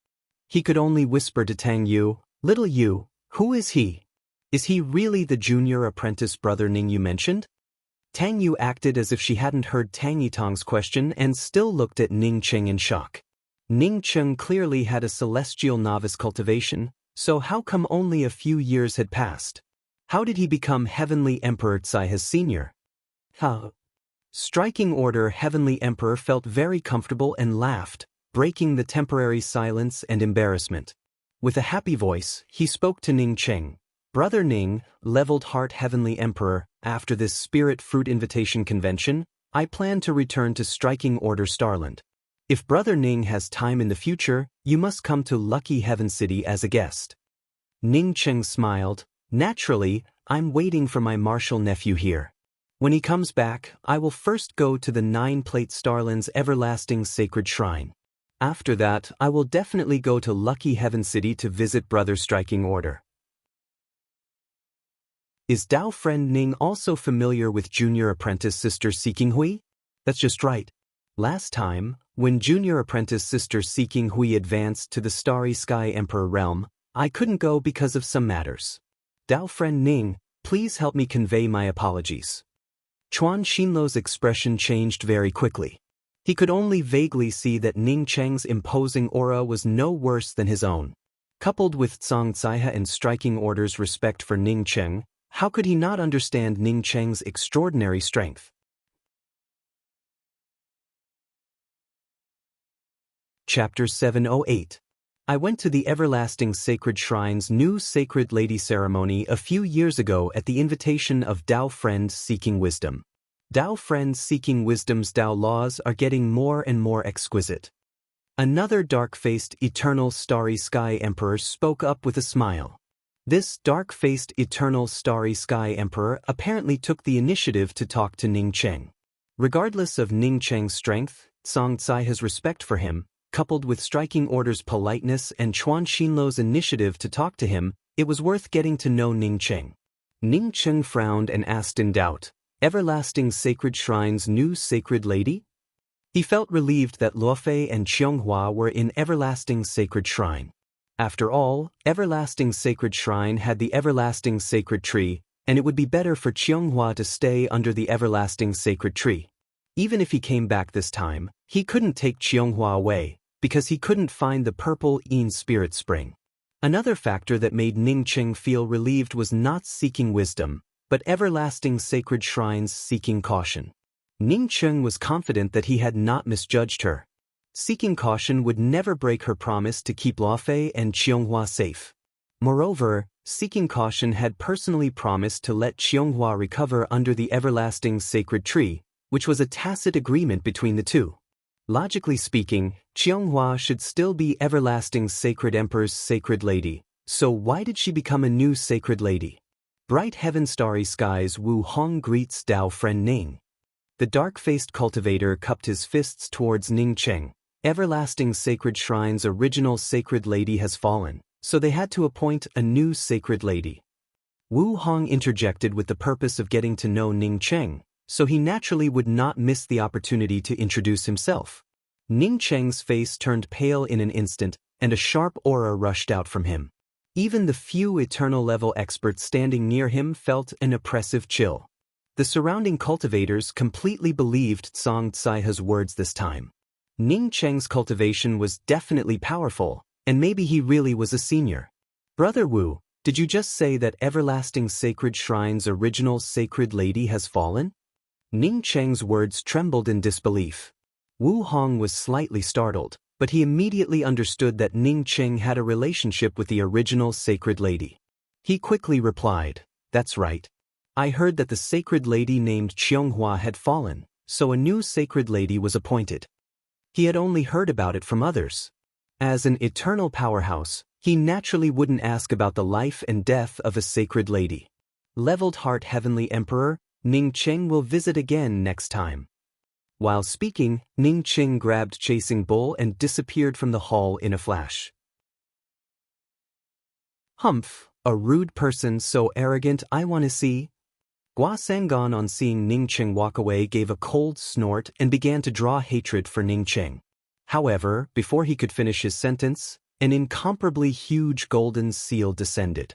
He could only whisper to Tang Yu, "Little Yu, who is he? Is he really the junior apprentice brother Ning you mentioned?" Tang Yu acted as if she hadn't heard Tang Yitong's question and still looked at Ning Cheng in shock. Ning Cheng clearly had a celestial novice cultivation, so how come only a few years had passed? How did he become Heavenly Emperor Tsaiha's senior? How? Striking Order Heavenly Emperor felt very comfortable and laughed, breaking the temporary silence and embarrassment. With a happy voice, he spoke to Ning Cheng. "Brother Ning, Leveled Heart Heavenly Emperor, after this Spirit Fruit Invitation Convention, I plan to return to Striking Order Starland. If Brother Ning has time in the future, you must come to Lucky Heaven City as a guest." Ning Cheng smiled. "Naturally, I'm waiting for my martial nephew here. When he comes back, I will first go to the 9-plate Starland's everlasting sacred shrine. After that, I will definitely go to Lucky Heaven City to visit Brother Striking Order." Is Dao friend Ning also familiar with junior apprentice sister Seeking Hui? That's just right. Last time, when junior apprentice sister Seeking Hui advanced to the Starry Sky Emperor realm, I couldn't go because of some matters. Dao friend Ning, please help me convey my apologies. Chuan Xinluo's expression changed very quickly. He could only vaguely see that Ning Cheng's imposing aura was no worse than his own. Coupled with Song Tsaiha and Striking Order's respect for Ning Cheng, how could he not understand Ning Cheng's extraordinary strength? Chapter 708. I went to the Everlasting Sacred Shrine's new Sacred Lady ceremony a few years ago at the invitation of Dao Friend Seeking Wisdom. Dao Friend Seeking Wisdom's Dao laws are getting more and more exquisite. Another dark-faced, eternal Starry Sky Emperor spoke up with a smile. This dark-faced, eternal Starry Sky Emperor apparently took the initiative to talk to Ning Cheng. Regardless of Ning Cheng's strength, Song Tsaiha's respect for him, coupled with Striking Order's politeness and Chuan Xinluo's initiative to talk to him, it was worth getting to know Ning Cheng. Ning Cheng frowned and asked in doubt, "Everlasting Sacred Shrine's new Sacred Lady?" He felt relieved that Luofei and Qianghua were in Everlasting Sacred Shrine. After all, Everlasting Sacred Shrine had the Everlasting Sacred Tree, and it would be better for Qianghua to stay under the Everlasting Sacred Tree. Even if he came back this time, he couldn't take Qianghua away, because he couldn't find the purple Yin Spirit Spring. Another factor that made Ning Cheng feel relieved was not seeking wisdom, but Everlasting Sacred Shrine's seeking caution. Ning Cheng was confident that he had not misjudged her. Seeking caution would never break her promise to keep Luofei and Qianghua safe. Moreover, Seeking Caution had personally promised to let Qianghua recover under the Everlasting Sacred Tree, which was a tacit agreement between the two. Logically speaking, Qianghua should still be Everlasting Sacred Emperor's Sacred Lady, so why did she become a new Sacred Lady? Bright Heaven Starry Skies Wu Hong greets Dao Friend Ning. The dark-faced cultivator cupped his fists towards Ning Cheng. Everlasting Sacred Shrine's original Sacred Lady has fallen, so they had to appoint a new Sacred Lady. Wu Hong interjected with the purpose of getting to know Ning Cheng, so he naturally would not miss the opportunity to introduce himself. Ning Cheng's face turned pale in an instant, and a sharp aura rushed out from him. Even the few eternal-level experts standing near him felt an oppressive chill. The surrounding cultivators completely believed Song Tsaiha's words this time. Ning Cheng's cultivation was definitely powerful, and maybe he really was a senior. "Brother Wu, Did you just say that Everlasting Sacred Shrine's original sacred lady has fallen? Ning Cheng's words trembled in disbelief. Wu Hong was slightly startled, but he immediately understood that Ning Cheng had a relationship with the original sacred lady. He quickly replied, "That's right. I heard that the sacred lady named Qianghua had fallen, so a new sacred lady was appointed." He had only heard about it from others. As an eternal powerhouse, he naturally wouldn't ask about the life and death of a sacred lady. Leveled Heart Heavenly Emperor, Ning Cheng will visit again next time. While speaking, Ning Cheng grabbed Chasing Bull and disappeared from the hall in a flash. Humph, a rude person so arrogant I want to see. Gua Sangon, on seeing Ning Cheng walk away, gave a cold snort and began to draw hatred for Ning Cheng. However, before he could finish his sentence, an incomparably huge golden seal descended.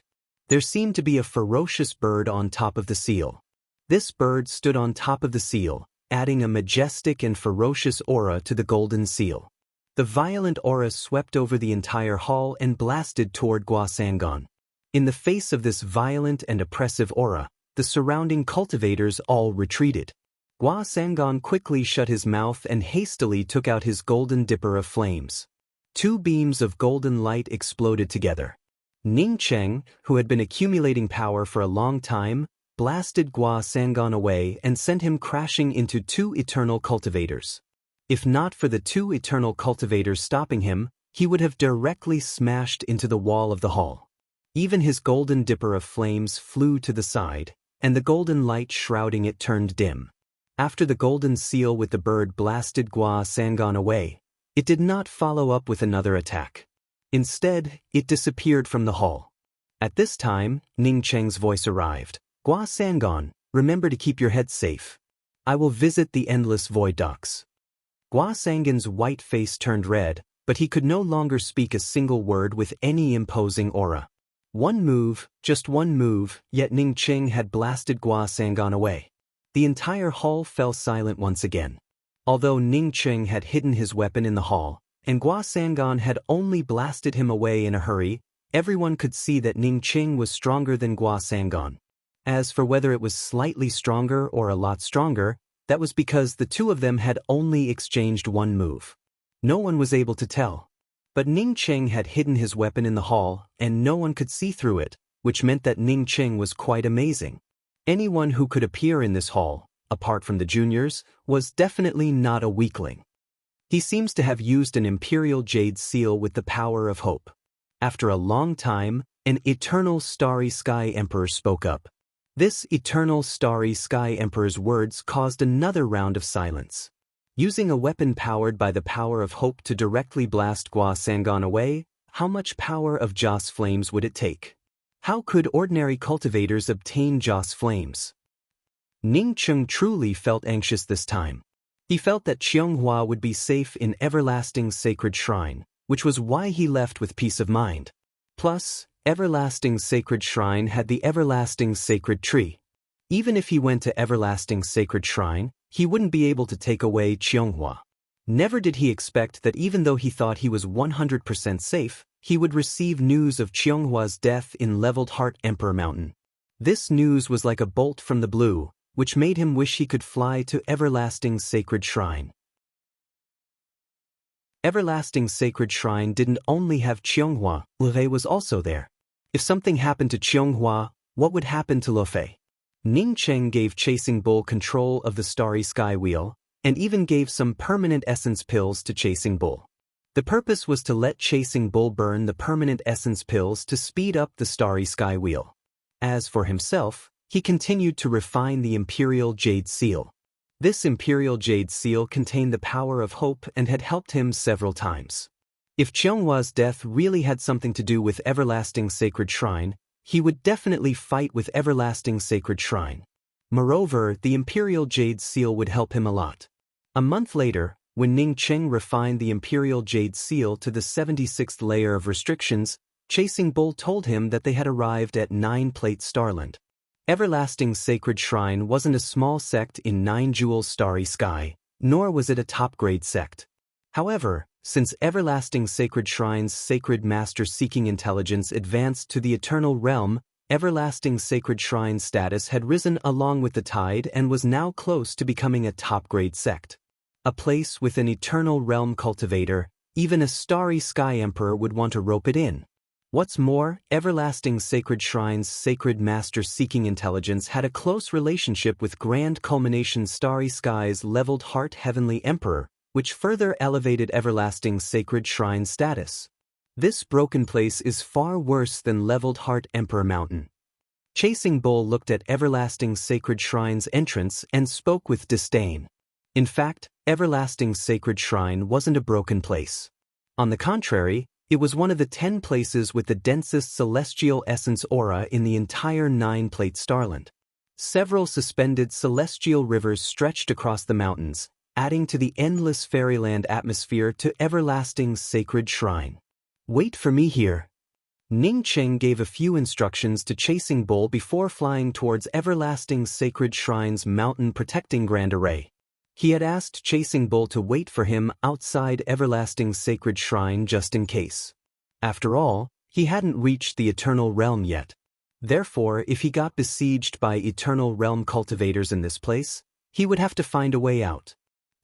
There seemed to be a ferocious bird on top of the seal. This bird stood on top of the seal, adding a majestic and ferocious aura to the golden seal. The violent aura swept over the entire hall and blasted toward Gua Sangon. In the face of this violent and oppressive aura, the surrounding cultivators all retreated. Gua Sangon quickly shut his mouth and hastily took out his golden dipper of flames. Two beams of golden light exploded together. Ning Cheng, who had been accumulating power for a long time, blasted Gua Sangon away and sent him crashing into two eternal cultivators. If not for the two eternal cultivators stopping him, he would have directly smashed into the wall of the hall. Even his golden dipper of flames flew to the side, and the golden light shrouding it turned dim. After the golden seal with the bird blasted Gua Sangon away, it did not follow up with another attack. Instead, it disappeared from the hall. At this time, Ning Cheng's voice arrived. "Gua Sangon, remember to keep your head safe. I will visit the endless void docks." Gua Sangon's white face turned red, but he could no longer speak a single word with any imposing aura. One move, just one move, yet Ning Cheng had blasted Gua Sangon away. The entire hall fell silent once again. Although Ning Cheng had hidden his weapon in the hall, and Gua Sangon had only blasted him away in a hurry, everyone could see that Ning Cheng was stronger than Gua Sangon. As for whether it was slightly stronger or a lot stronger, that was because the two of them had only exchanged one move. No one was able to tell. But Ning Cheng had hidden his weapon in the hall, and no one could see through it, which meant that Ning Cheng was quite amazing. Anyone who could appear in this hall, apart from the juniors, was definitely not a weakling. He seems to have used an Imperial Jade Seal with the power of hope. After a long time, an Eternal Starry Sky Emperor spoke up. This Eternal Starry Sky Emperor's words caused another round of silence. Using a weapon powered by the power of hope to directly blast Gua Sangon away, how much power of Joss Flames would it take? How could ordinary cultivators obtain Joss Flames? Ning Cheng truly felt anxious this time. He felt that Qianghua would be safe in Everlasting Sacred Shrine, which was why he left with peace of mind. Plus, Everlasting Sacred Shrine had the Everlasting Sacred Tree. Even if he went to Everlasting Sacred Shrine, he wouldn't be able to take away Qianghua. Never did he expect that even though he thought he was 100% safe, he would receive news of Qianghua's death in Leveled Heart Emperor Mountain. This news was like a bolt from the blue, which made him wish he could fly to Everlasting Sacred Shrine. Everlasting Sacred Shrine didn't only have Qianghua, Lefei was also there. If something happened to Qianghua, what would happen to Lefei? Ning Cheng gave Chasing Bull control of the Starry Sky Wheel, and even gave some permanent essence pills to Chasing Bull. The purpose was to let Chasing Bull burn the permanent essence pills to speed up the Starry Sky Wheel. As for himself, he continued to refine the Imperial Jade Seal. This Imperial Jade Seal contained the power of hope and had helped him several times. If Qianghua's death really had something to do with Everlasting Sacred Shrine, he would definitely fight with Everlasting Sacred Shrine. Moreover, the Imperial Jade Seal would help him a lot. A month later, when Ning Cheng refined the Imperial Jade Seal to the 76th layer of restrictions, Chasing Bull told him that they had arrived at 9-Plate Starland. Everlasting Sacred Shrine wasn't a small sect in 9 Jewel Starry Sky, nor was it a top-grade sect. However, since Everlasting Sacred Shrine's Sacred Master Seeking Intelligence advanced to the Eternal Realm, Everlasting Sacred Shrine's status had risen along with the tide and was now close to becoming a top-grade sect. A place with an Eternal Realm cultivator, even a Starry Sky Emperor would want to rope it in. What's more, Everlasting Sacred Shrine's Sacred Master Seeking Intelligence had a close relationship with Grand Culmination Starry Sky's Leveled Heart Heavenly Emperor, which further elevated Everlasting Sacred Shrine's status. This broken place is far worse than Leveled Heart Emperor Mountain. Chasing Bull looked at Everlasting Sacred Shrine's entrance and spoke with disdain. In fact, Everlasting Sacred Shrine wasn't a broken place. On the contrary, it was one of the 10 places with the densest celestial essence aura in the entire 9-plate starland. Several suspended celestial rivers stretched across the mountains, adding to the endless fairyland atmosphere to Everlasting Sacred Shrine. Wait for me here. Ning Cheng gave a few instructions to Chasing Bull before flying towards Everlasting Sacred Shrine's mountain protecting grand array. He had asked Chasing Bull to wait for him outside Everlasting Sacred Shrine just in case. After all, he hadn't reached the Eternal Realm yet. Therefore, if he got besieged by Eternal Realm cultivators in this place, he would have to find a way out.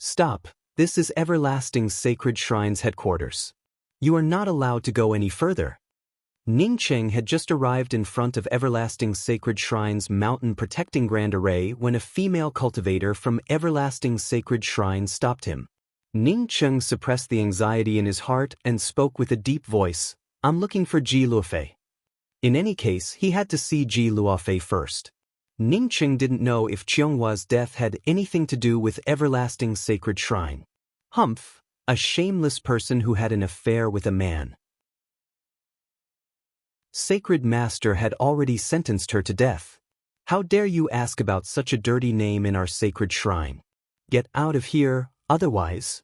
Stop, this is Everlasting Sacred Shrine's headquarters. You are not allowed to go any further. Ning Cheng had just arrived in front of Everlasting Sacred Shrine's mountain protecting grand array when a female cultivator from Everlasting Sacred Shrine stopped him. Ning Cheng suppressed the anxiety in his heart and spoke with a deep voice, "I'm looking for Ji Luofei." In any case, he had to see Ji Luofei first. Ning Cheng didn't know if Qionghua's death had anything to do with Everlasting Sacred Shrine. Humph, a shameless person who had an affair with a man. Sacred Master had already sentenced her to death. How dare you ask about such a dirty name in our sacred shrine? Get out of here, otherwise.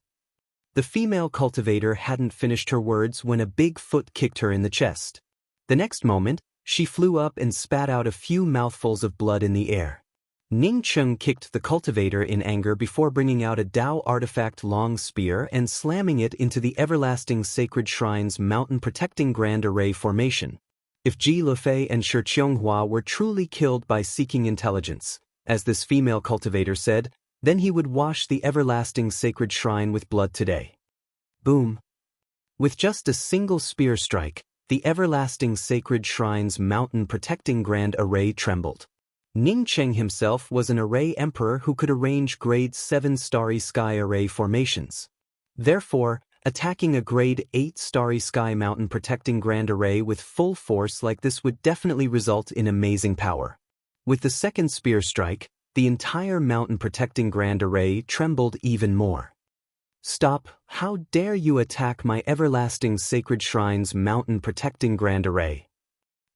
The female cultivator hadn't finished her words when a big foot kicked her in the chest. The next moment, she flew up and spat out a few mouthfuls of blood in the air. Ning Cheng kicked the cultivator in anger before bringing out a Dao artifact long spear and slamming it into the Everlasting Sacred Shrine's mountain protecting grand array formation. If Ji Luofei and Shi Qionghu were truly killed by Seeking Intelligence, as this female cultivator said, then he would wash the Everlasting Sacred Shrine with blood today. Boom. With just a single spear strike, the Everlasting Sacred Shrine's mountain protecting grand array trembled. Ning Cheng himself was an array emperor who could arrange grade 7 Starry Sky array formations. Therefore, attacking a grade 8 Starry Sky mountain protecting grand array with full force like this would definitely result in amazing power. With the second spear strike, the entire mountain protecting grand array trembled even more. Stop, how dare you attack my Everlasting Sacred Shrine's mountain protecting grand array?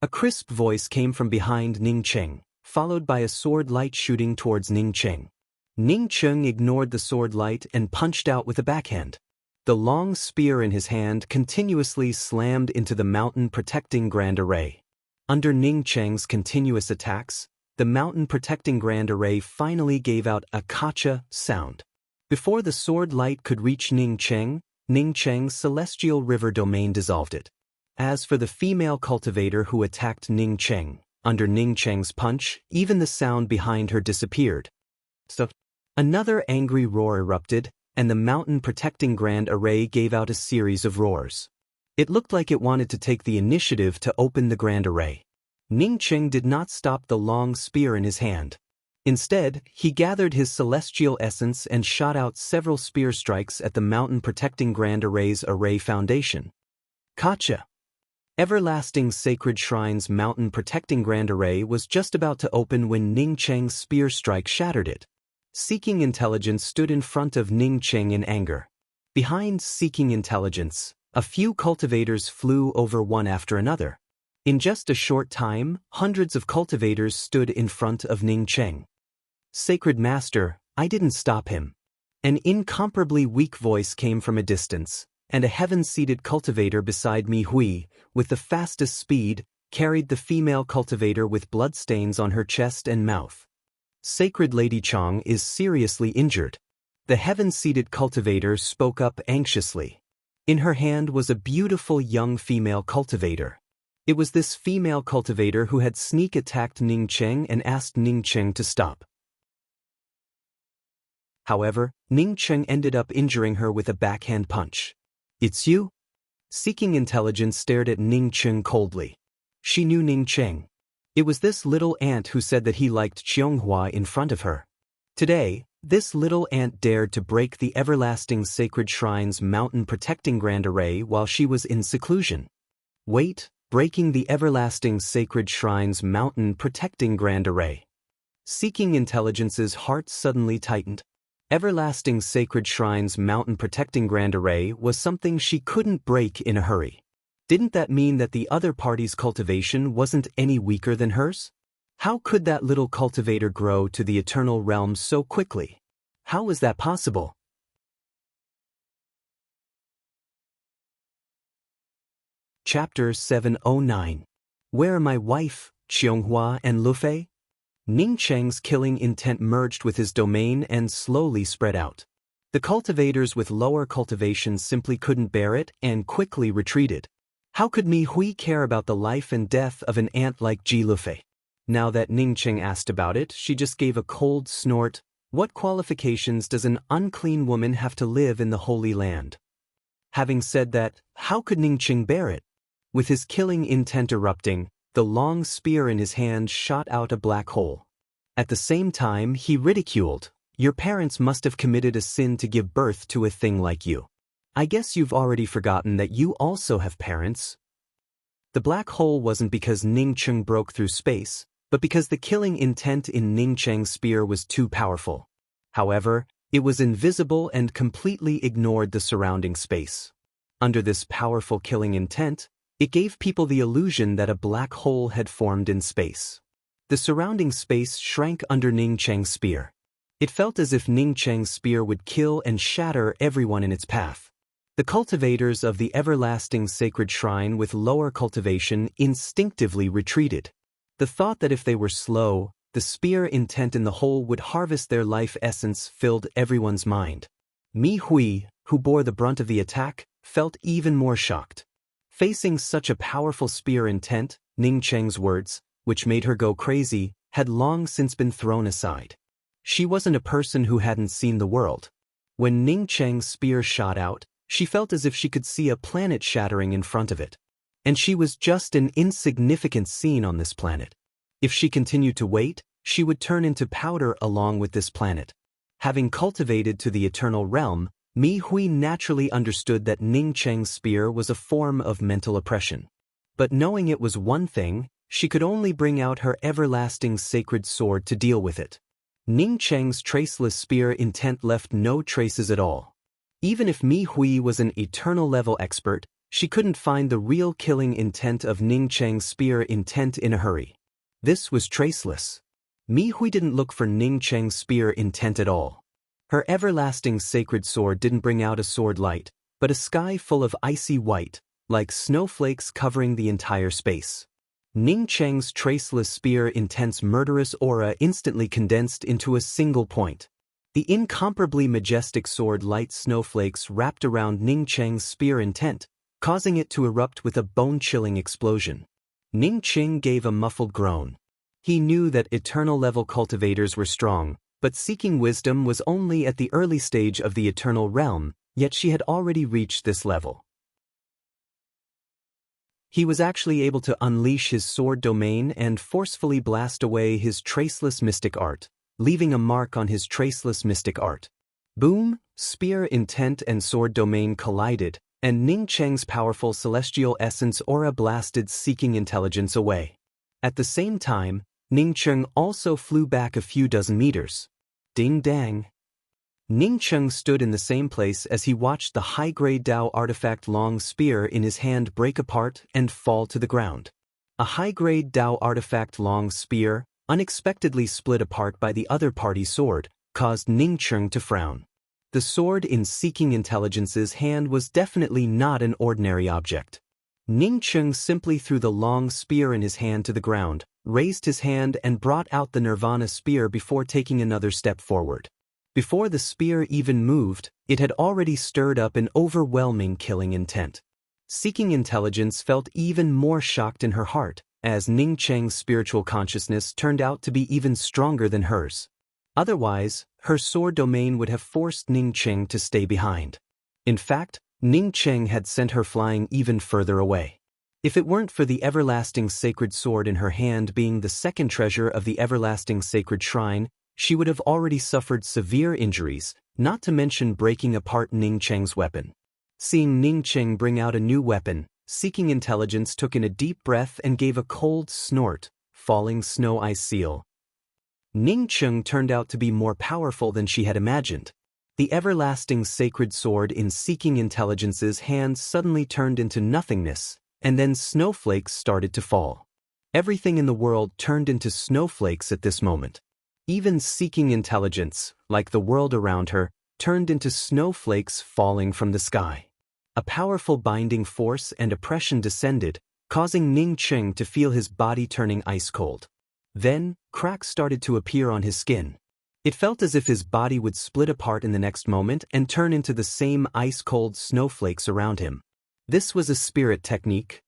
A crisp voice came from behind Ning Cheng, followed by a sword light shooting towards Ning Cheng. Ning Cheng ignored the sword light and punched out with a backhand. The long spear in his hand continuously slammed into the mountain protecting grand array. Under Ning Cheng's continuous attacks, the mountain protecting grand array finally gave out a kacha sound. Before the sword light could reach Ning Cheng's celestial river domain dissolved it. As for the female cultivator who attacked Ning Cheng, under Ning Cheng's punch, even the sound behind her disappeared. So, another angry roar erupted, and the mountain protecting grand array gave out a series of roars. It looked like it wanted to take the initiative to open the grand array. Ning Cheng did not stop the long spear in his hand. Instead, he gathered his celestial essence and shot out several spear strikes at the mountain protecting grand array's array foundation. Kacha! Everlasting Sacred Shrine's mountain protecting grand array was just about to open when Ning Cheng's spear strike shattered it. Seeking Intelligence stood in front of Ning Cheng in anger. Behind Seeking Intelligence, a few cultivators flew over one after another. In just a short time, hundreds of cultivators stood in front of Ning Cheng. Sacred Master, I didn't stop him. An incomparably weak voice came from a distance, and a heaven-seated cultivator beside Mi Hui, with the fastest speed, carried the female cultivator with bloodstains on her chest and mouth. Sacred Lady Chong is seriously injured. The heaven-seated cultivator spoke up anxiously. In her hand was a beautiful young female cultivator. It was this female cultivator who had sneak attacked Ning Cheng and asked Ning Cheng to stop. However, Ning Cheng ended up injuring her with a backhand punch. "It's you?" Seeking Intelligence stared at Ning Cheng coldly. She knew Ning Cheng. It was this little ant who said that he liked Qianghua in front of her. Today, this little ant dared to break the everlasting sacred shrine's mountain protecting grand array while she was in seclusion. Wait, breaking the everlasting sacred shrine's mountain protecting grand array. Seeking Intelligence's heart suddenly tightened. Everlasting Sacred Shrine's mountain protecting grand array was something she couldn't break in a hurry. Didn't that mean that the other party's cultivation wasn't any weaker than hers? How could that little cultivator grow to the eternal realm so quickly? How was that possible? Chapter 709. Where are my wife, Qianghua and Lufei? Ning Cheng's killing intent merged with his domain and slowly spread out. The cultivators with lower cultivations simply couldn't bear it and quickly retreated. How could Mi Hui care about the life and death of an ant like Ji Lufei? Now that Ning Cheng asked about it, she just gave a cold snort. What qualifications does an unclean woman have to live in the Holy Land? Having said that, how could Ning Cheng bear it? With his killing intent erupting, the long spear in his hand shot out a black hole. At the same time, he ridiculed, "Your parents must have committed a sin to give birth to a thing like you. I guess you've already forgotten that you also have parents." The black hole wasn't because Ning Cheng broke through space, but because the killing intent in Ning Cheng's spear was too powerful. However, it was invisible and completely ignored the surrounding space. Under this powerful killing intent, it gave people the illusion that a black hole had formed in space. The surrounding space shrank under Ning Cheng's spear. It felt as if Ning Cheng's spear would kill and shatter everyone in its path. The cultivators of the everlasting sacred shrine with lower cultivation instinctively retreated. The thought that if they were slow, the spear intent in the hole would harvest their life essence filled everyone's mind. Mi Hui, who bore the brunt of the attack, felt even more shocked. Facing such a powerful spear intent, Ning Cheng's words, which made her go crazy, had long since been thrown aside. She wasn't a person who hadn't seen the world. When Ning Cheng's spear shot out, she felt as if she could see a planet shattering in front of it. And she was just an insignificant scene on this planet. If she continued to wait, she would turn into powder along with this planet. Having cultivated to the eternal realm, Mi Hui naturally understood that Ning Cheng's spear was a form of mental oppression. But knowing it was one thing, she could only bring out her everlasting sacred sword to deal with it. Ning Cheng's traceless spear intent left no traces at all. Even if Mi Hui was an eternal level expert, she couldn't find the real killing intent of Ning Cheng's spear intent in a hurry. This was traceless. Mi Hui didn't look for Ning Cheng's spear intent at all. Her everlasting sacred sword didn't bring out a sword light, but a sky full of icy white, like snowflakes covering the entire space. Ning Cheng's traceless spear intense murderous aura instantly condensed into a single point. The incomparably majestic sword light snowflakes wrapped around Ning Cheng's spear intent, causing it to erupt with a bone-chilling explosion. Ning Cheng gave a muffled groan. He knew that eternal-level cultivators were strong, but seeking wisdom was only at the early stage of the eternal realm, yet she had already reached this level. He was actually able to unleash his sword domain and forcefully blast away his traceless mystic art, leaving a mark on his traceless mystic art. Boom! Spear intent and sword domain collided, and Ning Cheng's powerful celestial essence aura blasted Seeking Intelligence away. At the same time, Ning Cheng also flew back a few dozen meters. Ding dang! Ning Cheng stood in the same place as he watched the high-grade Dao artifact long spear in his hand break apart and fall to the ground. A high-grade Dao artifact long spear, unexpectedly split apart by the other party's sword, caused Ning Cheng to frown. The sword in Seeking Intelligence's hand was definitely not an ordinary object. Ning Cheng simply threw the long spear in his hand to the ground, raised his hand and brought out the Nirvana spear before taking another step forward. Before the spear even moved, it had already stirred up an overwhelming killing intent. Seeking Intelligence felt even more shocked in her heart, as Ning Cheng's spiritual consciousness turned out to be even stronger than hers. Otherwise, her sword domain would have forced Ning Cheng to stay behind. In fact, Ning Cheng had sent her flying even further away. If it weren't for the everlasting sacred sword in her hand being the second treasure of the everlasting sacred shrine, she would have already suffered severe injuries, not to mention breaking apart Ning Cheng's weapon. Seeing Ning Cheng bring out a new weapon, Seeking Intelligence took in a deep breath and gave a cold snort, falling snow ice seal. Ning Cheng turned out to be more powerful than she had imagined. The everlasting sacred sword in Seeking Intelligence's hand suddenly turned into nothingness, and then snowflakes started to fall. Everything in the world turned into snowflakes at this moment. Even Seeking Intelligence, like the world around her, turned into snowflakes falling from the sky. A powerful binding force and oppression descended, causing Ning Cheng to feel his body turning ice cold. Then, cracks started to appear on his skin. It felt as if his body would split apart in the next moment and turn into the same ice-cold snowflakes around him. This was a spirit technique.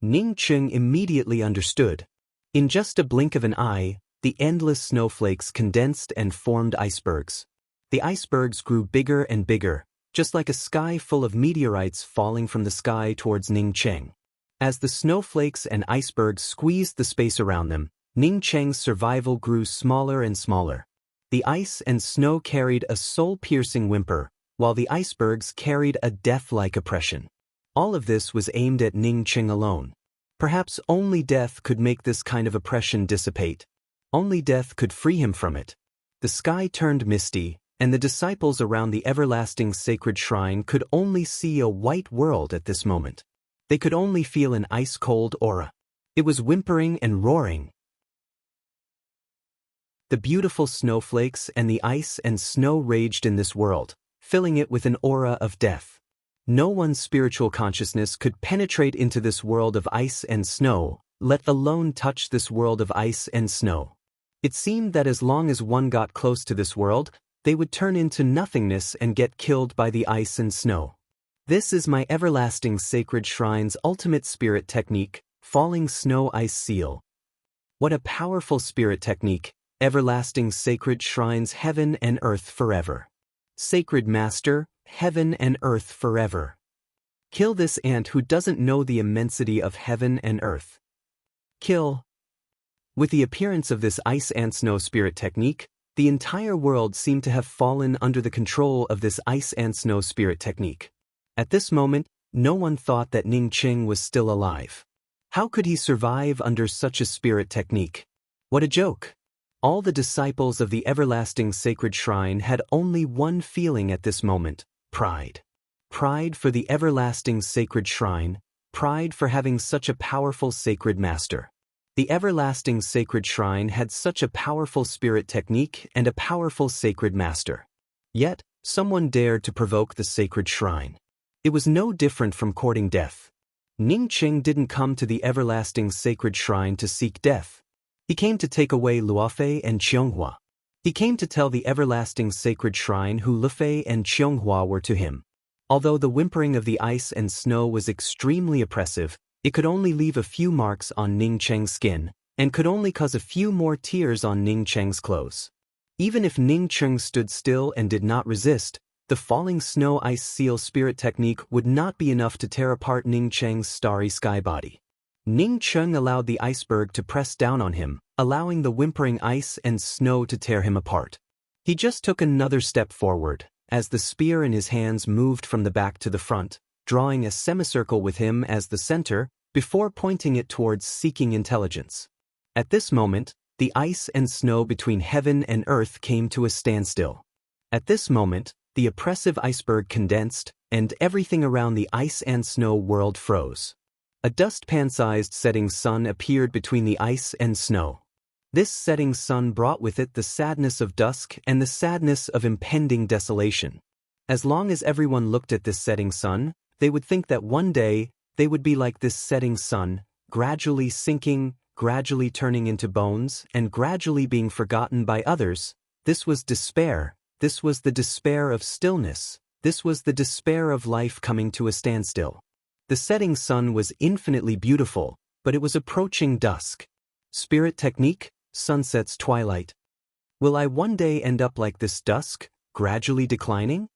Ning Cheng immediately understood. In just a blink of an eye, the endless snowflakes condensed and formed icebergs. The icebergs grew bigger and bigger, just like a sky full of meteorites falling from the sky towards Ning Cheng. As the snowflakes and icebergs squeezed the space around them, Ning Cheng's survival grew smaller and smaller. The ice and snow carried a soul-piercing whimper, while the icebergs carried a death-like oppression. All of this was aimed at Ning Cheng alone. Perhaps only death could make this kind of oppression dissipate. Only death could free him from it. The sky turned misty, and the disciples around the everlasting sacred shrine could only see a white world at this moment. They could only feel an ice-cold aura. It was whimpering and roaring. The beautiful snowflakes and the ice and snow raged in this world, filling it with an aura of death. No one's spiritual consciousness could penetrate into this world of ice and snow, let alone touch this world of ice and snow. It seemed that as long as one got close to this world, they would turn into nothingness and get killed by the ice and snow. This is my everlasting sacred shrine's ultimate spirit technique, falling snow ice seal. What a powerful spirit technique, everlasting sacred shrines heaven and earth forever. Sacred Master, heaven and earth forever. Kill this ant who doesn't know the immensity of heaven and earth. Kill. With the appearance of this ice and snow spirit technique, the entire world seemed to have fallen under the control of this ice and snow spirit technique. At this moment, no one thought that Ning Cheng was still alive. How could he survive under such a spirit technique? What a joke! All the disciples of the everlasting sacred shrine had only one feeling at this moment: pride. Pride for the everlasting sacred shrine, pride for having such a powerful sacred master. The everlasting sacred shrine had such a powerful spirit technique and a powerful sacred master. Yet, someone dared to provoke the sacred shrine. It was no different from courting death. Ning Cheng didn't come to the everlasting sacred shrine to seek death. He came to take away Luofei and Qianghua. He came to tell the everlasting sacred shrine who Luofei and Qianghua were to him. Although the whimpering of the ice and snow was extremely oppressive, it could only leave a few marks on Ning Cheng's skin, and could only cause a few more tears on Ning Cheng's clothes. Even if Ning Cheng stood still and did not resist, the falling snow ice seal spirit technique would not be enough to tear apart Ning Cheng's starry sky body. Ning Cheng allowed the iceberg to press down on him, allowing the whimpering ice and snow to tear him apart. He just took another step forward, as the spear in his hands moved from the back to the front, drawing a semicircle with him as the center, before pointing it towards Seeking Intelligence. At this moment, the ice and snow between heaven and earth came to a standstill. At this moment, the oppressive iceberg condensed, and everything around the ice and snow world froze. A dustpan-sized setting sun appeared between the ice and snow. This setting sun brought with it the sadness of dusk and the sadness of impending desolation. As long as everyone looked at this setting sun, they would think that one day, they would be like this setting sun, gradually sinking, gradually turning into bones, and gradually being forgotten by others. This was despair, This was the despair of stillness. This was the despair of life coming to a standstill. The setting sun was infinitely beautiful, but it was approaching dusk. Spirit technique, sunset's twilight. Will I one day end up like this dusk, gradually declining?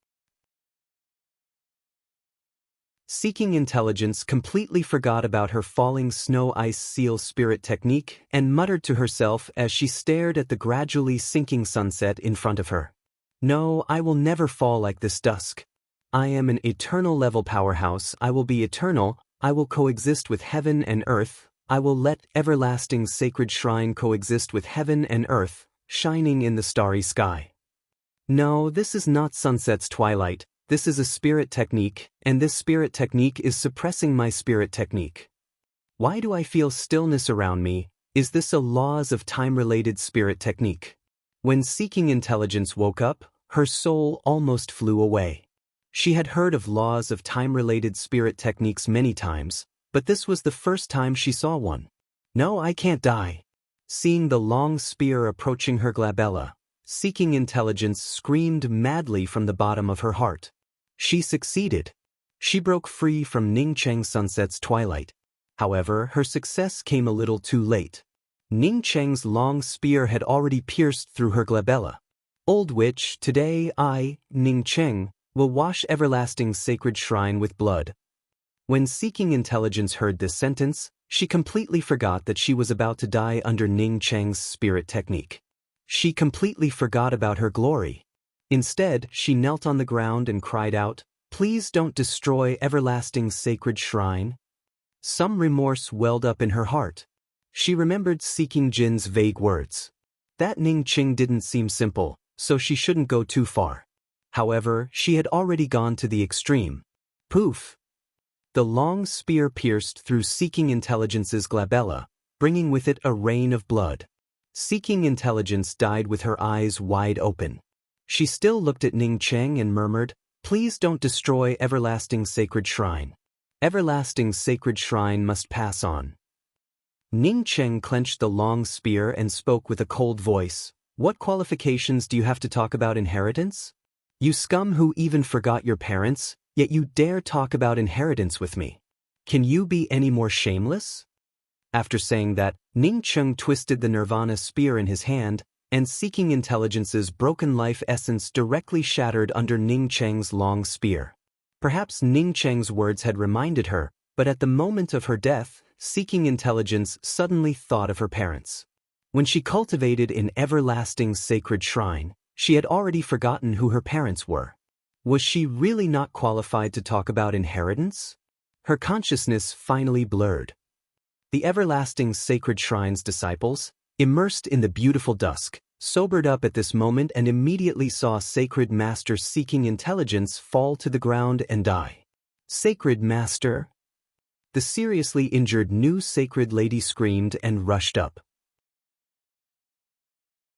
Seeking Intelligence completely forgot about her falling snow ice seal spirit technique and muttered to herself as she stared at the gradually sinking sunset in front of her. No, I will never fall like this dusk. I am an eternal level powerhouse. I will be eternal. I will coexist with heaven and earth. I will let everlasting sacred shrine coexist with heaven and earth, shining in the starry sky. No, this is not sunset's twilight. This is a spirit technique, and this spirit technique is suppressing my spirit technique. Why do I feel stillness around me? Is this a laws of time-related spirit technique? When Seeking Intelligence woke up, her soul almost flew away. She had heard of laws of time-related spirit techniques many times, but this was the first time she saw one. No, I can't die. Seeing the long spear approaching her glabella, Seeking Intelligence screamed madly from the bottom of her heart. She succeeded. She broke free from Ning Cheng's sunset's twilight. However, her success came a little too late. Ning Cheng's long spear had already pierced through her glabella. Old witch, today I, Ning Cheng, will wash everlasting sacred shrine with blood. When Seeking Intelligence heard this sentence, she completely forgot that she was about to die under Ning Cheng's spirit technique. She completely forgot about her glory. Instead, she knelt on the ground and cried out, "Please don't destroy everlasting sacred shrine." Some remorse welled up in her heart. She remembered Seeking Jin's vague words. That Ning Cheng didn't seem simple, so she shouldn't go too far. However, she had already gone to the extreme. Poof! The long spear pierced through Seeking Intelligence's glabella, bringing with it a rain of blood. Seeking Intelligence died with her eyes wide open. She still looked at Ning Cheng and murmured, "Please don't destroy everlasting sacred shrine. Everlasting sacred shrine must pass on." Ning Cheng clenched the long spear and spoke with a cold voice. "What qualifications do you have to talk about inheritance? You scum who even forgot your parents, yet you dare talk about inheritance with me. Can you be any more shameless?" After saying that, Ning Cheng twisted the Nirvana spear in his hand, and Seeking Intelligence's broken life essence directly shattered under Ning Cheng's long spear. Perhaps Ning Cheng's words had reminded her, but at the moment of her death, Seeking Intelligence suddenly thought of her parents. When she cultivated an everlasting sacred shrine, she had already forgotten who her parents were. Was she really not qualified to talk about inheritance? Her consciousness finally blurred. The everlasting sacred shrine's disciples, immersed in the beautiful dusk, sobered up at this moment and immediately saw Sacred Master Seeking Intelligence fall to the ground and die. "Sacred Master?" The seriously injured new Sacred Lady screamed and rushed up.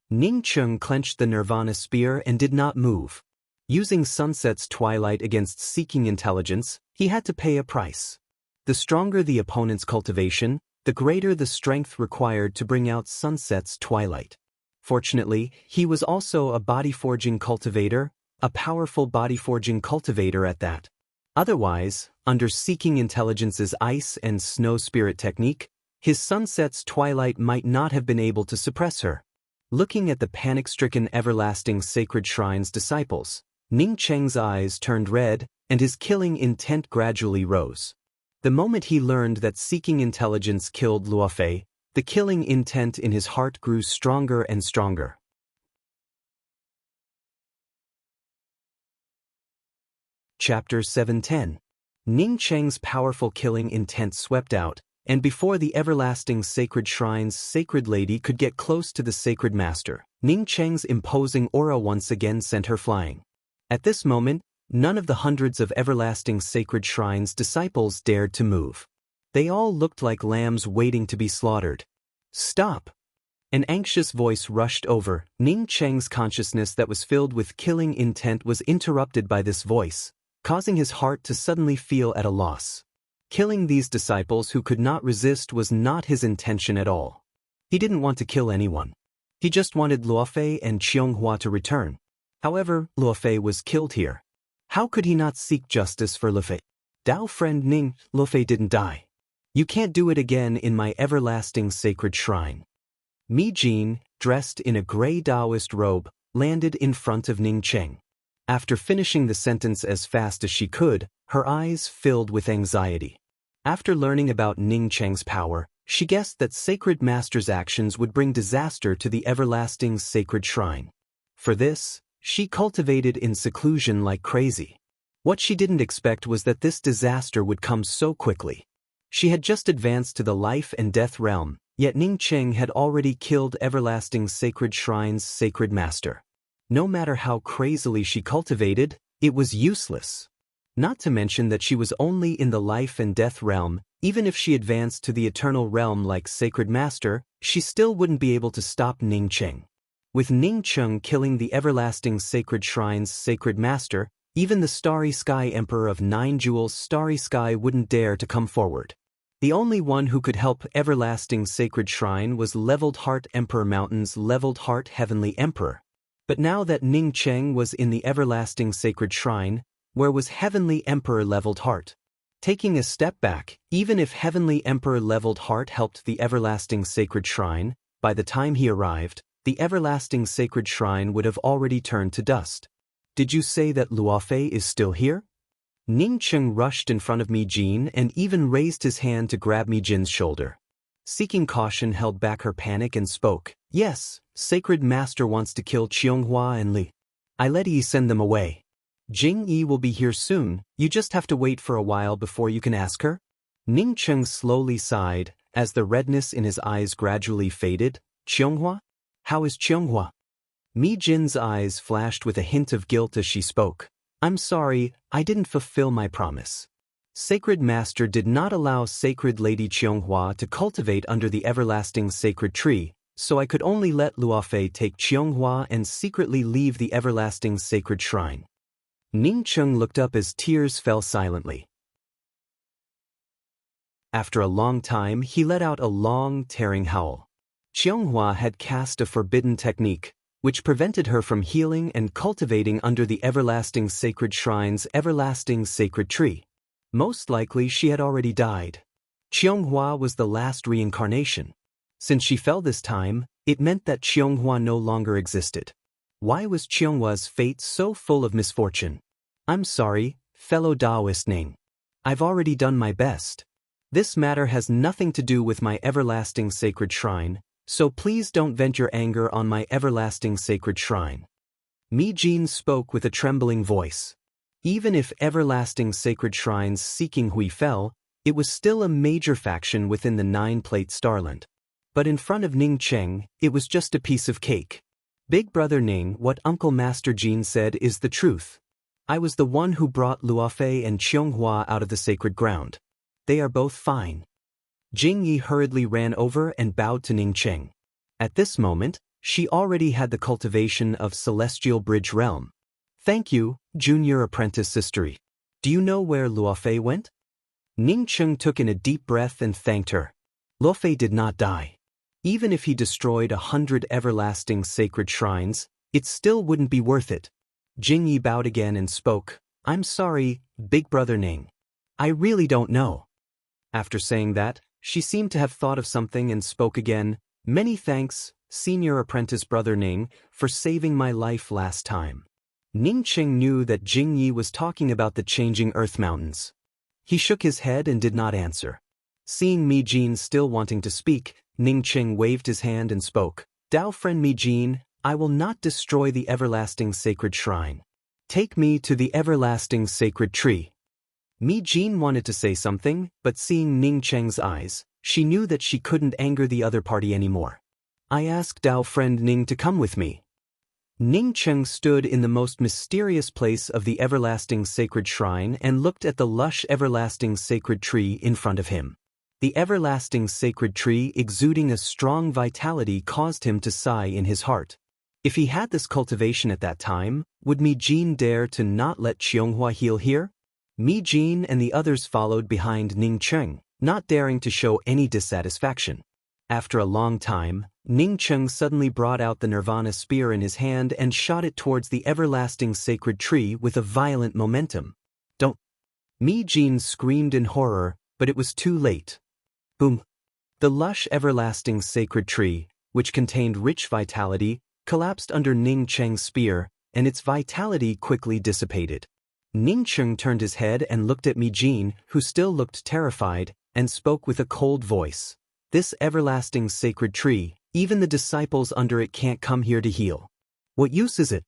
Ning Cheng clenched the Nirvana spear and did not move. Using Sunset's twilight against Seeking Intelligence, he had to pay a price. The stronger the opponent's cultivation, the greater the strength required to bring out Sunset's twilight. Fortunately, he was also a body-forging cultivator, a powerful body-forging cultivator at that. Otherwise, under Seeking Intelligence's ice and snow spirit technique, his Sunset's twilight might not have been able to suppress her. Looking at the panic-stricken everlasting sacred shrine's disciples, Ning Cheng's eyes turned red, and his killing intent gradually rose. The moment he learned that Seeking Intelligence killed Luofei, the killing intent in his heart grew stronger and stronger. Chapter 710. Ning Cheng's powerful killing intent swept out, and before the everlasting sacred shrine's Sacred Lady could get close to the Sacred Master, Ning Cheng's imposing aura once again sent her flying. At this moment, none of the hundreds of everlasting sacred shrine's disciples dared to move. They all looked like lambs waiting to be slaughtered. "Stop!" An anxious voice rushed over. Ning Cheng's consciousness that was filled with killing intent was interrupted by this voice, causing his heart to suddenly feel at a loss. Killing these disciples who could not resist was not his intention at all. He didn't want to kill anyone. He just wanted Luofei and Qianghua to return. However, Luofei was killed here. How could he not seek justice for Luofei? Dao friend Ning, Luofei didn't die. You can't do it again in my everlasting sacred shrine. Mi Jin, dressed in a gray Taoist robe, landed in front of Ning Cheng. After finishing the sentence as fast as she could, her eyes filled with anxiety. After learning about Ning Cheng's power, she guessed that Sacred Master's actions would bring disaster to the everlasting sacred shrine. For this, she cultivated in seclusion like crazy. What she didn't expect was that this disaster would come so quickly. She had just advanced to the life and death realm, yet Ning Cheng had already killed everlasting sacred shrine's sacred master. No matter how crazily she cultivated, it was useless. Not to mention that she was only in the life and death realm. Even if she advanced to the eternal realm like Sacred Master, she still wouldn't be able to stop Ning Cheng. With Ning Cheng killing the everlasting sacred shrine's sacred master, even the Starry Sky Emperor of 9 Jewels Starry Sky wouldn't dare to come forward. The only one who could help everlasting sacred shrine was Leveled Heart Emperor Mountain's Leveled Heart Heavenly Emperor. But now that Ning Cheng was in the everlasting sacred shrine, where was Heavenly Emperor Leveled Heart? Taking a step back, even if Heavenly Emperor Leveled Heart helped the everlasting sacred shrine, by the time he arrived, the everlasting sacred shrine would have already turned to dust. Did you say that Luofei is still here? Ning Cheng rushed in front of Mi Jin and even raised his hand to grab Mi Jin's shoulder. Seeking caution held back her panic and spoke, "Yes, Sacred Master wants to kill Qianghua and Li. I let Yi send them away. Jing Yi will be here soon, you just have to wait for a while before you can ask her." Ning Cheng slowly sighed, as the redness in his eyes gradually faded. "Qianghua? How is Qianghua?" Mi Jin's eyes flashed with a hint of guilt as she spoke. "I'm sorry, I didn't fulfill my promise. Sacred Master did not allow Sacred Lady Qianghua to cultivate under the everlasting sacred tree, so I could only let Luofei take Qianghua and secretly leave the everlasting sacred shrine." Ning Cheng looked up as tears fell silently. After a long time, he let out a long, tearing howl. Qianghua had cast a forbidden technique, which prevented her from healing and cultivating under the everlasting sacred shrine's everlasting sacred tree. Most likely she had already died. Qianghua was the last reincarnation. Since she fell this time, it meant that Qianghua no longer existed. Why was Qianghua's fate so full of misfortune? "I'm sorry, fellow Taoist Ning. I've already done my best. This matter has nothing to do with my everlasting sacred shrine, so please don't vent your anger on my everlasting sacred shrine." Mi Jin spoke with a trembling voice. Even if everlasting sacred shrines seeking Hui fell, it was still a major faction within the 9-plate Starland. But in front of Ning Cheng, it was just a piece of cake. "Big brother Ning, what Uncle Master Jin said is the truth. I was the one who brought Luofei and Qianghua out of the sacred ground. They are both fine." Jing Yi hurriedly ran over and bowed to Ning Cheng. At this moment, she already had the cultivation of Celestial Bridge Realm. "Thank you, Junior Apprentice Sistery. Do you know where Luofei went?" Ning Cheng took in a deep breath and thanked her. Luofei did not die. Even if he destroyed 100 everlasting sacred shrines, it still wouldn't be worth it. Jing Yi bowed again and spoke, "I'm sorry, Big Brother Ning. I really don't know." After saying that, she seemed to have thought of something and spoke again, "Many thanks, Senior Apprentice Brother Ning, for saving my life last time." Ning Cheng knew that Jing Yi was talking about the changing Earth Mountains. He shook his head and did not answer. Seeing Mi Jin still wanting to speak, Ning Cheng waved his hand and spoke, "Dao friend Mi Jin, I will not destroy the everlasting sacred shrine. Take me to the everlasting sacred tree." Mi Jin wanted to say something, but seeing Ning Cheng's eyes, she knew that she couldn't anger the other party anymore. "I ask Dao friend Ning to come with me." Ning Cheng stood in the most mysterious place of the everlasting sacred shrine and looked at the lush everlasting sacred tree in front of him. The everlasting sacred tree exuding a strong vitality caused him to sigh in his heart. If he had this cultivation at that time, would Mi Jin dare to not let Qianghua heal here? Mi Jin and the others followed behind Ning Cheng, not daring to show any dissatisfaction. After a long time, Ning Cheng suddenly brought out the Nirvana spear in his hand and shot it towards the everlasting sacred tree with a violent momentum. Don't! Mi Jin screamed in horror, but it was too late. Boom! The lush everlasting sacred tree, which contained rich vitality, collapsed under Ning Cheng's spear, and its vitality quickly dissipated. Ning Cheng turned his head and looked at Mi Jin, who still looked terrified, and spoke with a cold voice. This everlasting sacred tree, even the disciples under it can't come here to heal. What use is it?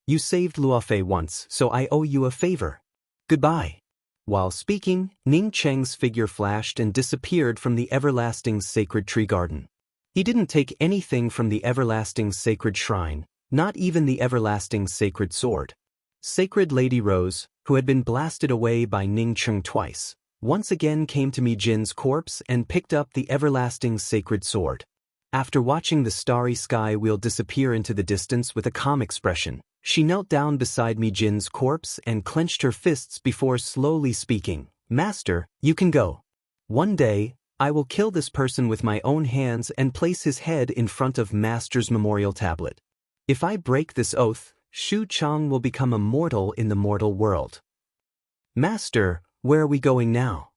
You saved Luofei once, so I owe you a favor. Goodbye. While speaking, Ning Cheng's figure flashed and disappeared from the everlasting sacred tree garden. He didn't take anything from the everlasting sacred shrine, not even the everlasting sacred sword. Sacred Lady Rose, who had been blasted away by Ning Cheng twice, once again came to Mi Jin's corpse and picked up the everlasting sacred sword. After watching the starry sky wheel disappear into the distance with a calm expression, she knelt down beside Mi Jin's corpse and clenched her fists before slowly speaking. Master, you can go. One day, I will kill this person with my own hands and place his head in front of Master's memorial tablet. If I break this oath, Shu Chang will become a mortal in the mortal world. Master, where are we going now?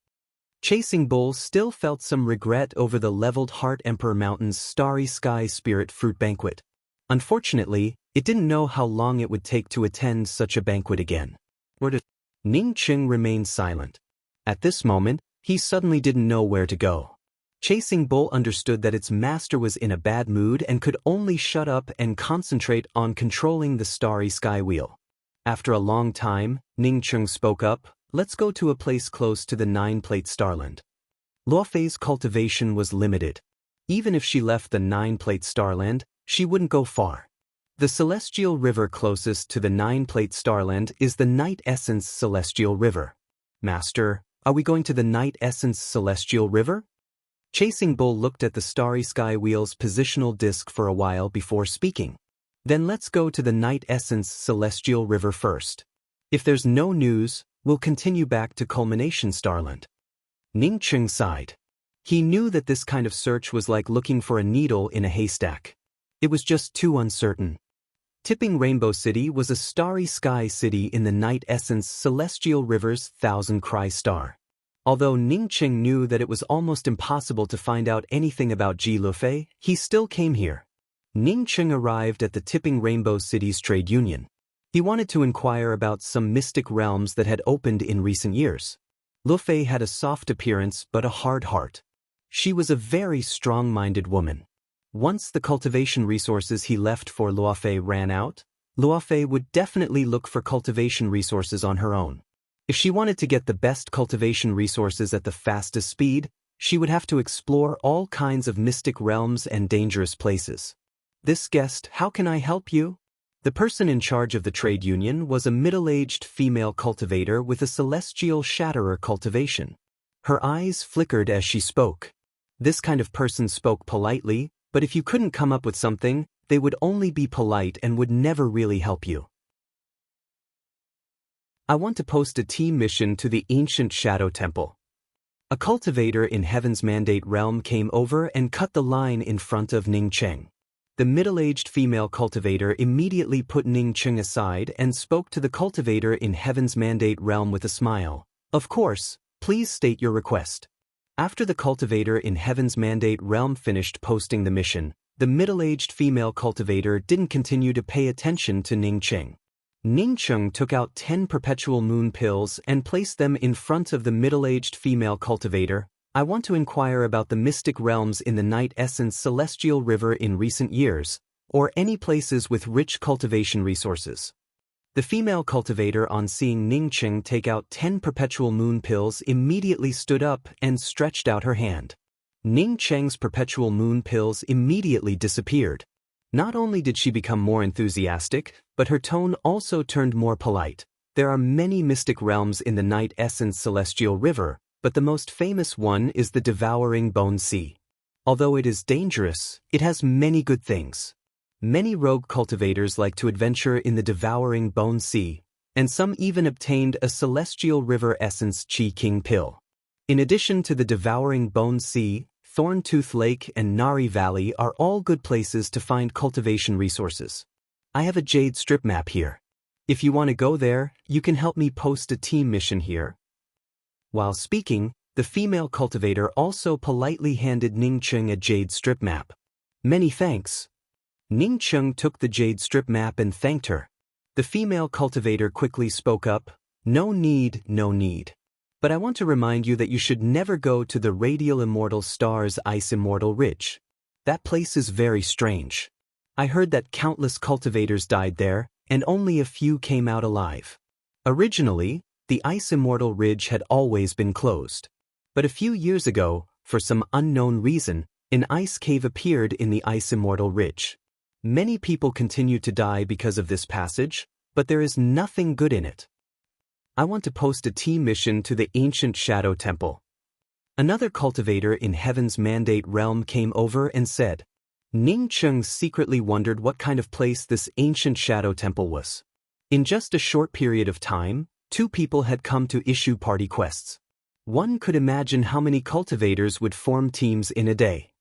Chasing Bull still felt some regret over the leveled Heart Emperor Mountain's starry sky spirit fruit banquet. Unfortunately, it didn't know how long it would take to attend such a banquet again. Ning Cheng remained silent. At this moment, he suddenly didn't know where to go. Chasing Bull understood that its master was in a bad mood and could only shut up and concentrate on controlling the starry sky wheel. After a long time, Ning Cheng spoke up. Let's go to a place close to the 9-plate Starland. Luofei's cultivation was limited. Even if she left the 9-plate Starland, she wouldn't go far. The celestial river closest to the 9-plate Starland is the Night Essence Celestial River. Master, are we going to the Night Essence Celestial River? Chasing Bull looked at the starry sky wheel's positional disk for a while before speaking. Then let's go to the Night Essence Celestial River first. If there's no news, we'll continue back to Culmination Starland. Ning Cheng sighed. He knew that this kind of search was like looking for a needle in a haystack. It was just too uncertain. Tipping Rainbow City was a starry sky city in the Night Essence Celestial River's Thousand Cry Star. Although Ning Cheng knew that it was almost impossible to find out anything about Ji Lufei, he still came here. Ning Cheng arrived at the Tipping Rainbow City's trade union. He wanted to inquire about some mystic realms that had opened in recent years. Lufei had a soft appearance but a hard heart. She was a very strong-minded woman. Once the cultivation resources he left for Luofei ran out, Luofei would definitely look for cultivation resources on her own. If she wanted to get the best cultivation resources at the fastest speed, she would have to explore all kinds of mystic realms and dangerous places. This guest, how can I help you? The person in charge of the trade union was a middle-aged female cultivator with a celestial shatterer cultivation. Her eyes flickered as she spoke. This kind of person spoke politely, but if you couldn't come up with something, they would only be polite and would never really help you. I want to post a team mission to the ancient Shadow Temple. A cultivator in Heaven's Mandate realm came over and cut the line in front of Ning Cheng. The middle-aged female cultivator immediately put Ning Cheng aside and spoke to the cultivator in Heaven's Mandate realm with a smile. Of course, please state your request. After the cultivator in Heaven's Mandate realm finished posting the mission, the middle-aged female cultivator didn't continue to pay attention to Ning Cheng. Ning Cheng took out 10 perpetual moon pills and placed them in front of the middle-aged female cultivator. I want to inquire about the mystic realms in the Night Essence Celestial River in recent years, or any places with rich cultivation resources. The female cultivator, on seeing Ning Cheng take out 10 perpetual moon pills, immediately stood up and stretched out her hand. Ning Cheng's perpetual moon pills immediately disappeared. Not only did she become more enthusiastic, but her tone also turned more polite. There are many mystic realms in the Night Essence Celestial River, but the most famous one is the Devouring Bone Sea. Although it is dangerous, it has many good things. Many rogue cultivators like to adventure in the Devouring Bone Sea, and some even obtained a Celestial River Essence Qi King pill. In addition to the Devouring Bone Sea, Thorntooth Lake and Nari Valley are all good places to find cultivation resources. I have a jade strip map here. If you want to go there, you can help me post a team mission here. While speaking, the female cultivator also politely handed Ning Cheng a jade strip map. Many thanks. Ning Cheng took the jade strip map and thanked her. The female cultivator quickly spoke up, "No need, no need. But I want to remind you that you should never go to the Radial Immortal Star's Ice Immortal Ridge. That place is very strange. I heard that countless cultivators died there, and only a few came out alive. Originally, the Ice Immortal Ridge had always been closed. But a few years ago, for some unknown reason, an ice cave appeared in the Ice Immortal Ridge. Many people continue to die because of this passage, but there is nothing good in it. I want to post a team mission to the ancient Shadow Temple." Another cultivator in Heaven's Mandate realm came over and said. Ning Cheng secretly wondered what kind of place this ancient Shadow Temple was. In just a short period of time, 2 people had come to issue party quests. One could imagine how many cultivators would form teams in a day.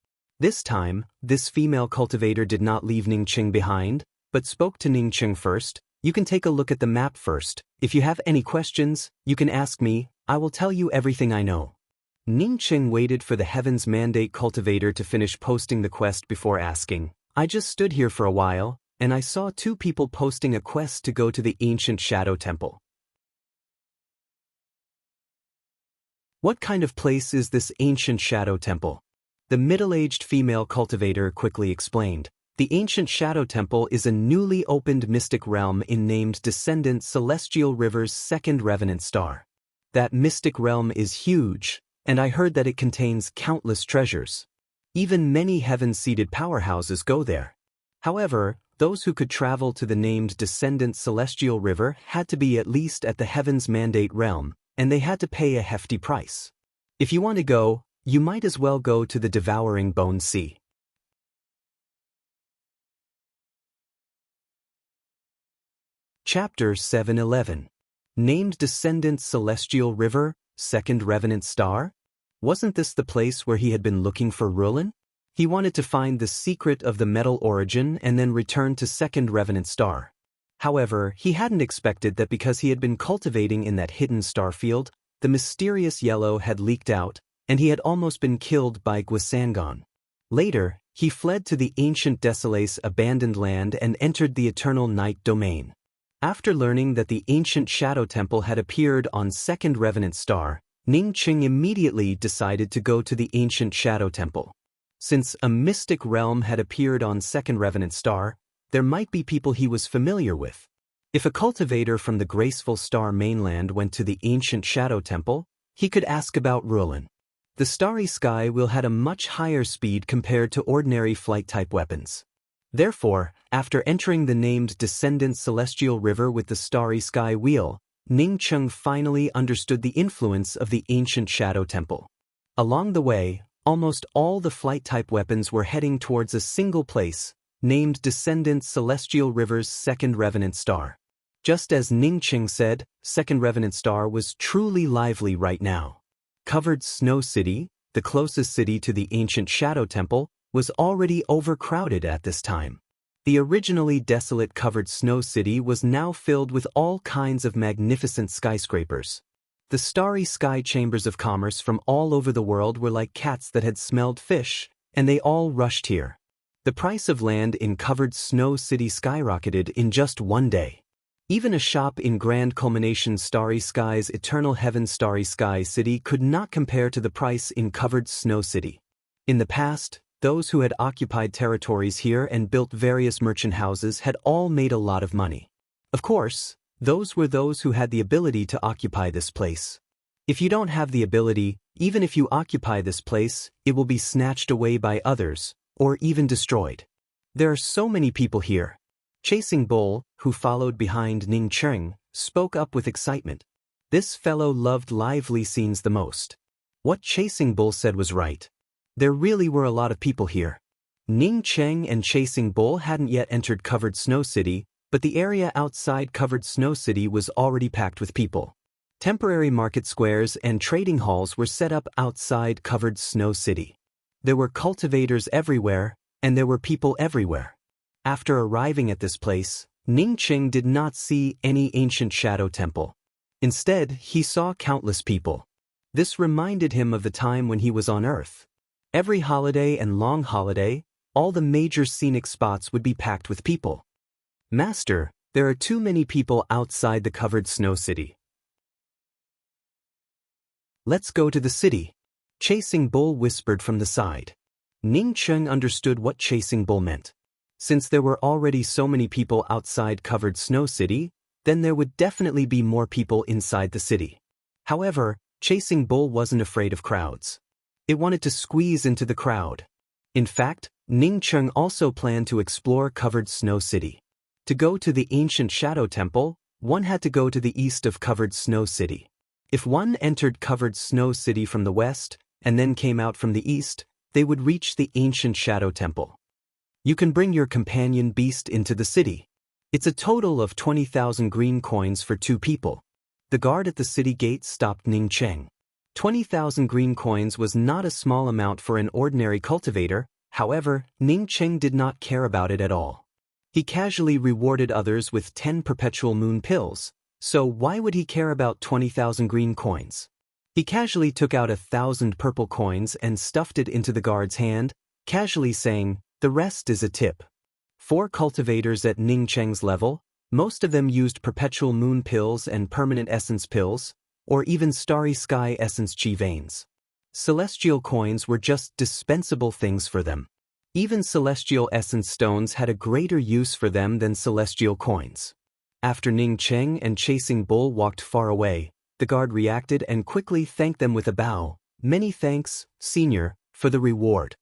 This time, this female cultivator did not leave Ning Cheng behind, but spoke to Ning Cheng first. "You can take a look at the map first. If you have any questions, you can ask me. I will tell you everything I know." Ning Cheng waited for the Heaven's Mandate cultivator to finish posting the quest before asking. "I just stood here for a while, and I saw 2 people posting a quest to go to the ancient Shadow Temple. What kind of place is this ancient Shadow Temple?" The middle-aged female cultivator quickly explained. "The ancient Shadow Temple is a newly opened mystic realm named Descendant Celestial River's second revenant star. That mystic realm is huge, and I heard that it contains countless treasures. Even many heaven-seated powerhouses go there. However, those who could travel to the named Descendant Celestial River had to be at least at the Heaven's Mandate realm, and they had to pay a hefty price. If you want to go, you might as well go to the Devouring Bone Sea." Chapter 711. Named Descendant Celestial River, Second Revenant Star? Wasn't this the place where he had been looking for Rulin? He wanted to find the secret of the metal origin and then return to Second Revenant Star. However, he hadn't expected that because he had been cultivating in that hidden star field, the mysterious yellow had leaked out, and he had almost been killed by Gwasangon. Later, he fled to the ancient Desolace abandoned land and entered the Eternal Night domain. After learning that the ancient Shadow Temple had appeared on Second Revenant Star, Ning Cheng immediately decided to go to the ancient Shadow Temple. Since a mystic realm had appeared on Second Revenant Star, there might be people he was familiar with. If a cultivator from the graceful star mainland went to the ancient Shadow Temple, he could ask about Rulin. The Starry Sky Wheel had a much higher speed compared to ordinary flight-type weapons. Therefore, after entering the named Descendant Celestial River with the Starry Sky Wheel, Ning Cheng finally understood the influence of the ancient Shadow Temple. Along the way, almost all the flight-type weapons were heading towards a single place, named Descendant Celestial River's Second Revenant Star. Just as Ning Cheng said, Second Revenant Star was truly lively right now. Covered Snow City, the closest city to the ancient Shadow Temple, was already overcrowded at this time. The originally desolate Covered Snow City was now filled with all kinds of magnificent skyscrapers. The starry sky chambers of commerce from all over the world were like cats that had smelled fish, and they all rushed here. The price of land in Covered Snow City skyrocketed in just one day. Even a shop in Grand Culmination Starry Skies Eternal Heaven Starry Sky City could not compare to the price in Covered Snow City. In the past, those who had occupied territories here and built various merchant houses had all made a lot of money. Of course, those were those who had the ability to occupy this place. If you don't have the ability, even if you occupy this place, it will be snatched away by others, or even destroyed. There are so many people here. Chasing Bull, who followed behind Ning Cheng, spoke up with excitement. This fellow loved lively scenes the most. What Chasing Bull said was right. There really were a lot of people here. Ning Cheng and Chasing Bull hadn't yet entered Covered Snow City, but the area outside Covered Snow City was already packed with people. Temporary market squares and trading halls were set up outside Covered Snow City. There were cultivators everywhere, and there were people everywhere. After arriving at this place, Ning Qing did not see any ancient shadow temple. Instead, he saw countless people. This reminded him of the time when he was on Earth. Every holiday and long holiday, all the major scenic spots would be packed with people. Master, there are too many people outside the covered snow city. Let's go to the city. Chasing Bull whispered from the side. Ning Qing understood what Chasing Bull meant. Since there were already so many people outside covered snow city, then there would definitely be more people inside the city. However, Chasing Bull wasn't afraid of crowds. It wanted to squeeze into the crowd. In fact, Ning Qing also planned to explore covered snow city. To go to the ancient shadow temple, one had to go to the east of covered snow city. If one entered covered snow city from the west, and then came out from the east, they would reach the ancient shadow temple. You can bring your companion beast into the city. It's a total of 20,000 green coins for 2 people. The guard at the city gate stopped Ning Qing. 20,000 green coins was not a small amount for an ordinary cultivator, however, Ning Qing did not care about it at all. He casually rewarded others with 10 perpetual moon pills, so why would he care about 20,000 green coins? He casually took out 1,000 purple coins and stuffed it into the guard's hand, casually saying, "The rest is a tip." 4 cultivators at Ning Qing's level, most of them used perpetual moon pills and permanent essence pills, or even starry sky essence chi veins. Celestial coins were just dispensable things for them. Even celestial essence stones had a greater use for them than celestial coins. After Ning Qing and Chasing Bull walked far away, the guard reacted and quickly thanked them with a bow. "Many thanks, Senior, for the reward."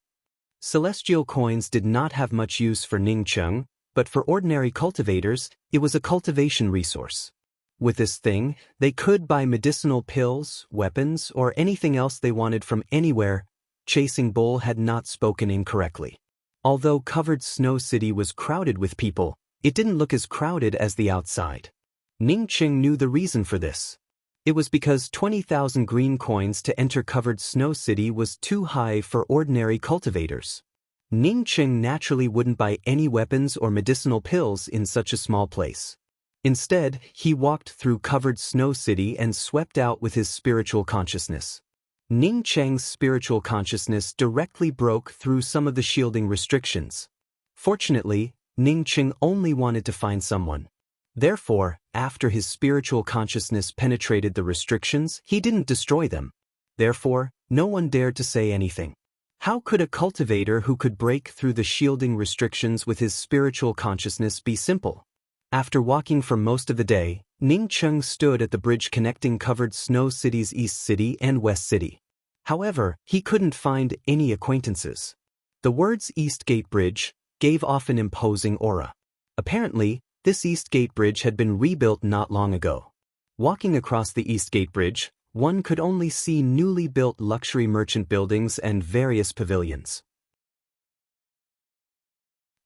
Celestial coins did not have much use for Ning Qing, but for ordinary cultivators, it was a cultivation resource. With this thing, they could buy medicinal pills, weapons, or anything else they wanted from anywhere. Chasing Bull had not spoken incorrectly. Although covered snow city was crowded with people, it didn't look as crowded as the outside. Ning Qing knew the reason for this. It was because 20,000 green coins to enter covered snow city was too high for ordinary cultivators. Ning Qing naturally wouldn't buy any weapons or medicinal pills in such a small place. Instead, he walked through covered snow city and swept out with his spiritual consciousness. Ning Qing's spiritual consciousness directly broke through some of the shielding restrictions. Fortunately, Ning Qing only wanted to find someone. Therefore, after his spiritual consciousness penetrated the restrictions, he didn't destroy them. Therefore, no one dared to say anything. How could a cultivator who could break through the shielding restrictions with his spiritual consciousness be simple? After walking for most of the day, Ning Qing stood at the bridge connecting covered snow city's East City and West City. However, he couldn't find any acquaintances. The words East Gate Bridge gave off an imposing aura. Apparently, this East Gate Bridge had been rebuilt not long ago. Walking across the East Gate Bridge, one could only see newly built luxury merchant buildings and various pavilions.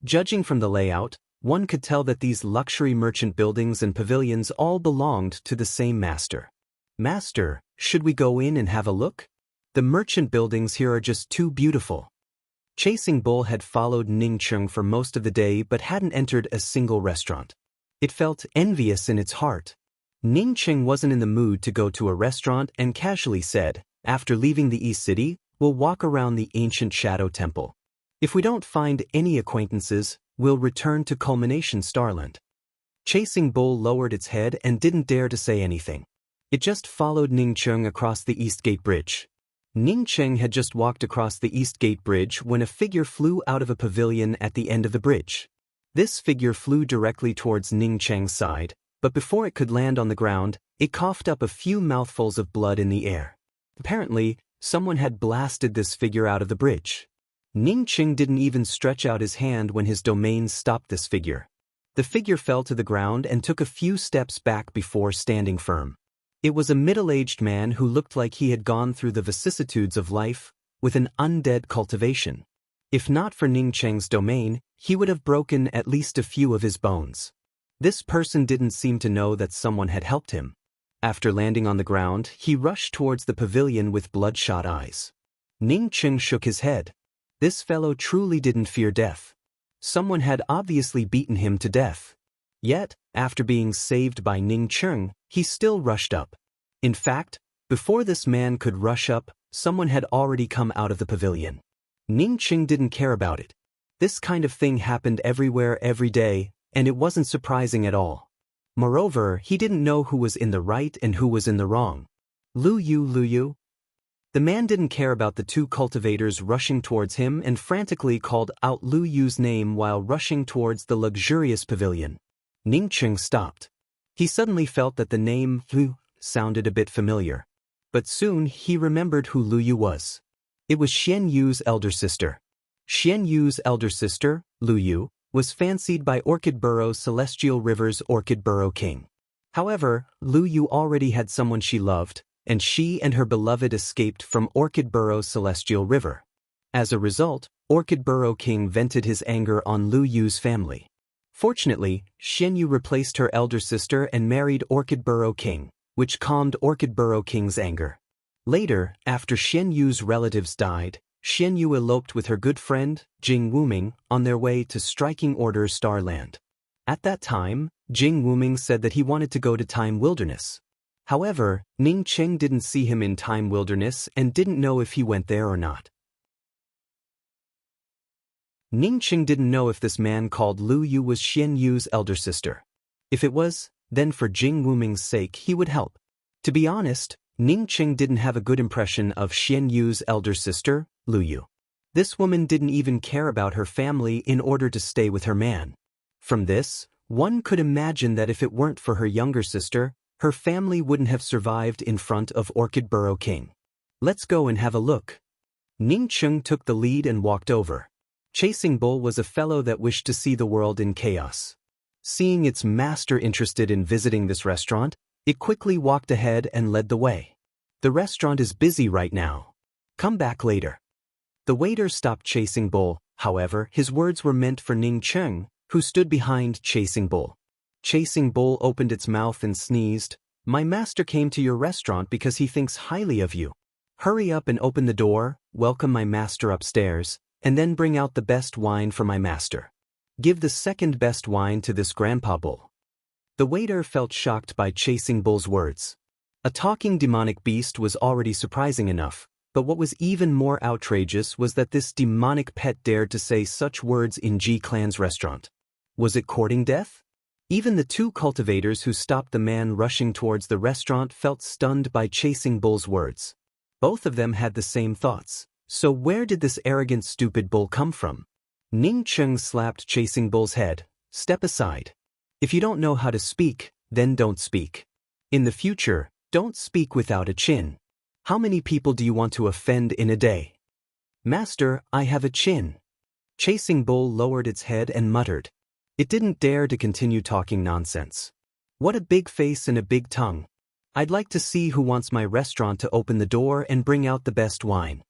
Judging from the layout, one could tell that these luxury merchant buildings and pavilions all belonged to the same master. "Master, should we go in and have a look? The merchant buildings here are just too beautiful." Chasing Bull had followed Ning Qing for most of the day but hadn't entered a single restaurant. It felt envious in its heart. Ning Qing wasn't in the mood to go to a restaurant and casually said, "After leaving the East City, we'll walk around the ancient Shadow Temple. If we don't find any acquaintances, we'll return to Culmination Starland." Chasing Bull lowered its head and didn't dare to say anything. It just followed Ning Qing across the East Gate Bridge. Ning Qing had just walked across the East Gate Bridge when a figure flew out of a pavilion at the end of the bridge. This figure flew directly towards Ning Qing's side, but before it could land on the ground, it coughed up a few mouthfuls of blood in the air. Apparently, someone had blasted this figure out of the bridge. Ning Qing didn't even stretch out his hand when his domain stopped this figure. The figure fell to the ground and took a few steps back before standing firm. It was a middle-aged man who looked like he had gone through the vicissitudes of life with an undead cultivation. If not for Ning Qing's domain, he would have broken at least a few of his bones. This person didn't seem to know that someone had helped him. After landing on the ground, he rushed towards the pavilion with bloodshot eyes. Ning Qing shook his head. This fellow truly didn't fear death. Someone had obviously beaten him to death. Yet, after being saved by Ning Cheng, he still rushed up. In fact, before this man could rush up, someone had already come out of the pavilion. Ning Cheng didn't care about it. This kind of thing happened everywhere every day, and it wasn't surprising at all. Moreover, he didn't know who was in the right and who was in the wrong. Lu Yu. The man didn't care about the two cultivators rushing towards him and frantically called out Lu Yu's name while rushing towards the luxurious pavilion. Ning Cheng stopped. He suddenly felt that the name Lu sounded a bit familiar. But soon he remembered who Lu Yu was. It was Xian Yu's elder sister. Xian Yu's elder sister, Lu Yu, was fancied by Orchid Burrow's Celestial River's Orchid Burrow King. However, Lu Yu already had someone she loved, and she and her beloved escaped from Orchid Burrow's Celestial River. As a result, Orchid Burrow King vented his anger on Lu Yu's family. Fortunately, Xian Yu replaced her elder sister and married Orchid Burrow King, which calmed Orchid Burrow King's anger. Later, after Xian Yu's relatives died, Xian Yu eloped with her good friend, Jing Wuming, on their way to Striking Order Starland. At that time, Jing Wuming said that he wanted to go to Time Wilderness. However, Ning Cheng didn't see him in Time Wilderness and didn't know if he went there or not. Ning Cheng didn't know if this man called Lu Yu was Xian Yu's elder sister. If it was, then for Jing Wuming's sake he would help. To be honest, Ning Cheng didn't have a good impression of Xian Yu's elder sister, Lu Yu. This woman didn't even care about her family in order to stay with her man. From this, one could imagine that if it weren't for her younger sister, her family wouldn't have survived in front of Orchid Burrow King. Let's go and have a look. Ning Cheng took the lead and walked over. Chasing Bull was a fellow that wished to see the world in chaos. Seeing its master interested in visiting this restaurant, it quickly walked ahead and led the way. The restaurant is busy right now. Come back later. The waiter stopped Chasing Bull, however, his words were meant for Ning Cheng, who stood behind Chasing Bull. Chasing Bull opened its mouth and sneezed. My master came to your restaurant because he thinks highly of you. Hurry up and open the door, welcome my master upstairs, and then bring out the best wine for my master. Give the second best wine to this Grandpa Bull. The waiter felt shocked by Chasing Bull's words. A talking demonic beast was already surprising enough, but what was even more outrageous was that this demonic pet dared to say such words in G-Clan's restaurant. Was it courting death? Even the two cultivators who stopped the man rushing towards the restaurant felt stunned by Chasing Bull's words. Both of them had the same thoughts. So where did this arrogant stupid bull come from? Ning Cheng slapped Chasing Bull's head. Step aside. If you don't know how to speak, then don't speak. In the future, don't speak without a chin. How many people do you want to offend in a day? Master, I have a chin. Chasing Bull lowered its head and muttered. It didn't dare to continue talking nonsense. What a big face and a big tongue. I'd like to see who wants my restaurant to open the door and bring out the best wine.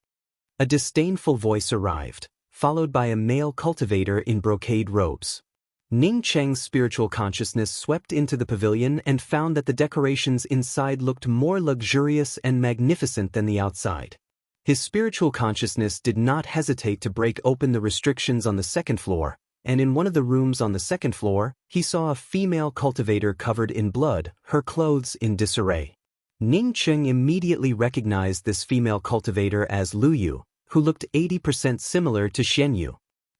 A disdainful voice arrived, followed by a male cultivator in brocade robes. Ning Cheng's spiritual consciousness swept into the pavilion and found that the decorations inside looked more luxurious and magnificent than the outside. His spiritual consciousness did not hesitate to break open the restrictions on the second floor, and in one of the rooms on the second floor, he saw a female cultivator covered in blood, her clothes in disarray. Ning Cheng immediately recognized this female cultivator as Lu Yu, who looked 80% similar to Xian Yu.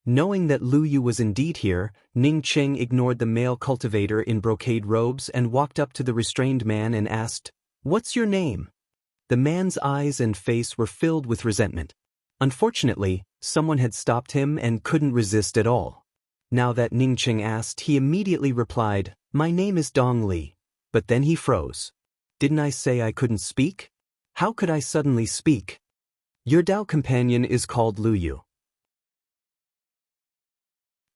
Knowing that Lu Yu was indeed here, Ning Cheng ignored the male cultivator in brocade robes and walked up to the restrained man and asked, "What's your name?" The man's eyes and face were filled with resentment. Unfortunately, someone had stopped him and couldn't resist at all. Now that Ning Cheng asked, he immediately replied, "My name is Dong Li." But then he froze. Didn't I say I couldn't speak? How could I suddenly speak? Your Dao companion is called Lu Yu.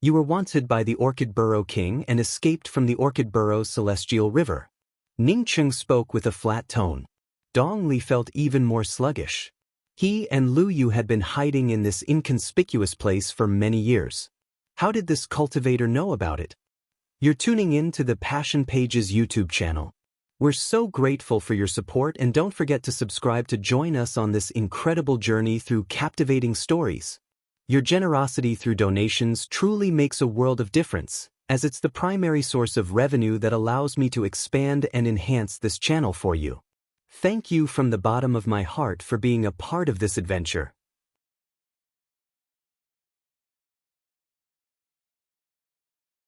You were wanted by the Orchid Burrow King and escaped from the Orchid Burrow's Celestial River. Ning Cheng spoke with a flat tone. Dong Li felt even more sluggish. He and Lu Yu had been hiding in this inconspicuous place for many years. How did this cultivator know about it? You're tuning in to the Passion Pages YouTube channel. We're so grateful for your support, and don't forget to subscribe to join us on this incredible journey through captivating stories. Your generosity through donations truly makes a world of difference, as it's the primary source of revenue that allows me to expand and enhance this channel for you. Thank you from the bottom of my heart for being a part of this adventure.